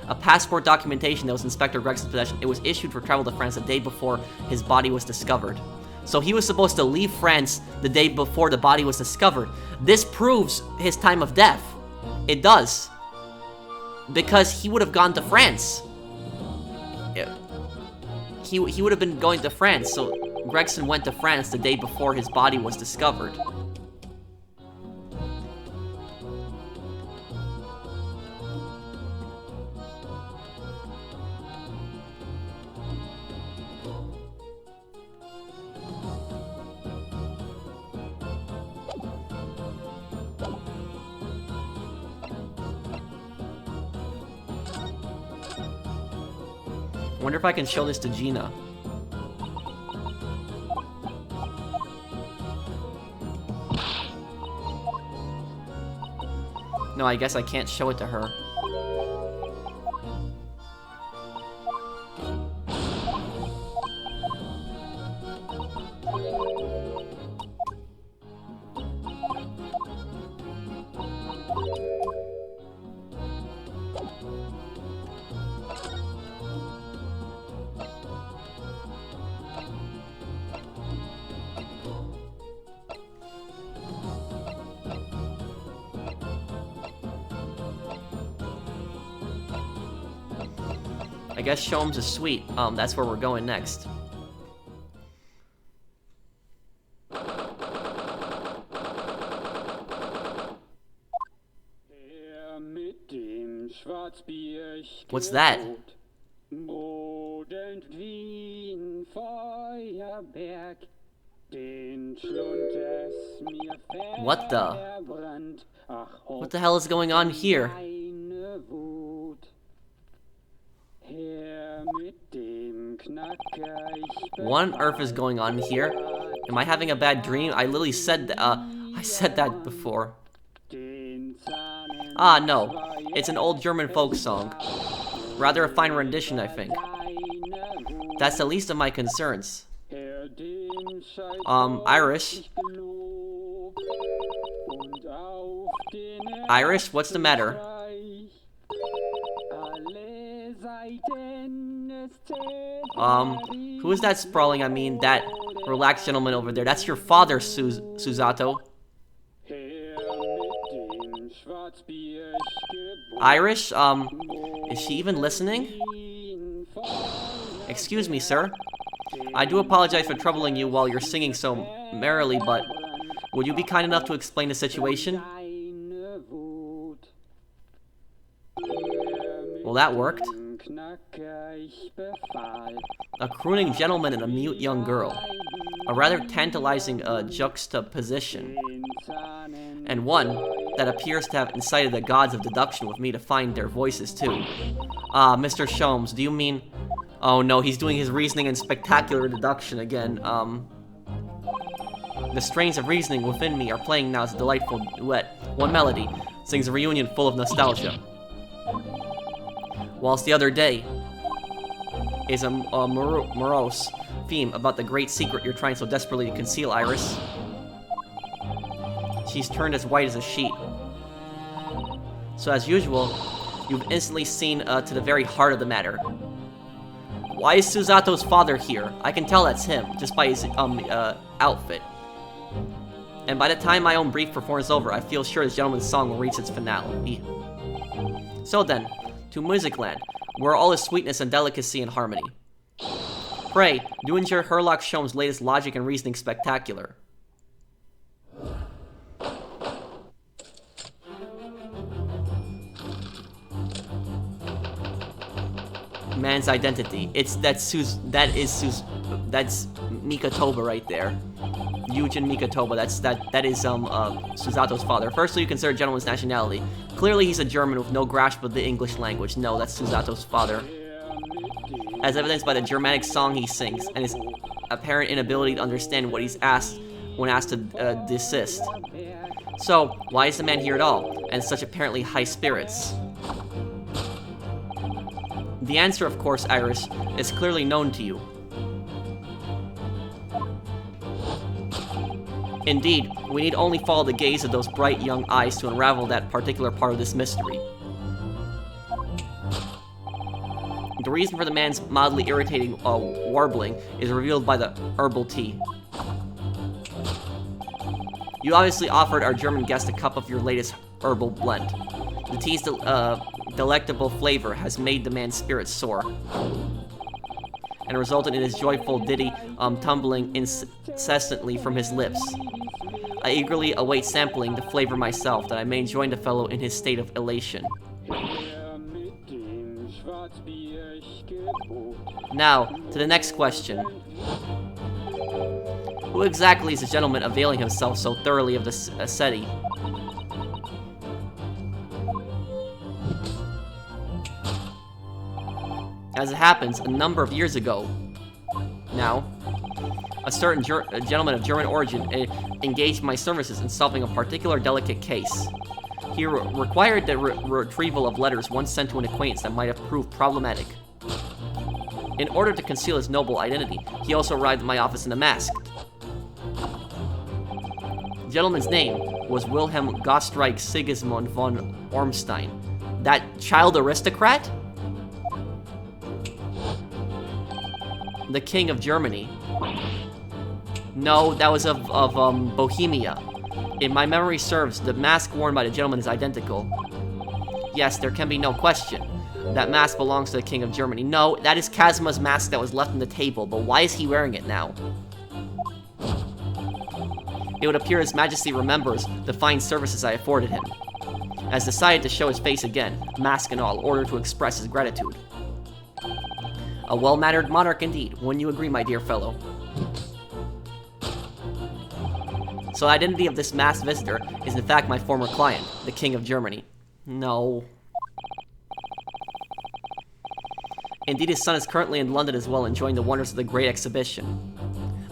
A passport documentation that was in Inspector Gregson's possession. It was issued for travel to France the day before his body was discovered. So he was supposed to leave France the day before the body was discovered. This proves his time of death. It does. Because he would have gone to France. He would have been going to France, so Gregson went to France the day before his body was discovered. I wonder if I can show this to Gina. No, I guess I can't show it to her. I guess Sholmes is sweet. That's where we're going next. What's that? What the hell is going on here? What on earth is going on here? Am I having a bad dream? I literally said I said that before. Ah, no. It's an old German folk song. Rather a fine rendition, I think. That's the least of my concerns. Irish? Irish, what's the matter? Who is that sprawling? I mean, that relaxed gentleman over there. That's your father, Susato. Irish? Is she even listening? Excuse me, sir. I do apologize for troubling you while you're singing so merrily, but would you be kind enough to explain the situation? Well, that worked. A crooning gentleman and a mute young girl. A rather tantalizing juxtaposition. And one that appears to have incited the gods of deduction with me to find their voices too. Mr. Sholmes, do you mean... Oh no, he's doing his reasoning and spectacular deduction again. The strains of reasoning within me are playing now as a delightful duet. One melody sings a reunion full of nostalgia, whilst the other day is a morose theme about the great secret you're trying so desperately to conceal, Iris. She's turned as white as a sheet. So as usual, you've instantly seen to the very heart of the matter. Why is Susato's father here? I can tell that's him, just by his outfit. And by the time my own brief performance is over, I feel sure this gentleman's song will reach its finale. So then, to Musicland, where all is sweetness and delicacy and harmony. Pray, do enjoy Herlock Sholmes' latest logic and reasoning spectacular. Man's identity. That's Mikotoba right there. Yujin Mikotoba. That is Susato's father. Firstly, you consider gentleman's nationality. Clearly, he's a German with no grasp of the English language. No, that's Susato's father. As evidenced by the Germanic song he sings and his apparent inability to understand what he's asked when asked to desist. So, why is the man here at all, and such apparently high spirits? The answer, of course, Iris, is clearly known to you. Indeed, we need only follow the gaze of those bright young eyes to unravel that particular part of this mystery. The reason for the man's mildly irritating warbling is revealed by the herbal tea. You obviously offered our German guest a cup of your latest herbal blend. The tea's delectable flavor has made the man's spirits soar, and resulted in his joyful ditty tumbling incessantly from his lips. I eagerly await sampling the flavor myself, that I may join the fellow in his state of elation. Now, to the next question. Who exactly is the gentleman availing himself so thoroughly of the SETI? As it happens, a number of years ago now, a certain gentleman of German origin engaged my services in solving a particular delicate case. He required the retrieval of letters once sent to an acquaintance that might have proved problematic. In order to conceal his noble identity, he also arrived at my office in a mask. The gentleman's name was Wilhelm Gostreich Sigismund von Ormstein. That child aristocrat? The King of Germany. No, that was of Bohemia. If my memory serves, the mask worn by the gentleman is identical. Yes, there can be no question. That mask belongs to the King of Germany. No, that is Kazma's mask that was left on the table, but why is he wearing it now? It would appear His Majesty remembers the fine services I afforded him, has decided to show his face again, mask and all, in order to express his gratitude. A well-mannered monarch indeed, wouldn't you agree, my dear fellow? So the identity of this masked visitor is in fact my former client, the King of Germany. No. Indeed, his son is currently in London as well, enjoying the wonders of the Great Exhibition.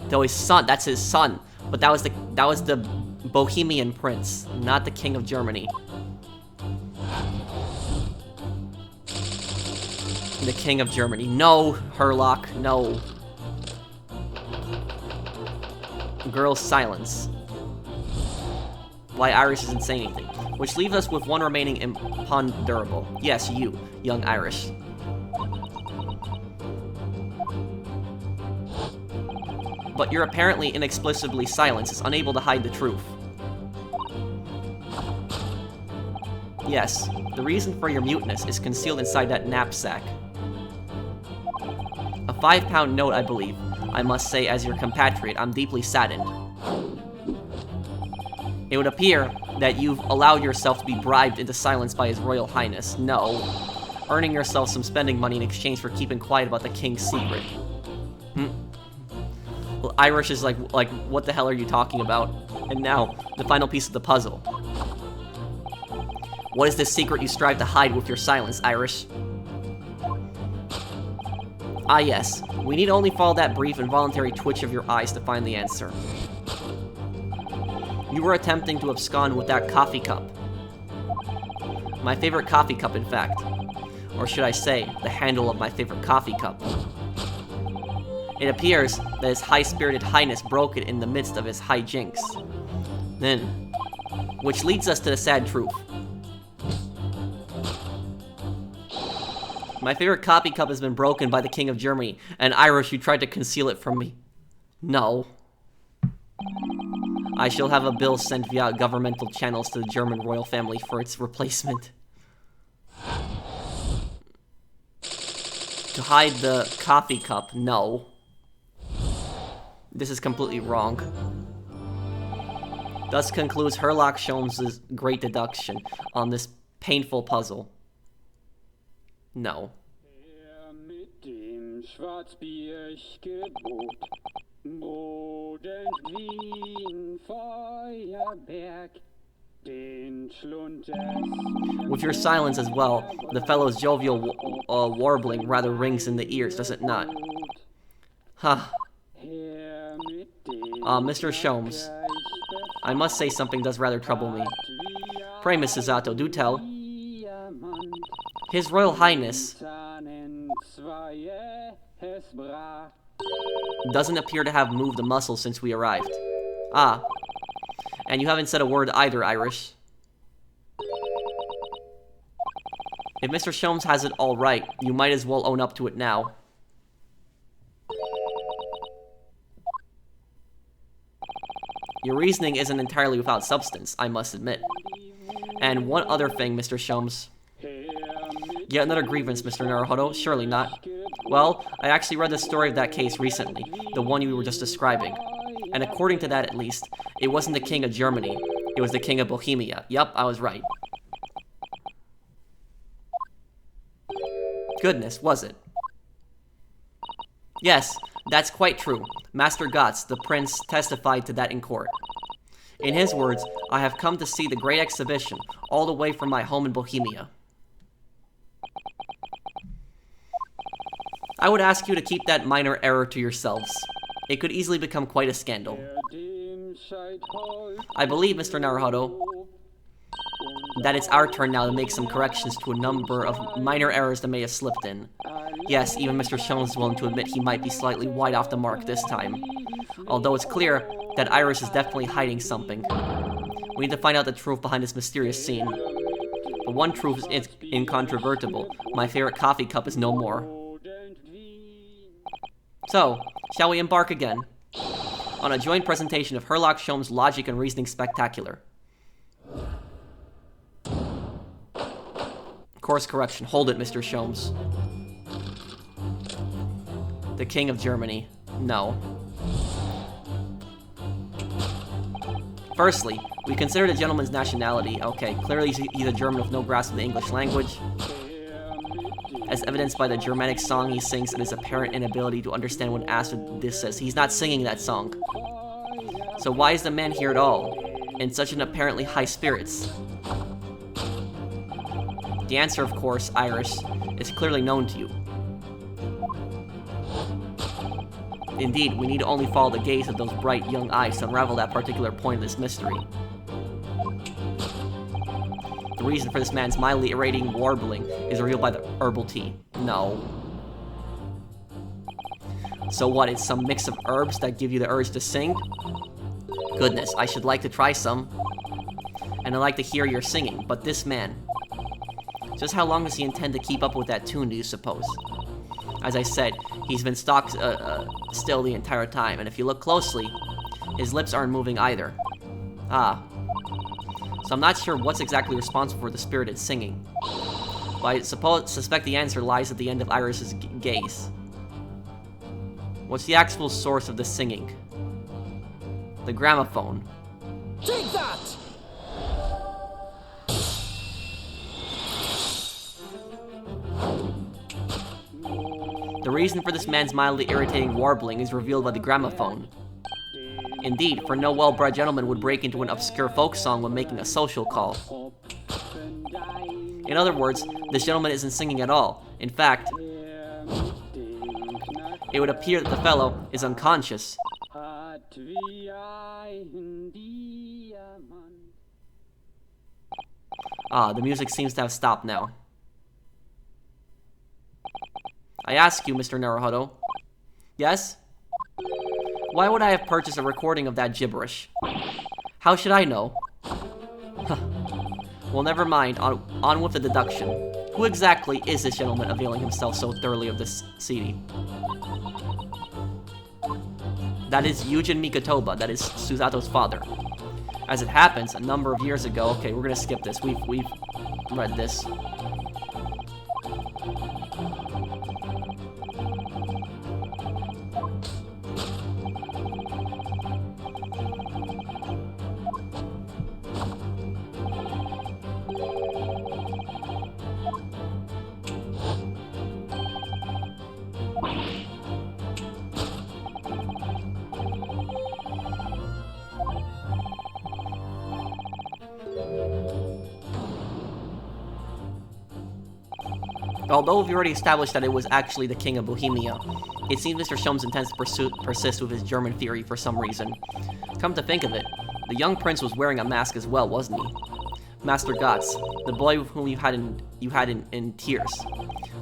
Though his son, that's his son, but that was the Bohemian prince, not the King of Germany. The King of Germany. No, Herlock, no. Girl's silence. Why Iris isn't saying anything. Which leaves us with one remaining imponderable. Yes, you, young Iris. But your apparently inexplicably silence is unable to hide the truth. Yes, the reason for your muteness is concealed inside that knapsack. A £5 note, I believe. I must say, as your compatriot, I'm deeply saddened. It would appear that you've allowed yourself to be bribed into silence by His Royal Highness. No. Earning yourself some spending money in exchange for keeping quiet about the king's secret. Well, Irish is like, what the hell are you talking about? And now, the final piece of the puzzle. What is this secret you strive to hide with your silence, Irish? Ah yes, we need only follow that brief involuntary twitch of your eyes to find the answer. You were attempting to abscond with that coffee cup. My favorite coffee cup, in fact. Or should I say, the handle of my favorite coffee cup. It appears that His High-Spirited Highness broke it in the midst of his hijinks. Then, which leads us to the sad truth. My favorite coffee cup has been broken by the King of Germany, and Irish who tried to conceal it from me. No. I shall have a bill sent via governmental channels to the German royal family for its replacement. To hide the coffee cup, no. This is completely wrong. Thus concludes Herlock Sholmes' great deduction on this painful puzzle. No. With your silence as well, the fellow's jovial warbling rather rings in the ears, does it not? Huh. Mr. Sholmes, I must say something does rather trouble me. Pray, Mrs. Zato, do tell. His Royal Highness doesn't appear to have moved a muscle since we arrived. Ah. And you haven't said a word either, Irish. If Mr. Sholmes has it all right, you might as well own up to it now. Your reasoning isn't entirely without substance, I must admit. And one other thing, Mr. Sholmes. Yet another grievance, Mr. Naruhodo? Surely not. Well, I actually read the story of that case recently, the one you were just describing. And according to that, at least, it wasn't the King of Germany. It was the King of Bohemia. Yup, I was right. Goodness, was it? Yes, that's quite true. Master Gotz, the prince, testified to that in court. In his words, I have come to see the great exhibition, all the way from my home in Bohemia. I would ask you to keep that minor error to yourselves. It could easily become quite a scandal. I believe, Mr. Naruhodo, that it's our turn now to make some corrections to a number of minor errors that may have slipped in. Yes, even Mr. Sholmes is willing to admit he might be slightly wide off the mark this time. Although it's clear that Iris is definitely hiding something. We need to find out the truth behind this mysterious scene. But one truth is incontrovertible. My favorite coffee cup is no more. So, shall we embark again? On a joint presentation of Herlock Sholmes' Logic and Reasoning Spectacular. Course correction. Hold it, Mr. Sholmes. The King of Germany. No. Firstly, we consider the gentleman's nationality. Okay, clearly he's a German with no grasp of the English language, as evidenced by the Germanic song he sings and his apparent inability to understand when asked what this says. He's not singing that song. So why is the man here at all, in such an apparently high spirits? The answer, of course, Irish, is clearly known to you. Indeed, we need to only follow the gaze of those bright young eyes to unravel that particular point of this mystery. The reason for this man's mildly irritating warbling is revealed by the herbal tea. No. So what, it's some mix of herbs that give you the urge to sing? Goodness, I should like to try some. And I'd like to hear your singing, but this man... Just how long does he intend to keep up with that tune, do you suppose? As I said, he's been stock still the entire time, and if you look closely, his lips aren't moving either. Ah. So I'm not sure what's exactly responsible for the spirited singing. But I suspect the answer lies at the end of Iris's gaze. What's the actual source of the singing? The gramophone. Take that! The reason for this man's mildly irritating warbling is revealed by the gramophone. Indeed, for no well-bred gentleman would break into an obscure folk song when making a social call. In other words, this gentleman isn't singing at all. In fact, it would appear that the fellow is unconscious. Ah, the music seems to have stopped now. I ask you, Mr. Naruhodo. Yes? Why would I have purchased a recording of that gibberish? How should I know? Well, never mind. On with the deduction. Who exactly is this gentleman availing himself so thoroughly of this CD? That is Yujin Mikotoba. That is Suzato's father. As it happens, a number of years ago... Okay, we're gonna skip this. We've read this. Although we've already established that it was actually the King of Bohemia, it seems Mr. Sholmes intends to persist with his German theory for some reason. Come to think of it, the young prince was wearing a mask as well, wasn't he? Master Gotz, the boy with whom you had in tears.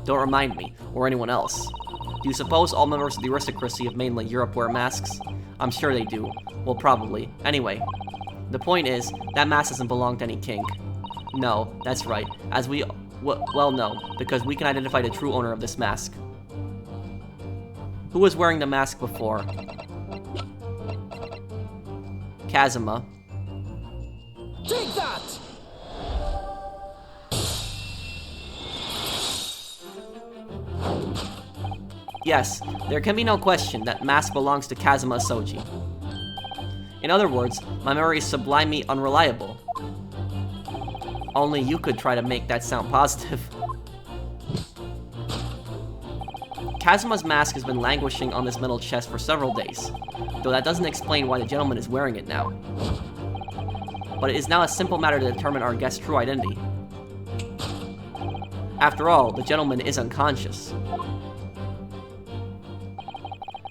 Don't remind me, or anyone else. Do you suppose all members of the aristocracy of mainland Europe wear masks? I'm sure they do. Well, probably. Anyway, the point is, that mask doesn't belong to any king. No, that's right, as we... Well, no, because we can identify the true owner of this mask. Who was wearing the mask before? Kazuma. Take that! Yes, there can be no question that mask belongs to Kazuma Soji. In other words, my memory is sublimely unreliable. Only you could try to make that sound positive. Kazuma's mask has been languishing on this metal chest for several days, though that doesn't explain why the gentleman is wearing it now. But it is now a simple matter to determine our guest's true identity. After all, the gentleman is unconscious.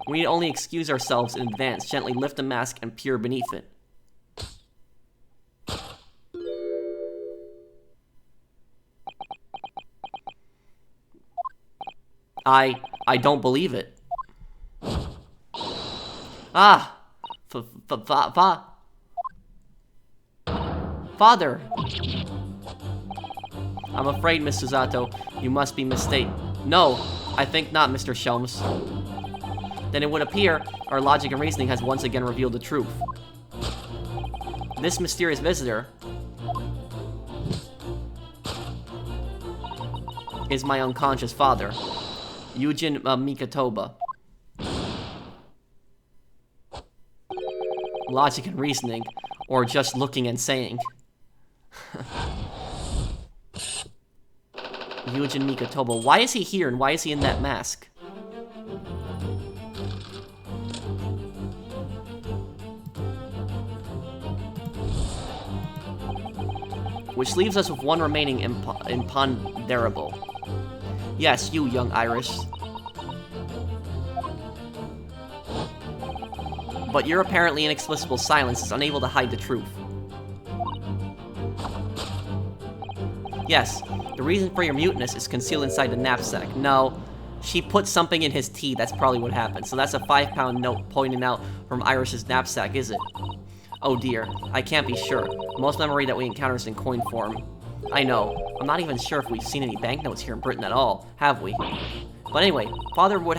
We need only excuse ourselves in advance, gently lift the mask, and peer beneath it. I don't believe it. Ah! Father! I'm afraid, Miss Suzato, you must be mistaken. No, I think not, Mr. Sholmes. Then it would appear our logic and reasoning has once again revealed the truth. This mysterious visitor is my unconscious father, Yujin Mikotoba. Logic and reasoning, or just looking and saying. Yujin Mikotoba. Why is he here and why is he in that mask? Which leaves us with one remaining imponderable. Yes, you, young Iris. But your apparently inexplicable silence is unable to hide the truth. Yes, the reason for your muteness is concealed inside the knapsack. No, she put something in his tea, that's probably what happened. So that's a 5-pound note pointing out from Iris's knapsack, is it? Oh dear, I can't be sure. Most memory that we encounter is in coin form. I know. I'm not even sure if we've seen any banknotes here in Britain at all, have we? But anyway, Father would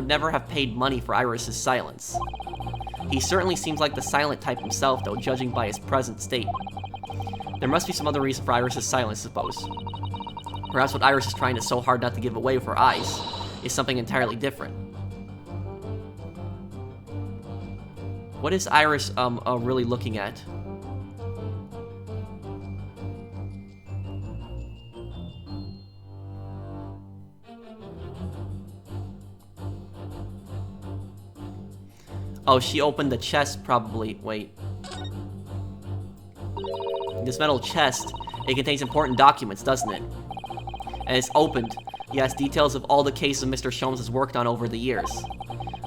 never have paid money for Iris's silence. He certainly seems like the silent type himself, though, judging by his present state. There must be some other reason for Iris's silence, I suppose. Perhaps what Iris is trying to so hard not to give away with her eyes is something entirely different. What is Iris, really looking at? Oh, she opened the chest, probably. Wait. This metal chest, it contains important documents, doesn't it? And it's opened Yes, details of all the cases Mr. Sholmes has worked on over the years.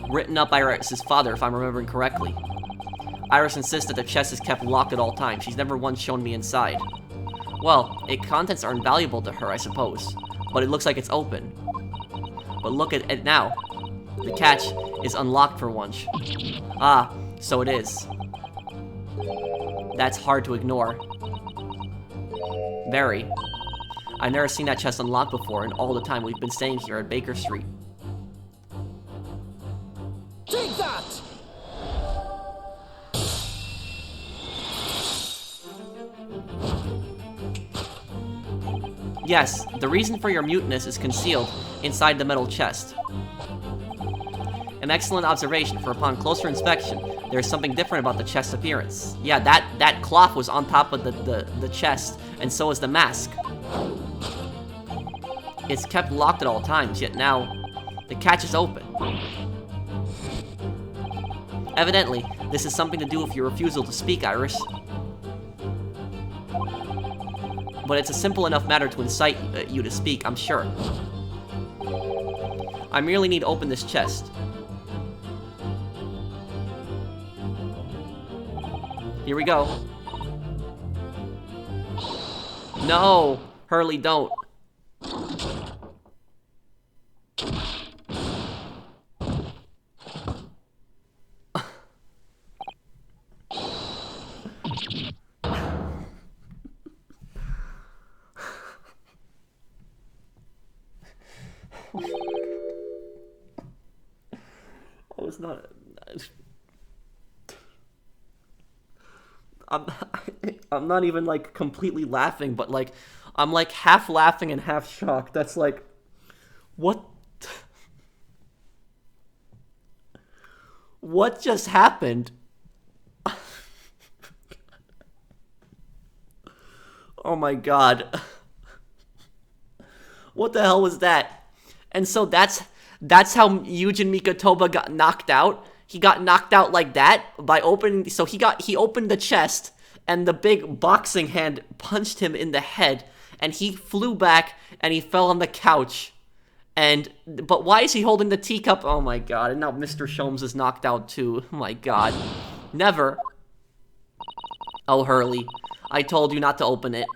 Written up by Iris's father, if I'm remembering correctly. Iris insists that the chest is kept locked at all times. She's never once shown me inside. Well, its contents are invaluable to her, I suppose. But it looks like it's open. But look at it now. The catch is unlocked for once. Ah, so it is. That's hard to ignore. Very. I've never seen that chest unlocked before in all the time we've been staying here at Baker Street. Take that! Yes, the reason for your muteness is concealed inside the metal chest. An excellent observation, for upon closer inspection, there's something different about the chest's appearance. Yeah, that cloth was on top of the chest, and so is the mask. It's kept locked at all times, yet now, the catch is open. Evidently, this is something to do with your refusal to speak, Iris. But it's a simple enough matter to incite you to speak, I'm sure. I merely need to open this chest. Here we go. No! Hurley, don't. I was not... I'm not even, like, completely laughing, but, like, I'm, like, half laughing and half shocked. That's, like... What? What just happened? Oh my god. What the hell was that? And so that's how Yujin Mikotoba got knocked out? He got knocked out like that by opening... So he opened the chest, and the big boxing hand punched him in the head, and he flew back, and he fell on the couch. But why is he holding the teacup? Oh my god, and now Mr. Sholmes is knocked out too. Oh my god. Never. Oh, Hurley. I told you not to open it.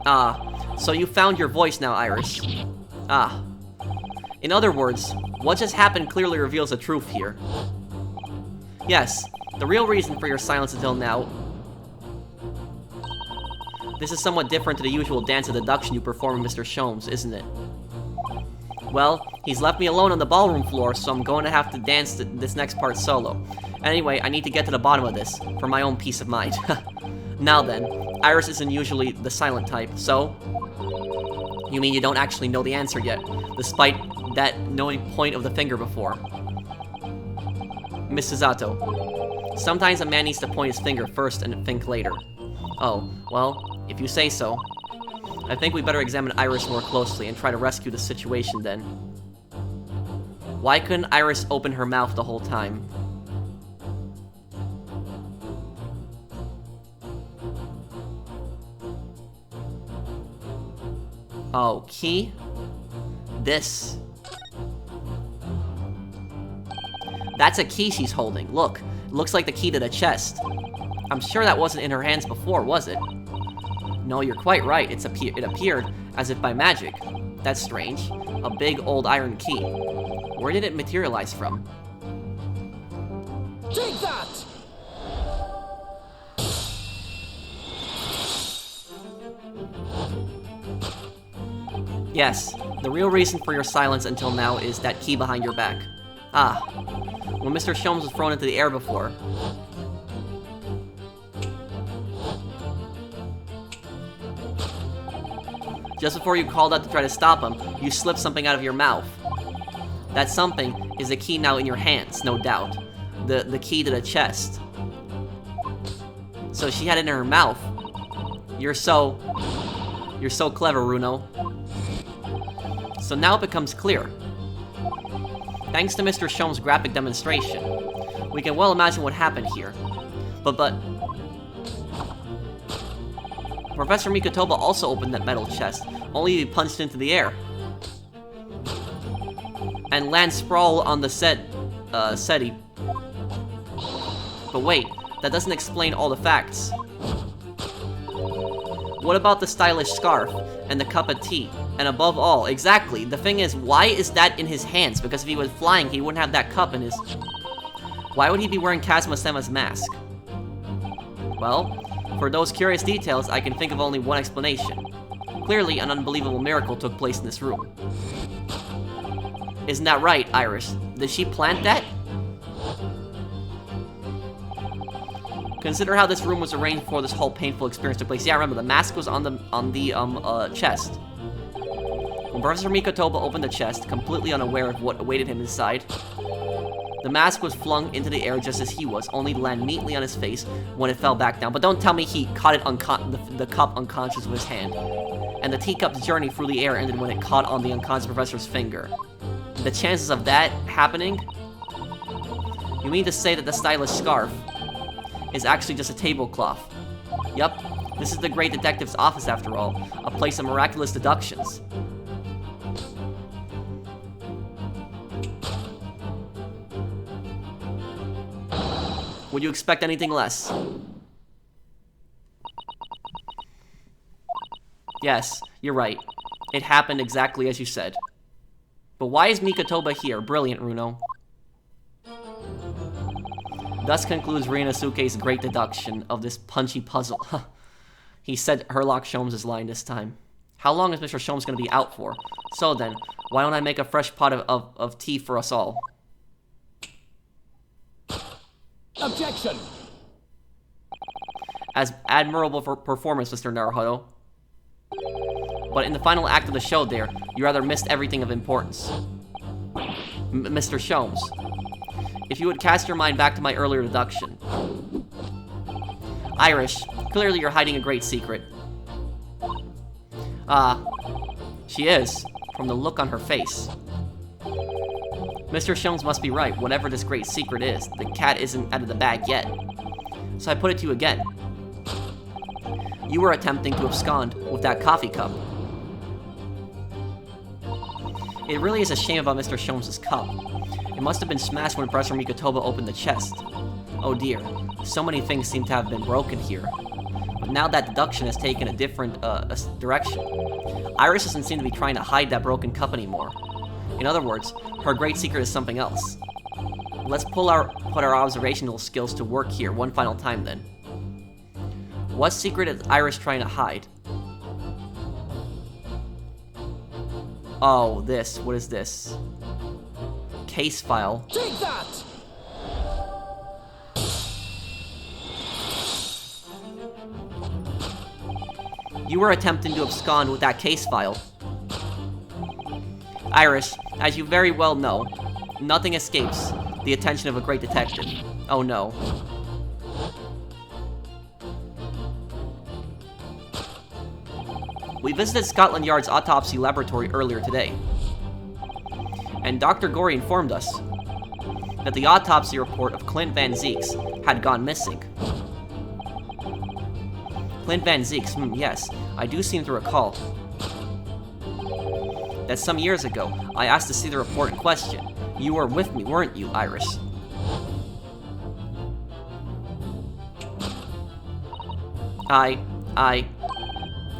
Ah, so you found your voice now, Iris. Ah. In other words, what just happened clearly reveals the truth here. Yes, the real reason for your silence until now... This is somewhat different to the usual dance of deduction you perform with Mr. Sholmes, isn't it? Well, he's left me alone on the ballroom floor, so I'm going to have to dance this next part solo. Anyway, I need to get to the bottom of this, for my own peace of mind. Now then, Iris isn't usually the silent type, so... You mean you don't actually know the answer yet, despite that knowing point of the finger before? Mrs. Zato. Sometimes a man needs to point his finger first and think later. Oh, well, if you say so. I think we better examine Iris more closely and try to rescue the situation then. Why couldn't Iris open her mouth the whole time? Oh, key? This. That's a key she's holding. Look, it looks like the key to the chest. I'm sure that wasn't in her hands before, was it? No, you're quite right. It appeared as if by magic. That's strange. A big old iron key. Where did it materialize from? Take that! Yes, the real reason for your silence until now is that key behind your back. Ah, when Mr. Sholmes was thrown into the air before. Just before you called out to try to stop him, you slipped something out of your mouth. That something is the key now in your hands, no doubt. The key to the chest. So she had it in her mouth. You're so clever, Runo. So now it becomes clear. Thanks to Mr. Sholmes' graphic demonstration, we can well imagine what happened here. But... Professor Mikotoba also opened that metal chest only to be punched into the air and land sprawl on the settee. But wait, that doesn't explain all the facts. What about the stylish scarf and the cup of tea? And above all, exactly, the thing is, why is that in his hands? Because if he was flying, he wouldn't have that cup in his... Why would he be wearing Kazuma-sama's mask? Well, for those curious details, I can think of only one explanation. Clearly, an unbelievable miracle took place in this room. Isn't that right, Iris? Did she plant that? Consider how this room was arranged before this whole painful experience took place. Yeah, remember, the mask was on the chest. When Professor Mikotoba opened the chest, completely unaware of what awaited him inside, the mask was flung into the air just as he was, only to land neatly on his face when it fell back down. But don't tell me he caught it the cup unconscious with his hand. And the teacup's journey through the air ended when it caught on the unconscious professor's finger. The chances of that happening? You mean to say that the stylish scarf is actually just a tablecloth? Yup, this is the great detective's office after all, a place of miraculous deductions. Would you expect anything less? Yes, you're right. It happened exactly as you said. But why is Mikotoba here? Brilliant, Runo. Thus concludes Ryunosuke's great deduction of this punchy puzzle. He said Herlock Sholmes' line this time. How long is Mr. Sholmes going to be out for? So then, why don't I make a fresh pot of tea for us all? Objection! As admirable performance, Mr. Naruhodo. But in the final act of the show there, you rather missed everything of importance. Mr. Sholmes, if you would cast your mind back to my earlier deduction. Irish, clearly you're hiding a great secret. She is, from the look on her face. Mr. Sholmes must be right. Whatever this great secret is, the cat isn't out of the bag yet. So I put it to you again. You were attempting to abscond with that coffee cup. It really is a shame about Mr. Sholmes' cup. It must have been smashed when Professor Mikotoba opened the chest. Oh dear, so many things seem to have been broken here. But now that deduction has taken a different direction. Iris doesn't seem to be trying to hide that broken cup anymore. In other words, her great secret is something else. Let's put our observational skills to work here one final time then. What secret is Iris trying to hide? Oh, this. What is this? Case file. Take that! You were attempting to abscond with that case file. Iris, as you very well know, nothing escapes the attention of a great detective. Oh no. We visited Scotland Yard's autopsy laboratory earlier today, and Dr. Gorey informed us that the autopsy report of Clint Van Zeeks had gone missing. Clint Van Zeeks, yes, I do seem to recall that some years ago, I asked to see the report in question. You were with me, weren't you, Iris?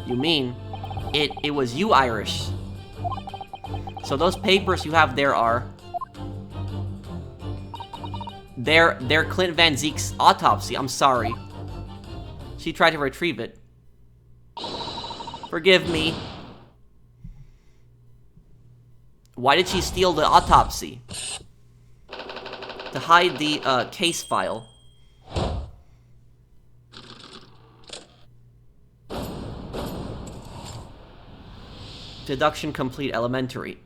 You mean, it was you, Irish. So those papers you have there are... They're Clint Van Zeek's autopsy, I'm sorry. She tried to retrieve it. Forgive me. Why did she steal the autopsy? To hide the case file. Deduction complete, elementary.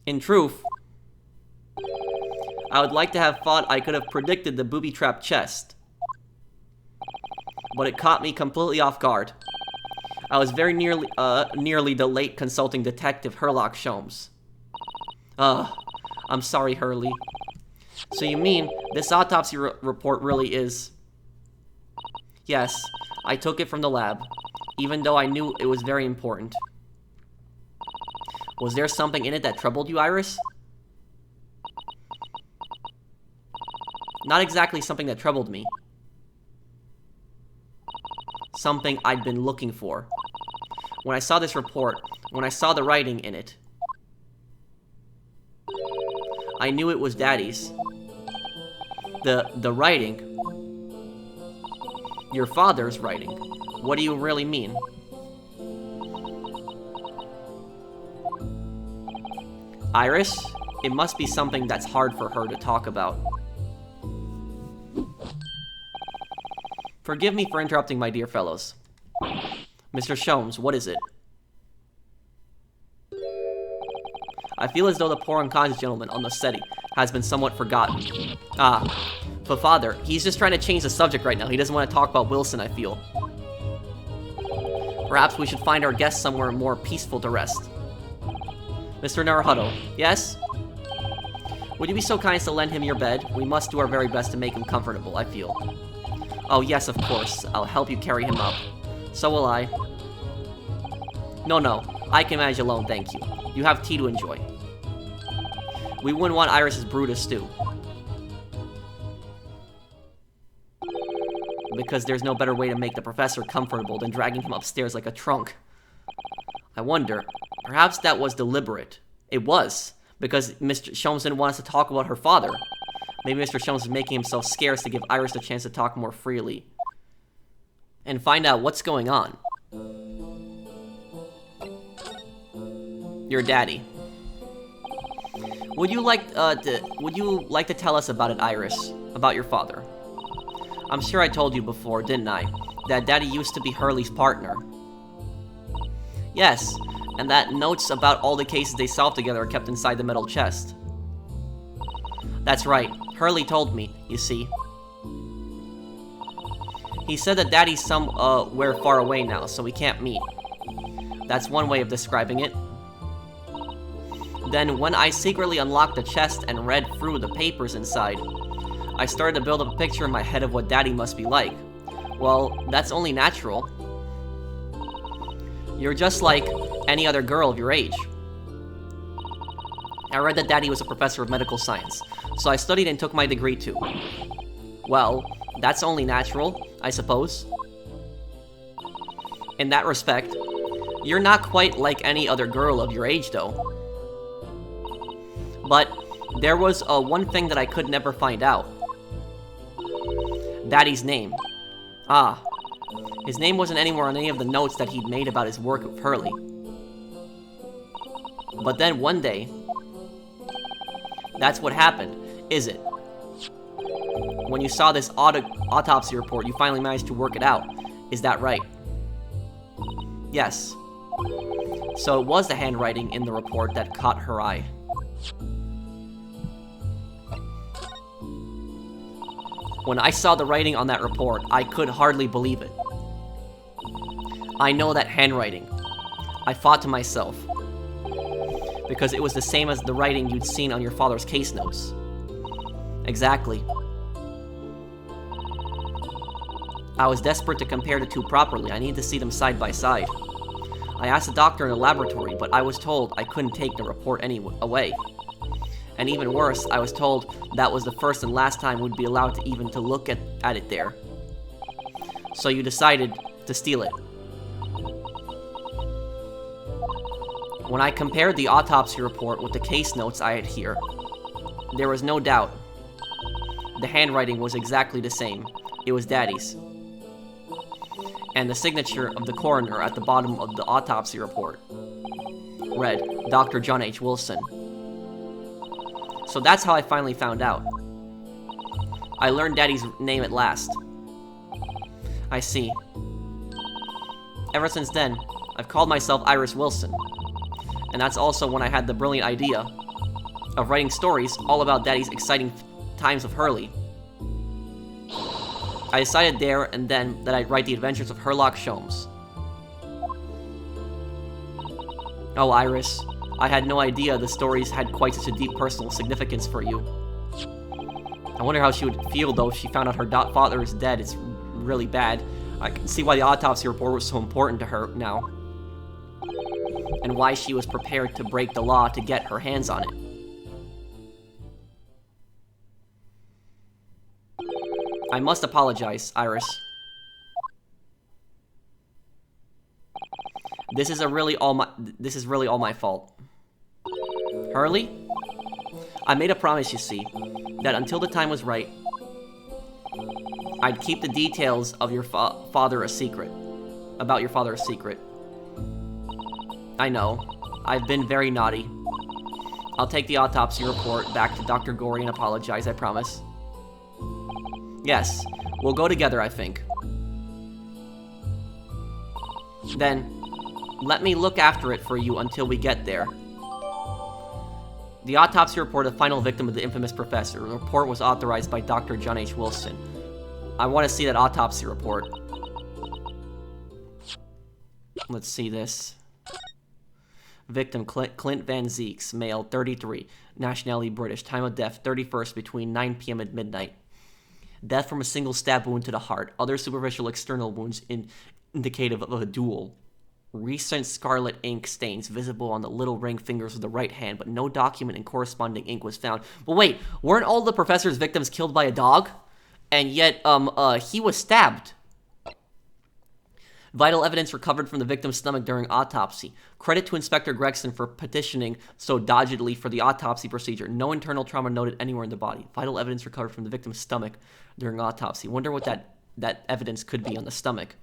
In truth, I would like to have thought I could have predicted the booby-trapped chest. But it caught me completely off guard. I was very nearly the late consulting detective Herlock Sholmes. I'm sorry, Hurley. So you mean, this autopsy report really is... Yes, I took it from the lab, even though I knew it was very important. Was there something in it that troubled you, Iris? Not exactly something that troubled me. Something I'd been looking for. When I saw this report, when I saw the writing in it, I knew it was Daddy's. The writing? Your father's writing. What do you really mean? Iris, it must be something that's hard for her to talk about. Forgive me for interrupting, my dear fellows. Mr. Sholmes, what is it? I feel as though the poor unconscious gentleman on the settee has been somewhat forgotten. But father, he's just trying to change the subject right now. He doesn't want to talk about Wilson, I feel. Perhaps we should find our guest somewhere more peaceful to rest. Mr. Naruhodo, yes? Would you be so kind as to lend him your bed? We must do our very best to make him comfortable, I feel. Oh, yes, of course. I'll help you carry him up. So will I. No, I can manage alone, thank you. You have tea to enjoy. We wouldn't want Iris's brew to stew. Because there's no better way to make the professor comfortable than dragging him upstairs like a trunk. I wonder, perhaps that was deliberate. It was, because Mr. Sholmes didn't want us to talk about her father. Maybe Mr. Sholmes is making himself scarce to give Iris a chance to talk more freely. And find out what's going on. Your daddy. Would you like to tell us about it, Iris? About your father? I'm sure I told you before, didn't I? That Daddy used to be Hurley's partner. Yes, and that notes about all the cases they solved together are kept inside the metal chest. That's right. Hurley told me, you see. He said that Daddy's somewhere far away now, so we can't meet. That's one way of describing it. Then, when I secretly unlocked the chest and read through the papers inside, I started to build up a picture in my head of what Daddy must be like. Well, that's only natural. You're just like any other girl of your age. I read that Daddy was a professor of medical science, so I studied and took my degree too. Well, that's only natural, I suppose. In that respect, you're not quite like any other girl of your age, though. But there was one thing that I could never find out. Daddy's name. His name wasn't anywhere on any of the notes that he'd made about his work with Hurley. But then one day, that's what happened, is it? When you saw this autopsy report, you finally managed to work it out. Is that right? Yes. So it was the handwriting in the report that caught her eye. When I saw the writing on that report, I could hardly believe it. I know that handwriting. I thought to myself, because it was the same as the writing you'd seen on your father's case notes. Exactly. I was desperate to compare the two properly. I needed to see them side by side. I asked the doctor in the laboratory, but I was told I couldn't take the report away. And even worse, I was told that was the first and last time we'd be allowed to even look at it there. So you decided to steal it. When I compared the autopsy report with the case notes I had here, there was no doubt. The handwriting was exactly the same. It was Daddy's. And the signature of the coroner at the bottom of the autopsy report read, Dr. John H. Wilson. So that's how I finally found out. I learned Daddy's name at last. I see. Ever since then, I've called myself Iris Wilson. And that's also when I had the brilliant idea of writing stories all about Daddy's exciting times of Hurley. I decided there and then that I'd write the adventures of Herlock Sholmes. Oh, Iris, I had no idea the stories had quite such a deep personal significance for you. I wonder how she would feel, though, if she found out her father is dead. It's really bad. I can see why the autopsy report was so important to her now. And why she was prepared to break the law to get her hands on it. I must apologize, Iris. This is really all my fault. Hurley? I made a promise, you see, that until the time was right, I'd keep the details of your father a secret. About your father a secret. I know. I've been very naughty. I'll take the autopsy report back to Dr. Gory and apologize, I promise. Yes, we'll go together, I think. Then, let me look after it for you until we get there. The autopsy report of the final victim of the infamous professor. The report was authorized by Dr. John H. Wilson. I want to see that autopsy report. Let's see this. Victim, Clint Van Zeeks, male, 33, nationality British, time of death, 31st, between 9 p.m. and midnight. Death from a single stab wound to the heart. Other superficial external wounds indicative of a duel. Recent scarlet ink stains visible on the little ring fingers of the right hand, but no document and corresponding ink was found. But wait, weren't all the professor's victims killed by a dog? And yet, he was stabbed. Vital evidence recovered from the victim's stomach during autopsy. Credit to Inspector Gregson for petitioning so doggedly for the autopsy procedure. No internal trauma noted anywhere in the body. Vital evidence recovered from the victim's stomach during autopsy. Wonder what that evidence could be on the stomach.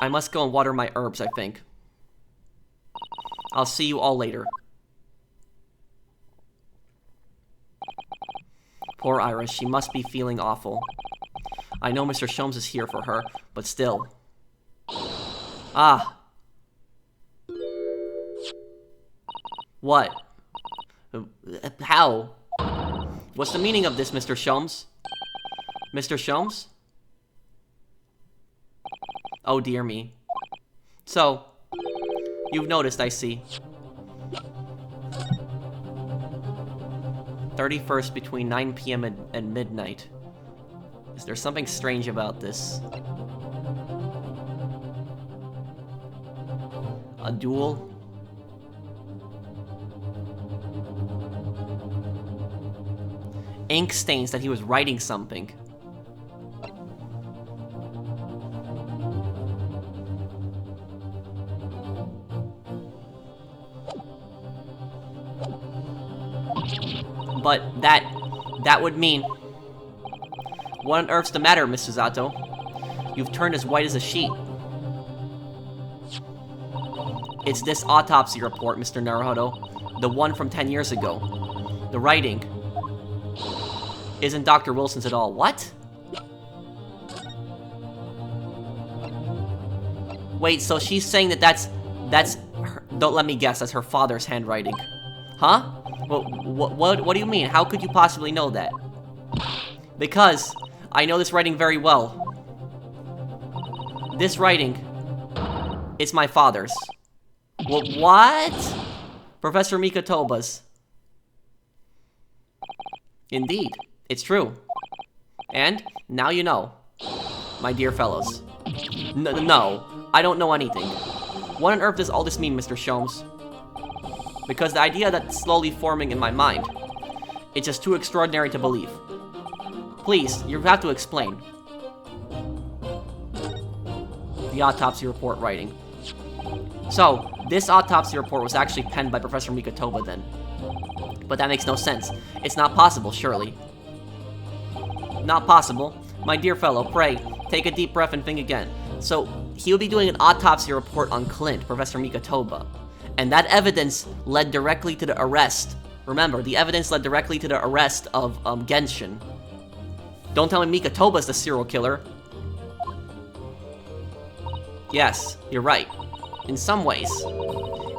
I must go and water my herbs, I think. I'll see you all later. Poor Iris, she must be feeling awful. I know Mr. Sholmes is here for her, but still. Ah. What? How? What's the meaning of this, Mr. Sholmes? Mr. Sholmes? Oh, dear me. So, you've noticed, I see. 31st between 9 p.m. and midnight. Is there something strange about this? A duel? Ink stains that he was writing something. But that would mean... What on earth's the matter, Mr. Zato? You've turned as white as a sheet. It's this autopsy report, Mr. Naruhodo. The one from 10 years ago. The writing isn't Dr. Wilson's at all. What? Wait, so she's saying that's her, don't let me guess, that's her father's handwriting. Huh? What do you mean? How could you possibly know that? Because I know this writing very well. This writing, it's my father's. What? Professor Mikotoba's. Indeed, it's true. And now you know, my dear fellows. No, I don't know anything. What on earth does all this mean, Mr. Sholmes? Because the idea that's slowly forming in my mind, it's just too extraordinary to believe. Please, you have to explain. The autopsy report writing. So, this autopsy report was actually penned by Professor Mikotoba then. But that makes no sense. It's not possible, surely. Not possible. My dear fellow, pray, take a deep breath and think again. So, he'll be doing an autopsy report on Clint, Professor Mikotoba. And that evidence led directly to the arrest. Remember, the evidence led directly to the arrest of Genshin. Don't tell me Mikotoba's the serial killer. Yes, you're right. In some ways,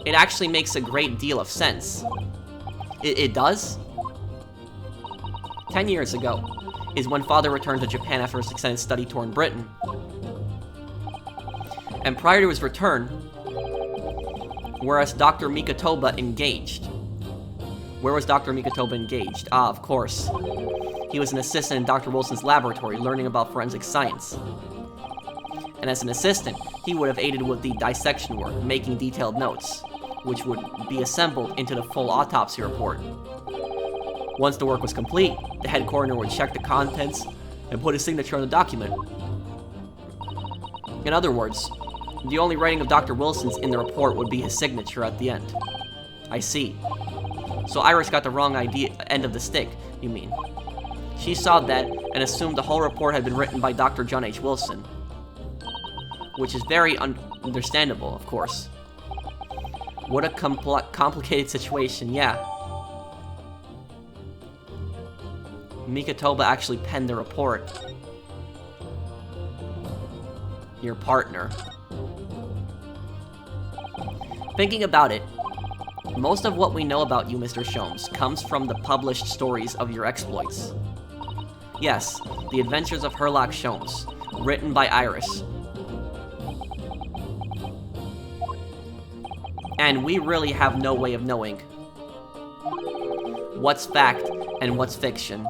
it actually makes a great deal of sense. It does? 10 years ago is when Father returned to Japan after his extended study tour in Britain. And prior to his return, whereas Dr. Mikotoba engaged. Where was Dr. Mikotoba engaged? Ah, of course. he was an assistant in Dr. Wilson's laboratory learning about forensic science. And as an assistant, he would have aided with the dissection work, making detailed notes, which would be assembled into the full autopsy report. Once the work was complete, the head coroner would check the contents and put his signature on the document. In other words, the only writing of Dr. Wilson's in the report would be his signature at the end. I see. So Iris got the wrong end of the stick, you mean? She saw that and assumed the whole report had been written by Dr. John H. Wilson. Which is very understandable, of course. What a complicated situation, yeah. Mikotoba actually penned the report. Your partner. Thinking about it, most of what we know about you, Mr. Sholmes, comes from the published stories of your exploits. Yes, The Adventures of Herlock Sholmes, written by Iris. And we really have no way of knowing what's fact and what's fiction.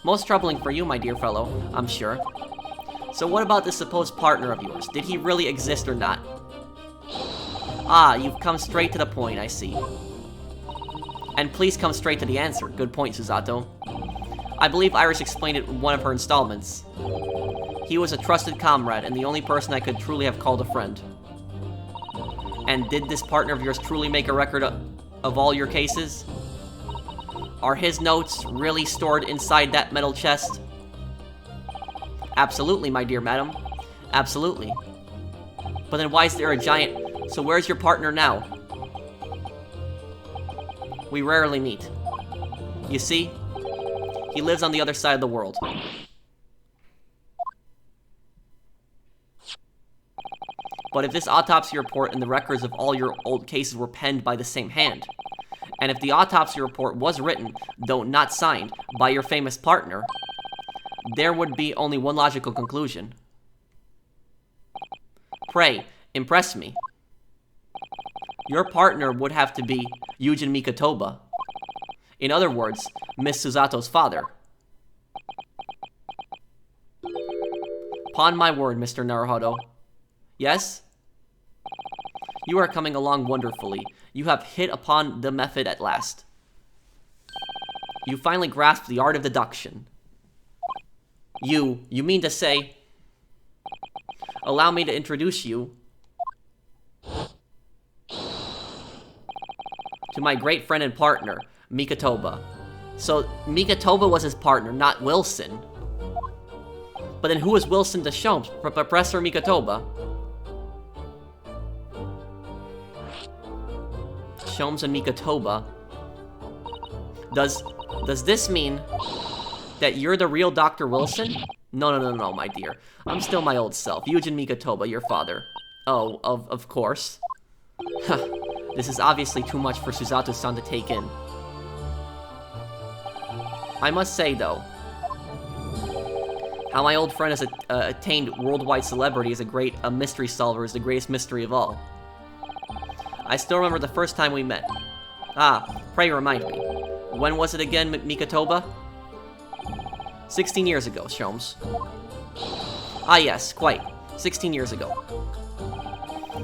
Most troubling for you, my dear fellow, I'm sure. So what about this supposed partner of yours? Did he really exist or not? Ah, you've come straight to the point, I see. And please come straight to the answer. Good point, Susato. I believe Iris explained it in one of her installments. He was a trusted comrade and the only person I could truly have called a friend. And did this partner of yours truly make a record of all your cases? Are his notes really stored inside that metal chest? Absolutely, my dear madam. Absolutely. But then why is there a giant... So where's your partner now? We rarely meet. You see? He lives on the other side of the world. But if this autopsy report and the records of all your old cases were penned by the same hand, and if the autopsy report was written, though not signed, by your famous partner, there would be only one logical conclusion. Pray, impress me. Your partner would have to be Yujin Mikotoba. In other words, Miss Susato's father. Upon my word, Mr. Naruhodo. Yes? You are coming along wonderfully. You have hit upon the method at last. You finally grasped the art of deduction. You mean to say... Allow me to introduce you to my great friend and partner, Mikotoba. So, Mikotoba was his partner, not Wilson. But then who was Wilson to Sholmes? Professor Mikotoba? Sholmes and Mikotoba. Does this mean that you're the real Dr. Wilson? No, my dear. I'm still my old self, Yujin Mikotoba, your father. Oh, of course. This is obviously too much for Susato-san to take in. I must say, though, how my old friend has attained worldwide celebrity as a mystery solver is the greatest mystery of all. I still remember the first time we met. Ah, pray remind me. When was it again, Mikotoba? 16 years ago, Sholmes. Ah yes, quite. 16 years ago.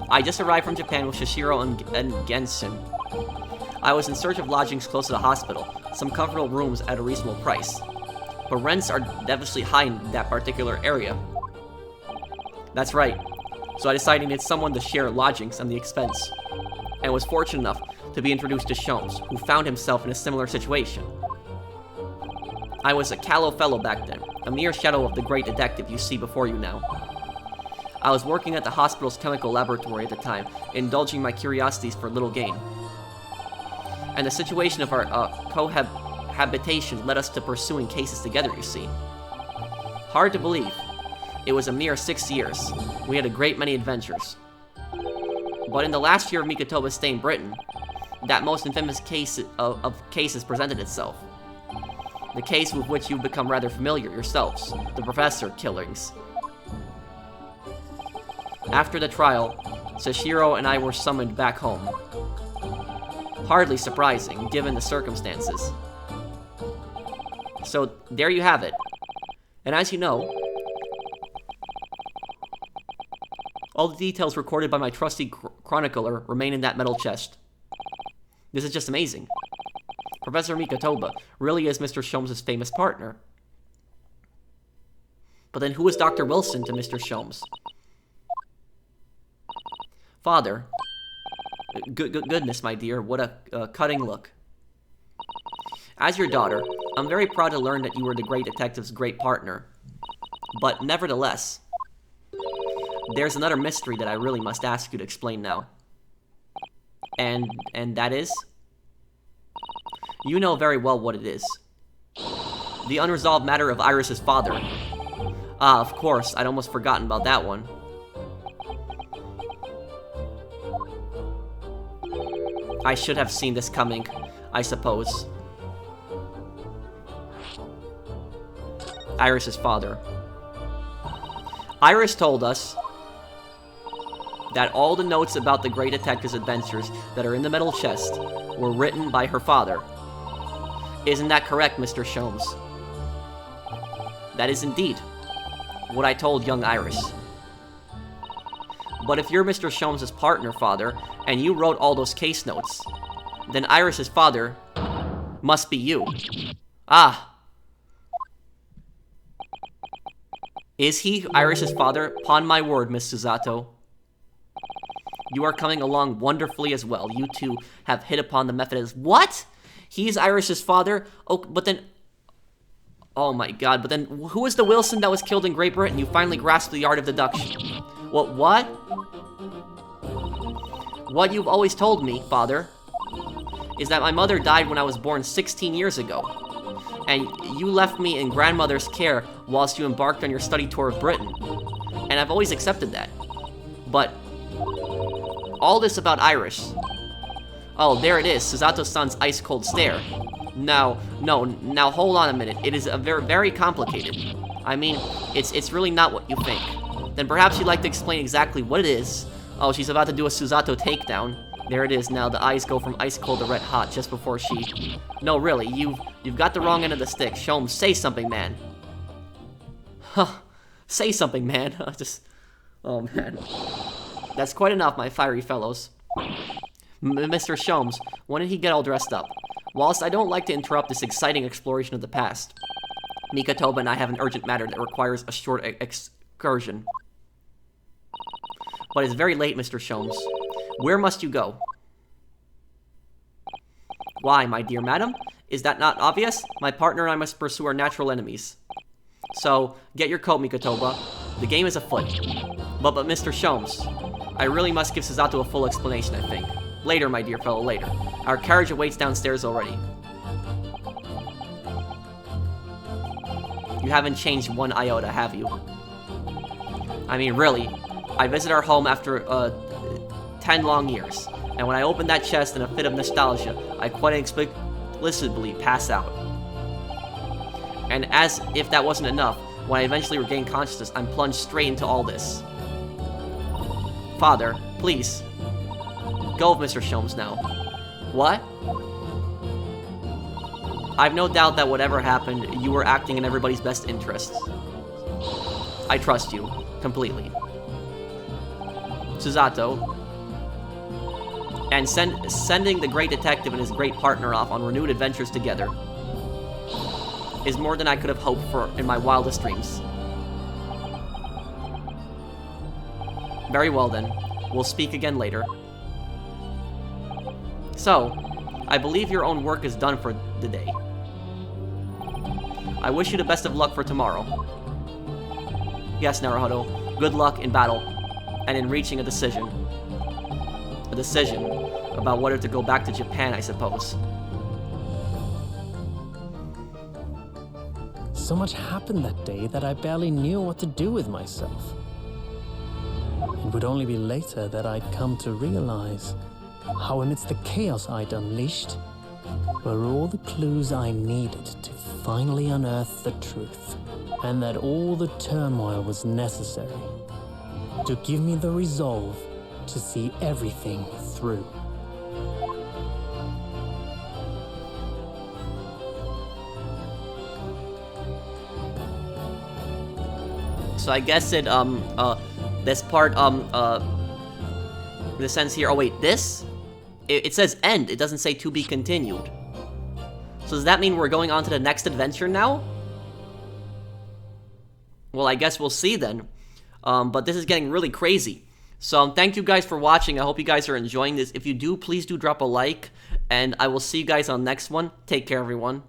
I just arrived from Japan with Shishiro and Gensun. I was in search of lodgings close to the hospital, some comfortable rooms at a reasonable price. But rents are devilishly high in that particular area. That's right. So I decided I needed someone to share lodgings and the expense. And was fortunate enough to be introduced to Sholmes, who found himself in a similar situation. I was a callow fellow back then, a mere shadow of the great detective you see before you now. I was working at the hospital's chemical laboratory at the time, indulging my curiosities for little gain. And the situation of our cohabitation led us to pursuing cases together, you see. Hard to believe. It was a mere 6 years. We had a great many adventures. But in the last year of Mikotoba's stay in Britain, that most infamous case of cases presented itself. The case with which you've become rather familiar yourselves, the Professor killings. After the trial, Sashiro and I were summoned back home. Hardly surprising, given the circumstances. So, there you have it. And as you know, all the details recorded by my trusty chronicler remain in that metal chest. This is just amazing. Professor Mikotoba really is Mr. Sholmes' famous partner. But then who is Dr. Wilson to Mr. Sholmes? Father. Goodness, my dear, what a cutting look. As your daughter, I'm very proud to learn that you were the great detective's great partner. But nevertheless, there's another mystery that I really must ask you to explain now. And that is? You know very well what it is. The unresolved matter of Iris's father. Ah, of course, I'd almost forgotten about that one. I should have seen this coming, I suppose. Iris's father. Iris told us that all the notes about the Great Detective's adventures that are in the metal chest were written by her father. Isn't that correct, Mr. Sholmes? That is indeed what I told young Iris. But if you're Mr. Sholmes' partner, father, and you wrote all those case notes, then Iris's father must be you. Ah. Is he Iris's father? Upon my word, Miss Susato. You are coming along wonderfully as well. You two have hit upon the method as... What? He's Iris's father? Oh, but then... Oh my god, but then who was the Wilson that was killed in Great Britain? You finally grasped the art of deduction. What? What you've always told me, father, is that my mother died when I was born 16 years ago. And you left me in grandmother's care whilst you embarked on your study tour of Britain. And I've always accepted that. But all this about Iris. Oh, there it is, Susato-san's ice-cold stare. Now hold on a minute. It is a very complicated. I mean, it's really not what you think. Then perhaps you'd like to explain exactly what it is. Oh, she's about to do a Susato takedown. There it is now, the eyes go from ice cold to red hot just before she... No, really, you've got the wrong end of the stick. Sholmes, say something, man. Huh, say something, man. Oh, man. That's quite enough, my fiery fellows. Mr. Sholmes, when did he get all dressed up? Whilst I don't like to interrupt this exciting exploration of the past, Mikotoba and I have an urgent matter that requires a short excursion. But it's very late, Mr. Sholmes. Where must you go? Why, my dear madam? Is that not obvious? My partner and I must pursue our natural enemies. So, get your coat, Mikotoba. The game is afoot. But Mr. Sholmes, I really must give Susato a full explanation, I think. Later, my dear fellow, later. Our carriage awaits downstairs already. You haven't changed one iota, have you? I mean, really. I visit our home after, 10 long years. And when I open that chest in a fit of nostalgia, I quite explicitly pass out. And as if that wasn't enough, when I eventually regain consciousness, I'm plunged straight into all this. Father, please. Go with Mr. Sholmes now. What? I've no doubt that whatever happened, you were acting in everybody's best interests. I trust you, completely. Susato. And sending the great detective and his great partner off on renewed adventures together is more than I could have hoped for in my wildest dreams. Very well then, we'll speak again later. So, I believe your own work is done for the day. I wish you the best of luck for tomorrow. Yes, Naruhodo, good luck in battle, and in reaching a decision. A decision about whether to go back to Japan, I suppose. So much happened that day that I barely knew what to do with myself. It would only be later that I'd come to realize how amidst the chaos I'd unleashed were all the clues I needed to finally unearth the truth, and that all the turmoil was necessary to give me the resolve to see everything through. So I guess it, this part, this ends here. Oh, wait, this? It says end. It doesn't say to be continued. So does that mean we're going on to the next adventure now? Well, I guess we'll see then. But this is getting really crazy. So thank you guys for watching. I hope you guys are enjoying this. If you do, please do drop a like. And I will see you guys on the next one. Take care, everyone.